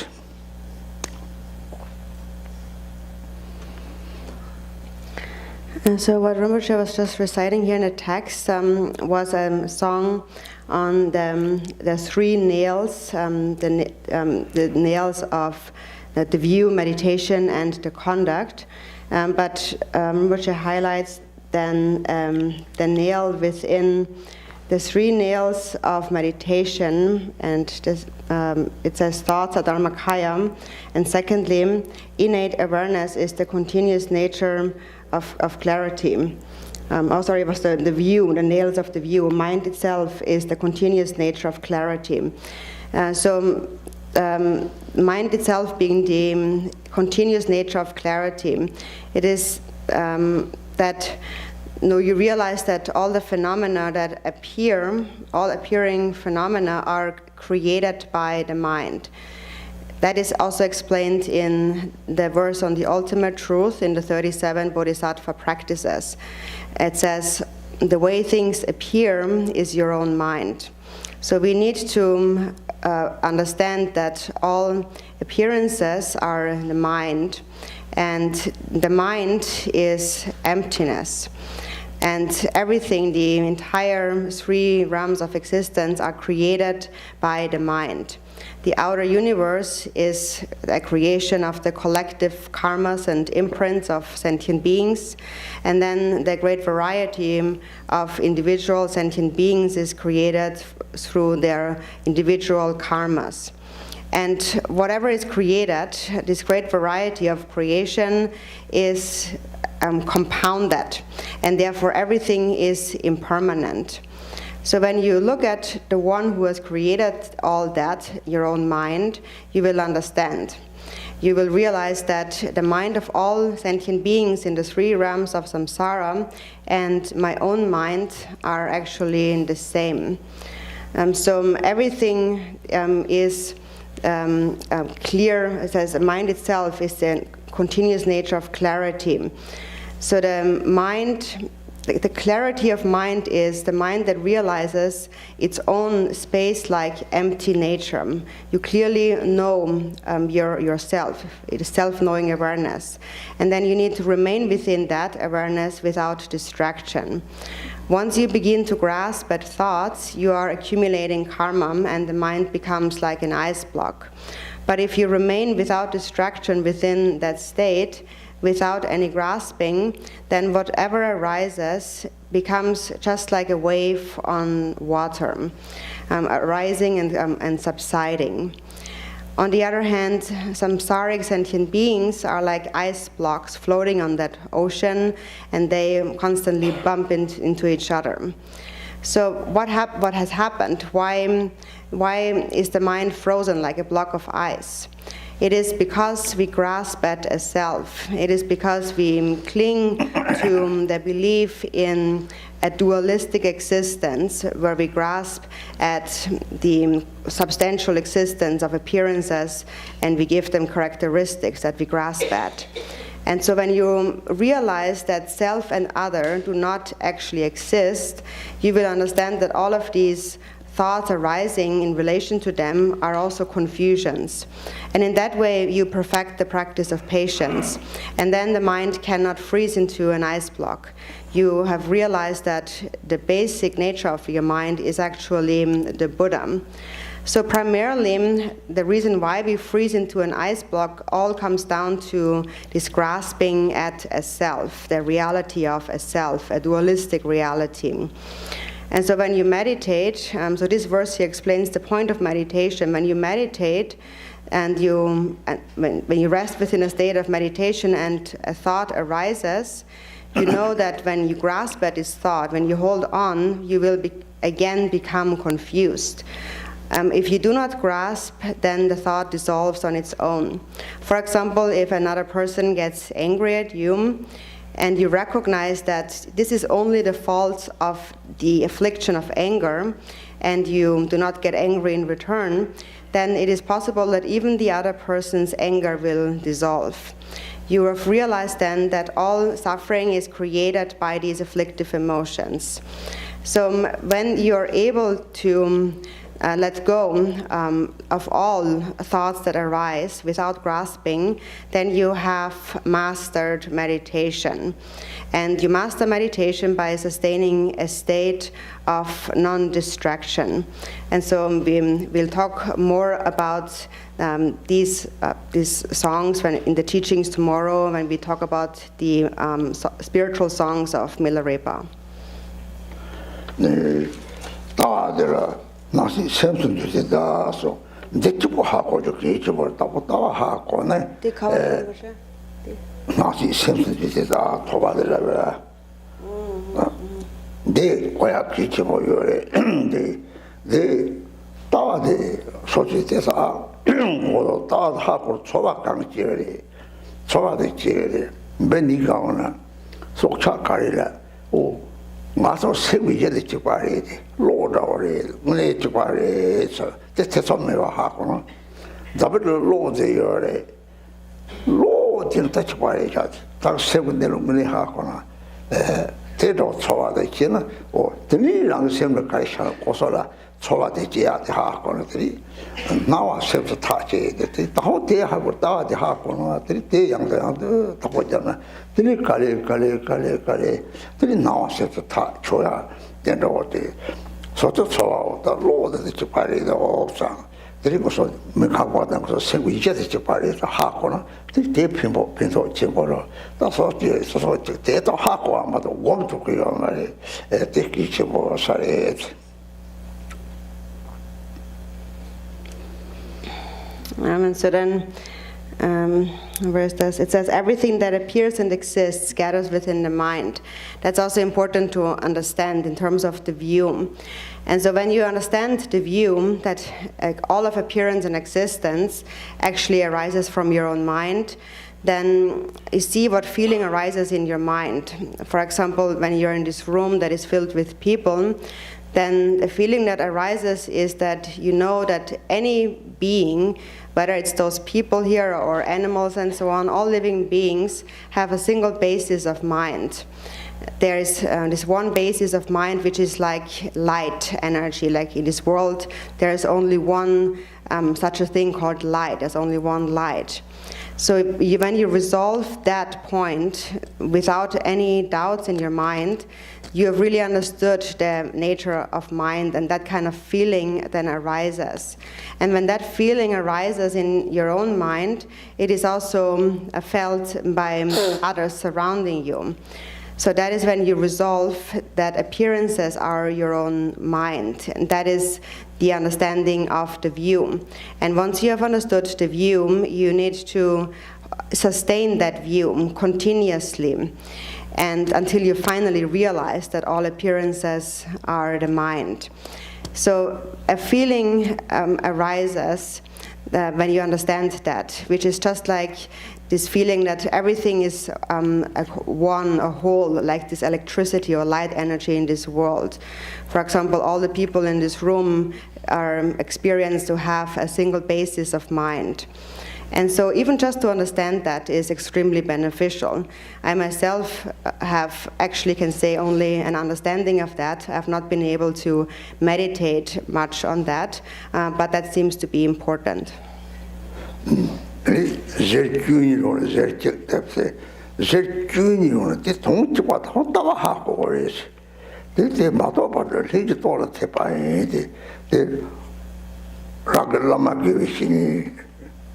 So what Rinpoche was just reciting here in the text was a song on the three nails, the nails of the view, meditation, and the conduct. But Rinpoche highlights then the nail within the three nails of meditation, and this, it says thoughts are dharmakaya, and secondly, innate awareness is the continuous nature of clarity. It was the view, the nails of the view. Mind itself is the continuous nature of clarity. Mind itself being the continuous nature of clarity, it is that you realize that all the phenomena that appear, all appearing phenomena are created by the mind. That is also explained in the verse on the ultimate truth in the 37 Bodhisattva practices. It says, the way things appear is your own mind. So we need to understand that all appearances are the mind, and the mind is emptiness. And everything, the entire 3 realms of existence are created by the mind. The outer universe is a creation of the collective karmas and imprints of sentient beings, and then the great variety of individual sentient beings is created through their individual karmas. And whatever is created, this great variety of creation is compounded, and therefore everything is impermanent. So when you look at the one who has created all that, your own mind, you will understand. You will realize that the mind of all sentient beings in the 3 realms of samsara and my own mind are actually in the same. So everything is clear. It says the mind itself is the continuous nature of clarity. So the mind, the clarity of mind is the mind that realizes its own space-like empty nature. You clearly know yourself. It is self-knowing awareness. And then you need to remain within that awareness without distraction. Once you begin to grasp at thoughts, you are accumulating karma, and the mind becomes like an ice block. But if you remain without distraction within that state, without any grasping, then whatever arises becomes just like a wave on water, arising and subsiding. On the other hand, samsaric sentient beings are like ice blocks floating on that ocean, and they constantly bump into each other. So what has happened? Why is the mind frozen like a block of ice? It is because we grasp at a self. It is because we cling to the belief in a dualistic existence, where we grasp at the substantial existence of appearances and we give them characteristics that we grasp at. And so when you realize that self and other do not actually exist, you will understand that all of these thoughts arising in relation to them are also confusions. And in that way, you perfect the practice of patience. And then the mind cannot freeze into an ice block. You have realized that the basic nature of your mind is actually the Buddha. So primarily, the reason why we freeze into an ice block all comes down to this grasping at a self, the reality of a self, a dualistic reality. And so when you meditate, so this verse here explains the point of meditation. When you meditate and when you rest within a state of meditation and a thought arises, you know that when you grasp at this thought, when you hold on, you will again become confused. If you do not grasp, then the thought dissolves on its own. For example, if another person gets angry at you, and you recognize that this is only the fault of the affliction of anger, and you do not get angry in return, then it is possible that even the other person's anger will dissolve. You have realized then that all suffering is created by these afflictive emotions. So when you're able to let go of all thoughts that arise without grasping, then you have mastered meditation. And you master meditation by sustaining a state of non-distraction. And so we'll talk more about these songs in the teachings tomorrow, when we talk about the spiritual songs of Milarepa. Nasi semsun tu da so dekipo hako jo kichibor tawa hako ne nasi semsun tu da toba de la de koya kichibo yore de tawa de sochi te sa o tawa hako choba kang chire choba de chire beni gaona sokcha karila o 마서 세위제를 찍바래 로다오래 문에 찍바래 저 대처매와 하고는 더블 로제요래 로진 터치바래 자 세군데로 문에 하고나 대도 초와도 있지는 오 드니랑 셈을 가이샤 고소라 초라되지야지 하고는들이 나와 셉스 타지 더 대하고 다지 하고는들이 대양도 더보잖아 들이 갈래 들이 나와 셉스 타 줘야 된다고지 소도 소와다 로드지 빨리도 없상 그리고서 뭐하고 하다가 세고 이제 되지 빨리서 하고는 대표모 변소 제거로 나서 소소 대도 하고 아마도 원도 그요 말이 대기치 뭐 살에 And so then, where is this? It says, everything that appears and exists scatters within the mind. That's also important to understand in terms of the view. And so when you understand the view that all of appearance and existence actually arises from your own mind, then you see what feeling arises in your mind. For example, when you're in this room that is filled with people, then the feeling that arises is that you know that any being, whether it's those people here or animals and so on, all living beings have a single basis of mind. There is this one basis of mind which is like light energy. Like in this world, there is only one such a thing called light. There's only one light. So when you resolve that point without any doubts in your mind, you have really understood the nature of mind, and that kind of feeling then arises. And when that feeling arises in your own mind, it is also felt by others surrounding you. So that is when you resolve that appearances are your own mind, and that is the understanding of the view. And once you have understood the view, you need to sustain that view continuously, and until you finally realize that all appearances are the mind. So a feeling arises when you understand that, which is just like this feeling that everything is a whole, like this electricity or light energy in this world. For example, all the people in this room are experienced to have a single basis of mind. And so even just to understand that is extremely beneficial. I myself can say only an understanding of that. I've not been able to meditate much on that, but that seems to be important.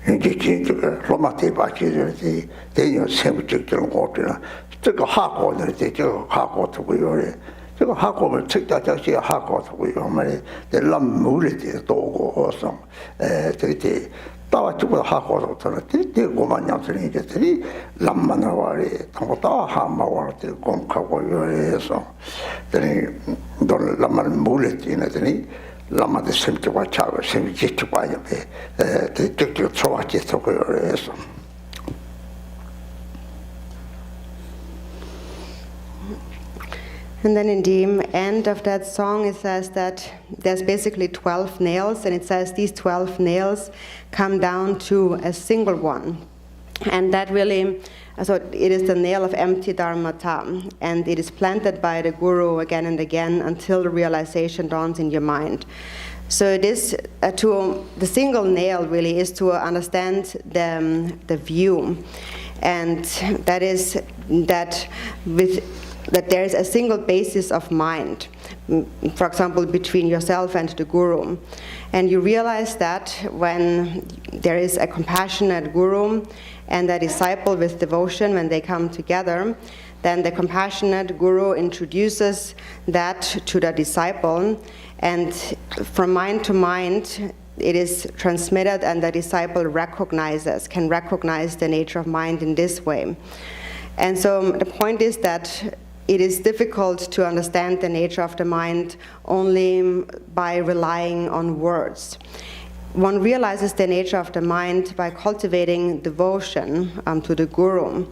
로마테 바치들이 대여 세부적인 것들은 저거 하고들 저거 하고 두고요. 저거 하고를 책자자시 하고 두고요. 말이 남 물리지 도고 어서 저기 따와 주고 하고도 저는 되게 고만 양들이 이제들이 남만화리 통다 하마와들 공하고요. 해서 저는 돈 남만 물리지네들이 라마데 semtiwa chava semtiwa yabe tiktik chowachi tokoyoreso. And then in the end of that song, it says that there's basically 12 nails, and it says these 12 nails come down to a single one. And that really, so it is the nail of empty dharmata, and it is planted by the guru again and again until the realization dawns in your mind. So it is the single nail really is to understand the view, and that is that there is a single basis of mind, for example, between yourself and the guru. And you realize that when there is a compassionate guru and a disciple with devotion, when they come together, then the compassionate guru introduces that to the disciple, and from mind to mind it is transmitted, and the disciple can recognize the nature of mind in this way. And so the point is that it is difficult to understand the nature of the mind only by relying on words. One realizes the nature of the mind by cultivating devotion to the guru.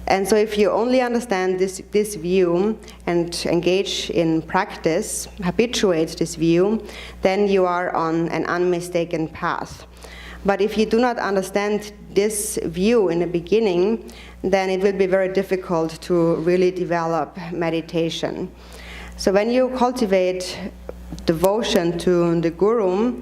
And so if you only understand this view and engage in practice, habituate this view, then you are on an unmistaken path. But if you do not understand this view in the beginning, then it will be very difficult to really develop meditation. So when you cultivate devotion to the Guru,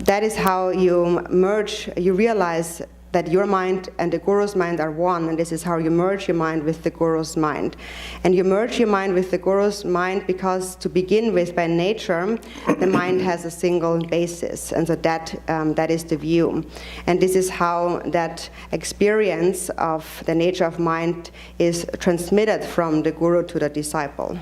that is how you merge, you realize that your mind and the Guru's mind are one, and this is how you merge your mind with the Guru's mind. And you merge your mind with the Guru's mind because, to begin with, by nature, the mind has a single basis, and so that is the view. And this is how that experience of the nature of mind is transmitted from the Guru to the disciple.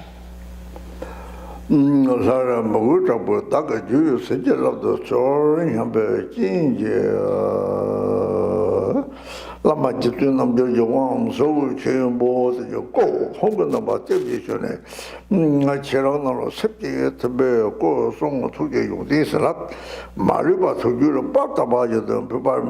Lama Jitu Namjo Yawam, so Chimbo, the Go, Hogan about television, Cherano, Septi, Tabe, Go, Song, Tuge, this lot, Mariba to Europe, Batabaja, the Papa.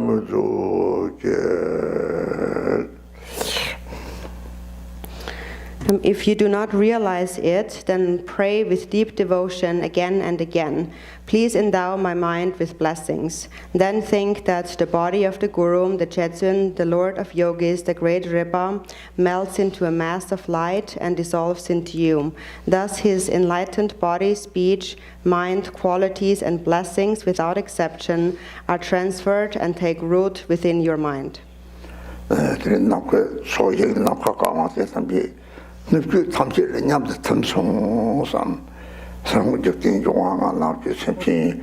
If you do not realize it, then pray with deep devotion again and again. Please endow my mind with blessings. Then think that the body of the Guru, the Jetsun, the Lord of Yogis, the great Rinpoche, melts into a mass of light and dissolves into you. Thus his enlightened body, speech, mind, qualities, and blessings without exception are transferred and take root within your mind. 그 탐지를 냠도 탐송삼 상국적인 용화가 나오지 sempre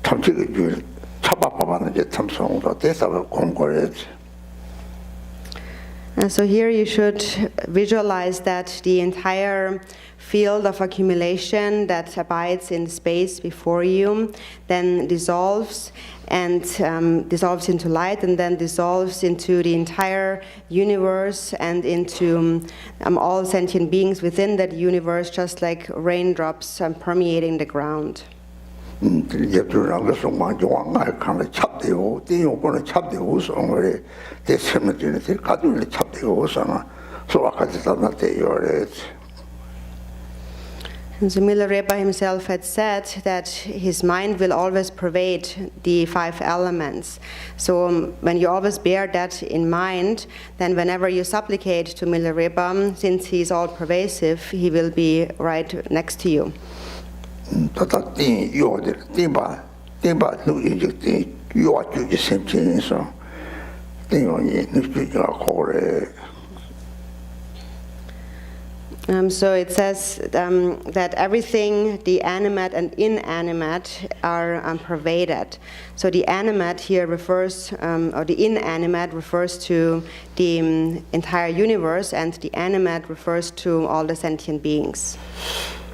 탐지를 줄 잡아봐는 이제 탐송으로 대사를 공고했지. And so here you should visualize that the entire field of accumulation that abides in space before you then dissolves and dissolves into light, and then dissolves into the entire universe and into all sentient beings within that universe, just like raindrops permeating the ground. And so Milarepa himself had said that his mind will always pervade the 5 elements. So when you always bear that in mind, then whenever you supplicate to Milarepa, since he is all pervasive, he will be right next to you. So it says that everything, the animate and inanimate, are pervaded. So the animate here refers, or the inanimate refers to the entire universe, and the animate refers to all the sentient beings.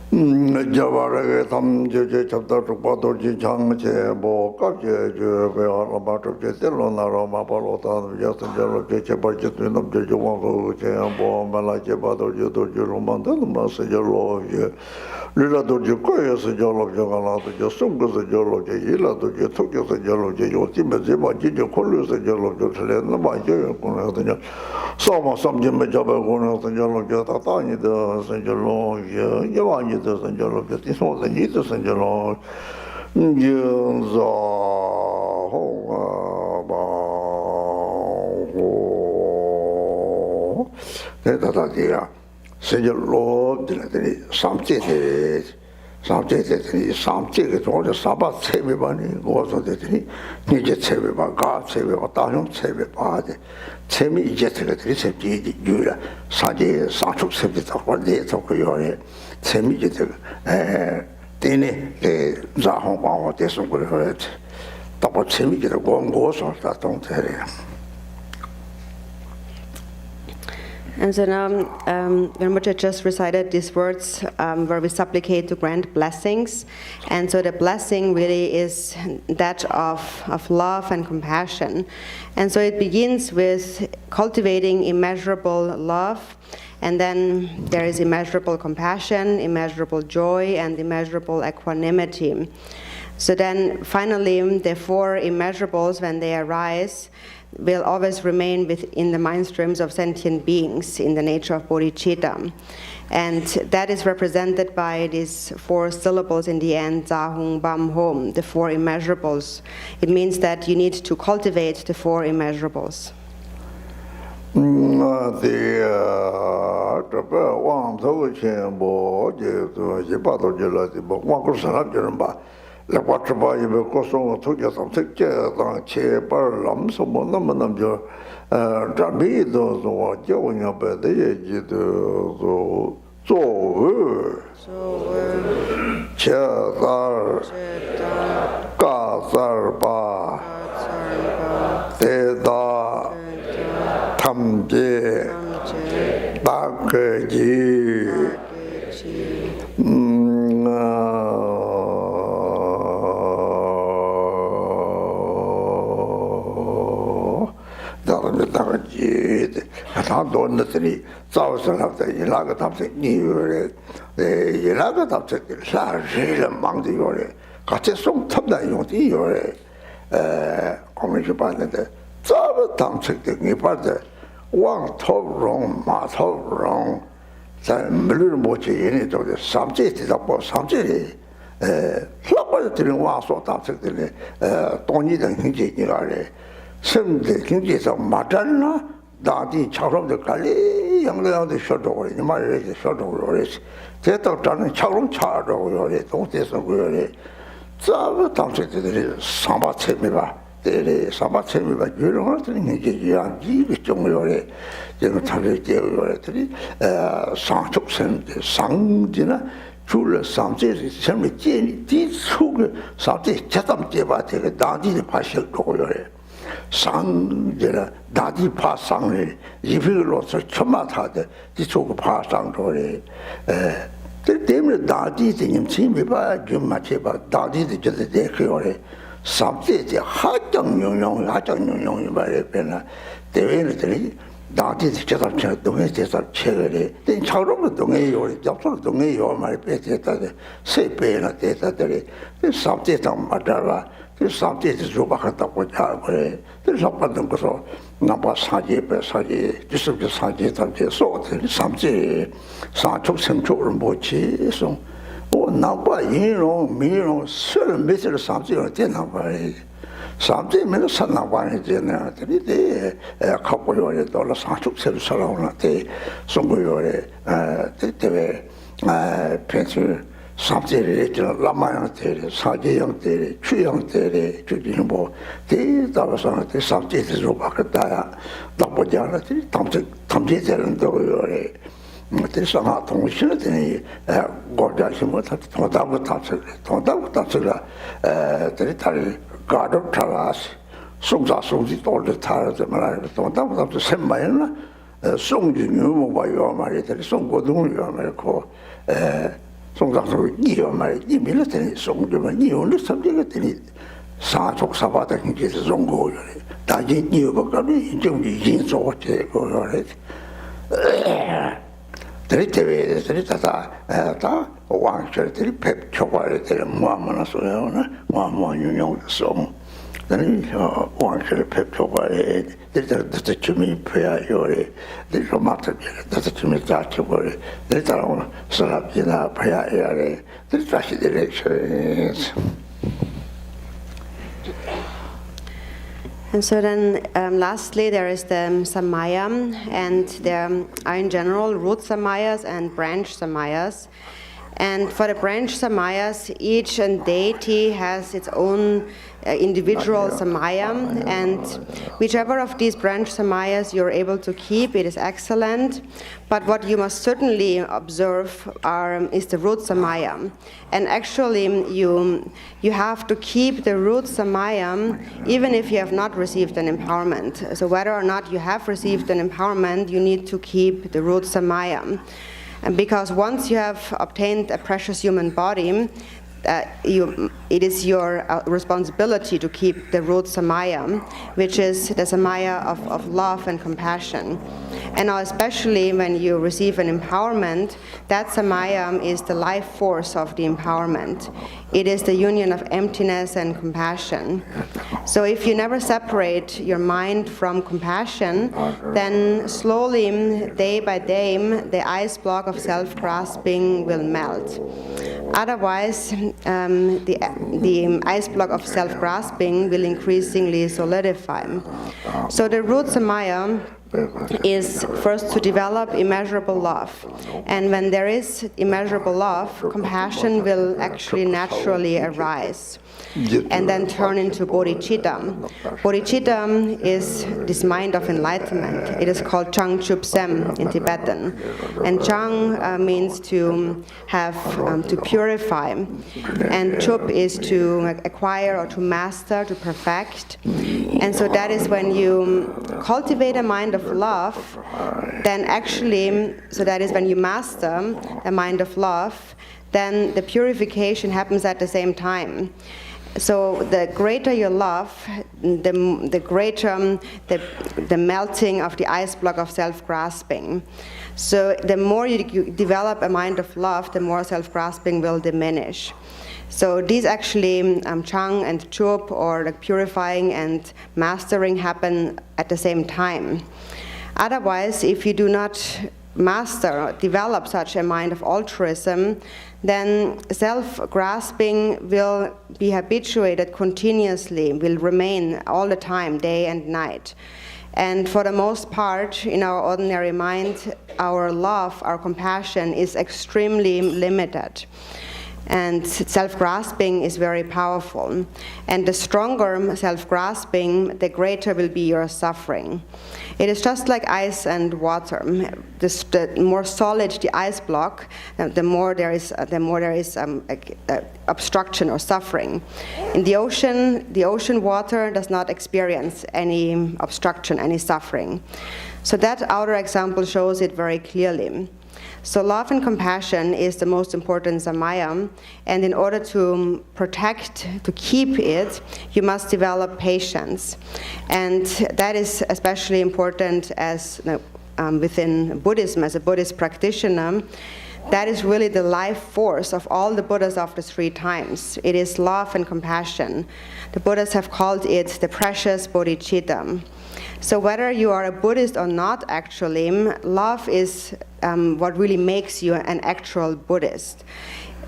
자바라게 담제제 잡다로 바도지 장제 뭐 깝제 저 배하러 바도제 텔로나로 마발로다 여선절로 제발제 넘제 조와고 제뭐 말라제 바도지 도주로 만드는 마세절로 르라도 주고여서 절로 저가나도 저 송고서 절로 제 일라도 저 토교서 절로 제 요팀에 제바지 저 콜로서 절로 저 틀레는 마죠 거거든요. 소마 섬지메 잡아고는 절로 저 다다니도 절로 여와니 the Sanjalo, this was the need to Sanjalo. That Sanjalo, something, all the Sabbath Sevi goes on the Nijet Sevi, God Sevi, Tanum Sevi, Bad, Semi Jet, Jura, Saji, Sanchuk Sevi, what they talk your Semi Jet, Dini, Zahong, or this one could hurt. But Semi Jet, one goes on that don't tell you. And so now, Rinpoche just recited these words where we supplicate to grant blessings. And so the blessing really is that of love and compassion. And so it begins with cultivating immeasurable love, and then there is immeasurable compassion, immeasurable joy, and immeasurable equanimity. So then finally, the 4 immeasurables, when they arise, will always remain within the mind streams of sentient beings in the nature of bodhicitta. And that is represented by these 4 syllables in the end, Za Hung Bam Hom, the 4 immeasurables. It means that you need to cultivate the 4 immeasurables. 왕头前不就一把多就了的不，王国上就人吧。来我这把一个国松头叫上头接当切把lâm什么那么那么就这没都是我叫人把的也记得做切单嘎三把得到他们这大个机他多那这里早上了的，那个他们你有嘞，那个他们啥人了忙的有嘞，他这送他们用的有嘞，我们是把那个早个他们的你把的往头容马头容，在没人摸起人的做的，上这的他不上这里，那个这人往说他们的嘞，当年的经济你个嘞，甚至经济上马展了。当地桥上的干哩，样那样的小周的，你妈人家小周的，这到咱们桥上桥周的，东西是个的，这个当时这里上把车没吧，这里上把车没吧，有人话这里年纪一样，一个重要的，这个他是这个这里上出生的上的呢，除了上这是什么建立基础的上这这他们这把这个当地的把小周的。上这个大地爬上的，一批老师全把他的这做个爬上着的，这对面大地的你们听没把就嘛去把大地的就是这个的，上这这还讲用把这边了，对面这里大地的这上吃东西这上吃个的，等潮中的东西有的，要做的东西有嘛，别这他的设备了这他这里，这上这上嘛这吧。这上这是说把他到国家过来，这上不能不说，那把上街不上街，就是不上街上街说的上街上出生出人不去说，我那把银容美容，虽然没事上街了，电脑把上街没有上那把的这呢，这里的考过了到了上出生上了，对，送过了平时。上这里就拉马样这里，上这样这里，去样这里，就这样不，这到了上这上这的时候把个大呀，老不讲了，这他们这些人都有嘞，这上下同学的呢，国家什么他同大不打出了，这里他的搞着他了，送去到了他怎么了，同大不打出什么人了，送去牛毛把药嘛的，这里送过东药嘛的可，送上说你要买，你没了等你送的嘛，你有那什么个等你上出上把的你就是送过来的，但是你有个呢，就已经做这个了的。这里他往这里拍出来的，这里慢慢的说呢，慢慢用的送。那你往这里拍出来的，这就没拍有的，这说嘛这边，这就没扎出来的，这当然是那边那拍有的，这扎起的来是。And so then, lastly, there is the Samaya, and there are in general root Samayas and branch Samayas. And for the branch Samayas, each deity has its own individual Samaya, and whichever of these branch Samayas you're able to keep, it is excellent. But what you must certainly observe is the root Samaya. And actually, you have to keep the root Samaya even if you have not received an empowerment. So whether or not you have received an empowerment, you need to keep the root Samaya. And because once you have obtained a precious human body, it is your responsibility to keep the root Samaya, which is the Samaya of love and compassion. And now especially when you receive an empowerment, that Samaya is the life force of the empowerment. It is the union of emptiness and compassion. So if you never separate your mind from compassion, then slowly, day by day, the ice block of self-grasping will melt. Otherwise, the ice block of self-grasping will increasingly solidify. So the root Samaya is first to develop immeasurable love. And when there is immeasurable love, compassion will actually naturally arise and then turn into bodhicitta. Bodhicitta is this mind of enlightenment. It is called Chang Chup Sem in Tibetan. And Chang means to have, to purify. And Chup is to acquire or to master, to perfect. And so that is when you cultivate a mind of love, then actually, so that is when you master a mind of love, then the purification happens at the same time. So the greater your love, the greater the melting of the ice block of self-grasping. So the more you develop a mind of love, the more self-grasping will diminish. So these actually, Chang and Chup, or the purifying and mastering, happen at the same time. Otherwise, if you do not master or develop such a mind of altruism, then self-grasping will be habituated continuously, will remain all the time, day and night. And for the most part, in our ordinary mind, our love, our compassion is extremely limited. And self-grasping is very powerful. And the stronger self-grasping, the greater will be your suffering. It is just like ice and water. The more solid the ice block, the more there is obstruction or suffering. In the ocean water does not experience any obstruction, any suffering. So that outer example shows it very clearly. So love and compassion is the most important samaya, and in order to protect, to keep it, you must develop patience. And that is especially important as within Buddhism, as a Buddhist practitioner. That is really the life force of all the Buddhas of the three times. It is love and compassion. The Buddhas have called it the precious bodhicitta. So whether you are a Buddhist or not, actually, love is what really makes you an actual Buddhist.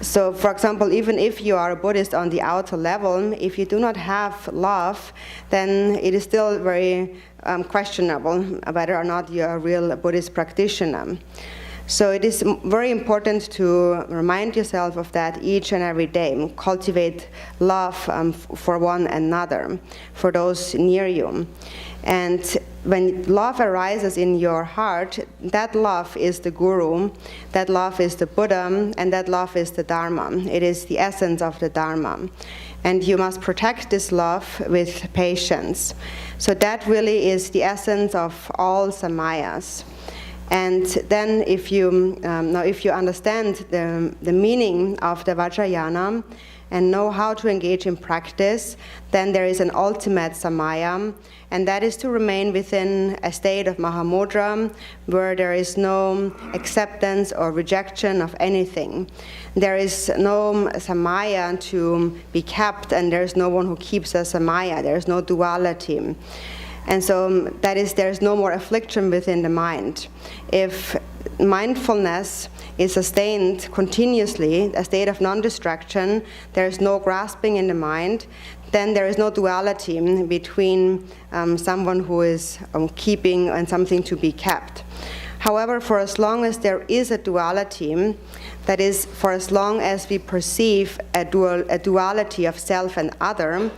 So, for example, even if you are a Buddhist on the outer level, if you do not have love, then it is still very questionable whether or not you are a real Buddhist practitioner. So it is very important to remind yourself of that each and every day. Cultivate love for one another, for those near you. And when love arises in your heart, that love is the Guru, that love is the Buddha, and that love is the Dharma. It is the essence of the Dharma. And you must protect this love with patience. So that really is the essence of all samayas. And then if you understand the meaning of the Vajrayana and know how to engage in practice, then there is an ultimate samaya, and that is to remain within a state of Mahamudra where there is no acceptance or rejection of anything. There is no samaya to be kept, and there is no one who keeps a samaya. There is no duality. And so that is, there is no more affliction within the mind. If mindfulness is sustained continuously, a state of non-distraction, there is no grasping in the mind, then there is no duality between someone who is keeping and something to be kept. However, for as long as there is a duality, that is, for as long as we perceive a duality of self and other,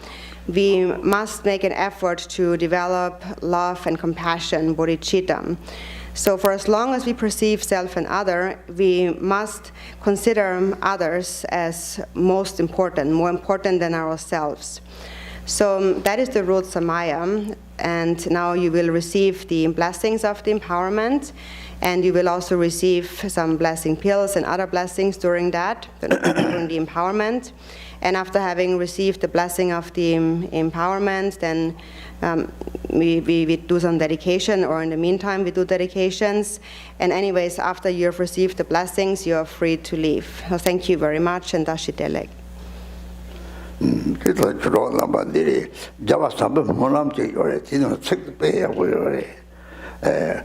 we must make an effort to develop love and compassion, bodhicitta. So for as long as we perceive self and other, we must consider others as most important, more important than ourselves. So that is the root samaya, and now you will receive the blessings of the empowerment, and you will also receive some blessing pills and other blessings during that, during the empowerment. And after having received the blessing of the empowerment, then we do some dedication, or in the meantime we do dedications. And anyways, after you have received the blessings, you are free to leave. So thank you very much, and Dashitelek. 그래서 주로 남반들이 자바사부 모남지 요래 지는 책 배하고 요래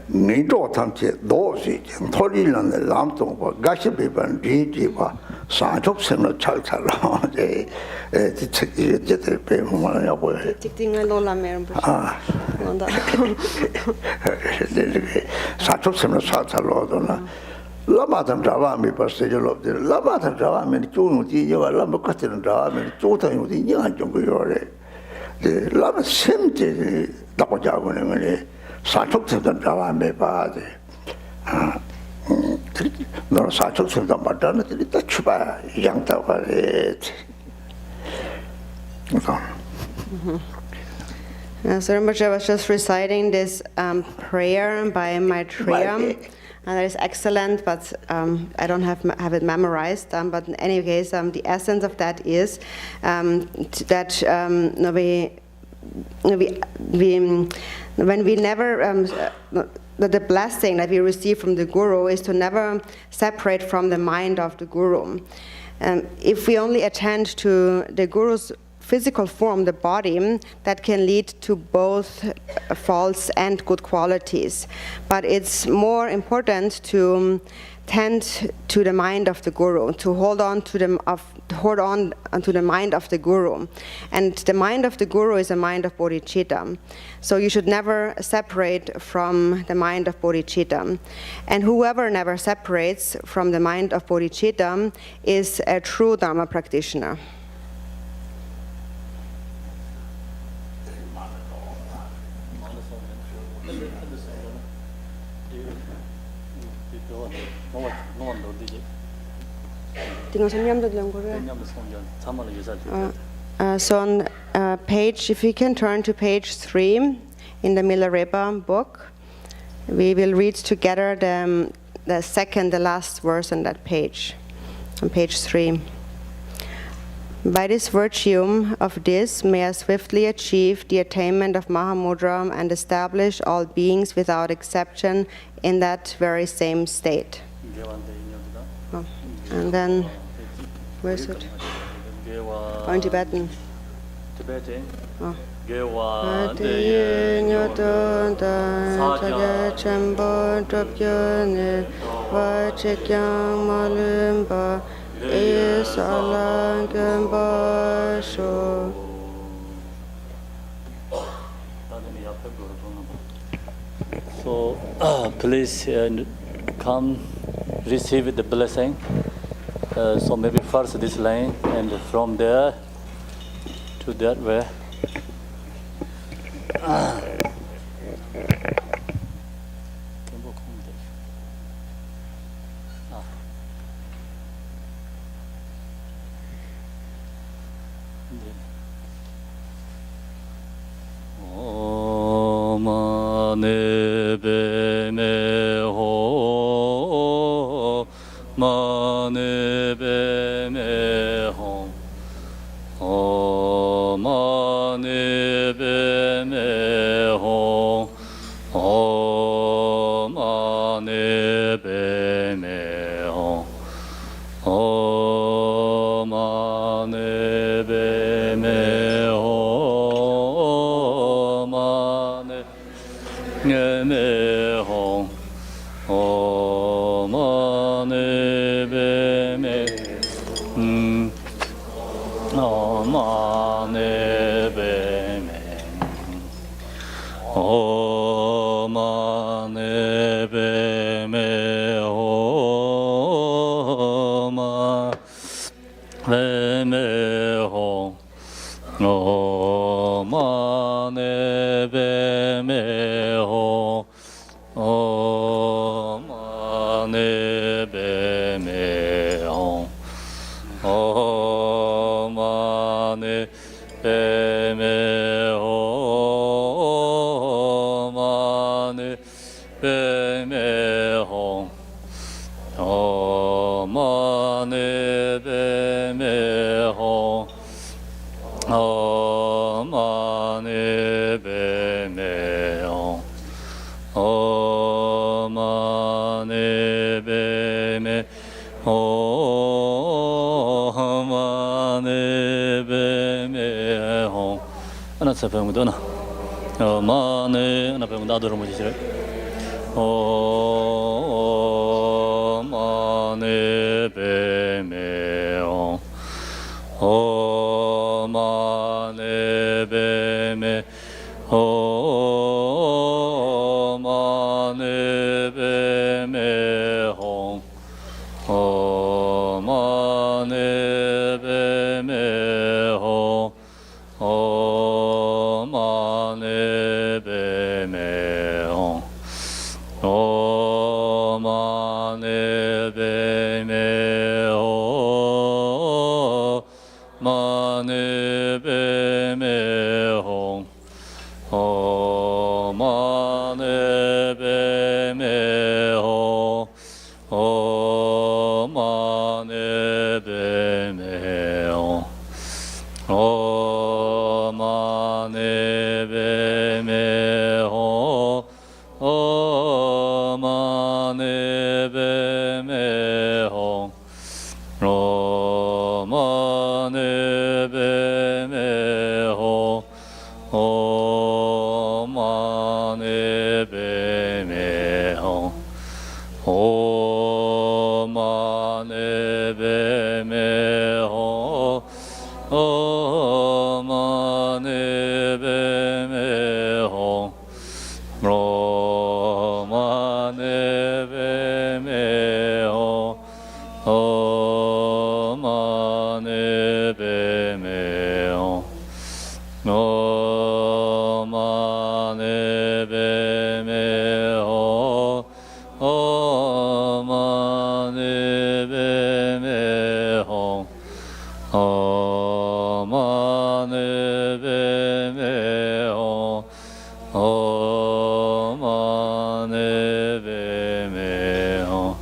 민족 탐지 도시 토리는 남동과 가시비반 리지와 산족생을 찰찰로 이제 이제 배우면 하고 직딩을 놀라면 뭔다. 산족생을 찰찰로도나 라마탄 자와미 버스제로 라마탄 자와미 쪼는지 이거 라마 같은 자와미 쪼다니 어디 이한 좀 그요래 라마 샘제 나고 자고는 거네 산족생들 자와미 봐야지 너 사족생도 맞다는 들이 다 추바 양다가 So Rinpoche was just reciting this prayer by Maitreya. That is excellent, but I don't have it memorized. But in any case, the essence of that is that when we never the blessing that we receive from the Guru is to never separate from the mind of the Guru. If we only attend to the Guru's physical form, the body, that can lead to both faults and good qualities. But it's more important to tend to the mind of the Guru, to hold on to the mind of the Guru. And the mind of the Guru is a mind of bodhicitta. So you should never separate from the mind of bodhicitta. And whoever never separates from the mind of bodhicitta is a true Dharma practitioner. So on page, if we can turn to page 3 in the Milarepa book, we will read together the last verse on that page, on page 3. By this virtue of this may I swiftly achieve the attainment of Mahamudra and establish all beings without exception in that very same state. Oh. And then, where is it? Oh, in Tibetan. Oh. So please come receive the blessing. So maybe first this line and from there to that way. Mane Om Mani Padme Om Mani Padme Hum. Om Mani Padme Hum. Om Mani Padme Hum. Om Mani Padme Hum. Mani Padme Hum. Om Mani Padme Hum. Om Mani Padme Hum. Om Mani Padme Hum. Om Mani Padme Hum. Om Mani Padme Hum. Om Mani Padme Hum. Om Mani Padme Hum. Om Mani Padme Hum. Om Mani Padme Hum. Om Mani Padme Hum. Om Mani Padme Hum. Om Mani Padme Hum. Om Mani Padme Hum. Om Mani Padme Hum.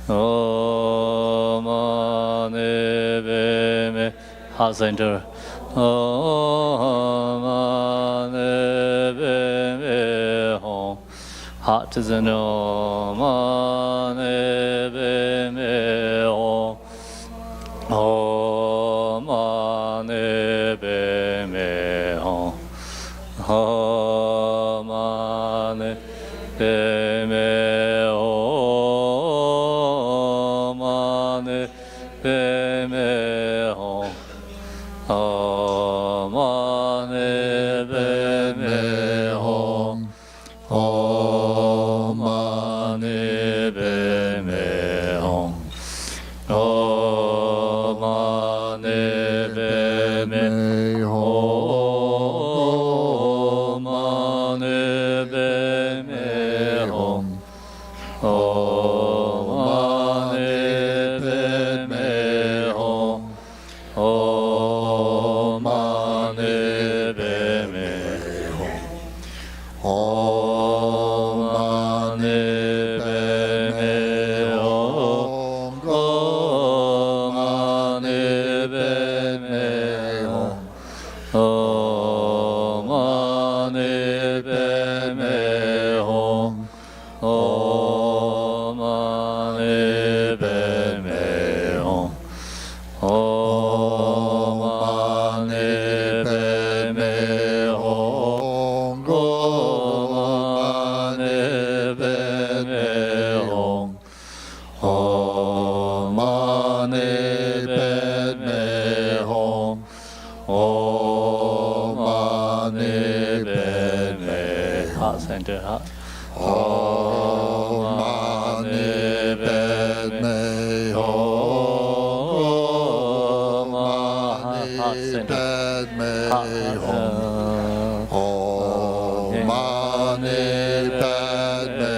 Om Mani Padme Heart center. Om Mani Padme Hum. Heart center. Om Mani Padme Hum. Om Mani Padme Hum. Om Mani Padme Hum. Mani Padme Hum. Om Mani Padme Hum. Om Mani Padme Hum. Om Mani Padme Hum. Mani Padme Hum. Om Mani Padme Hum. Om Mani Padme Hum. Om Mani Padme Hum. Om Mani Padme Hum. Om Mani Padme Hum. Om Mani Padme Hum. Om Mani Padme Hum. Om Mani Padme Hum. Om Mani Padme Hum. Om Mani Padme Heart center. Heart. Om Mani Padme Hum. Heart center. Om Mani Padme Hum. Om Mani Padme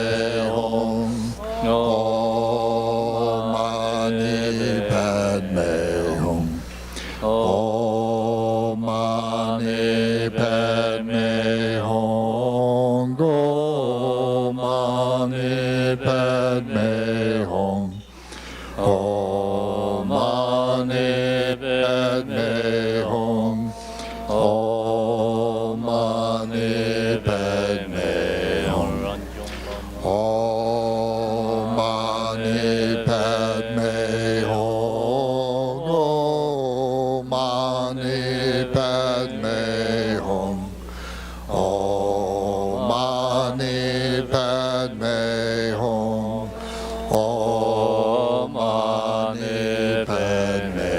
Hum. Om Mani Padme Hum. Om Mani Padme Hum. Om Mani Padme Hum. Om Mani Padme Hum. Om Mani Padme Hum. Om Mani Padme Hum. Om Mani Padme Hum. Om Mani Padme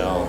Hum.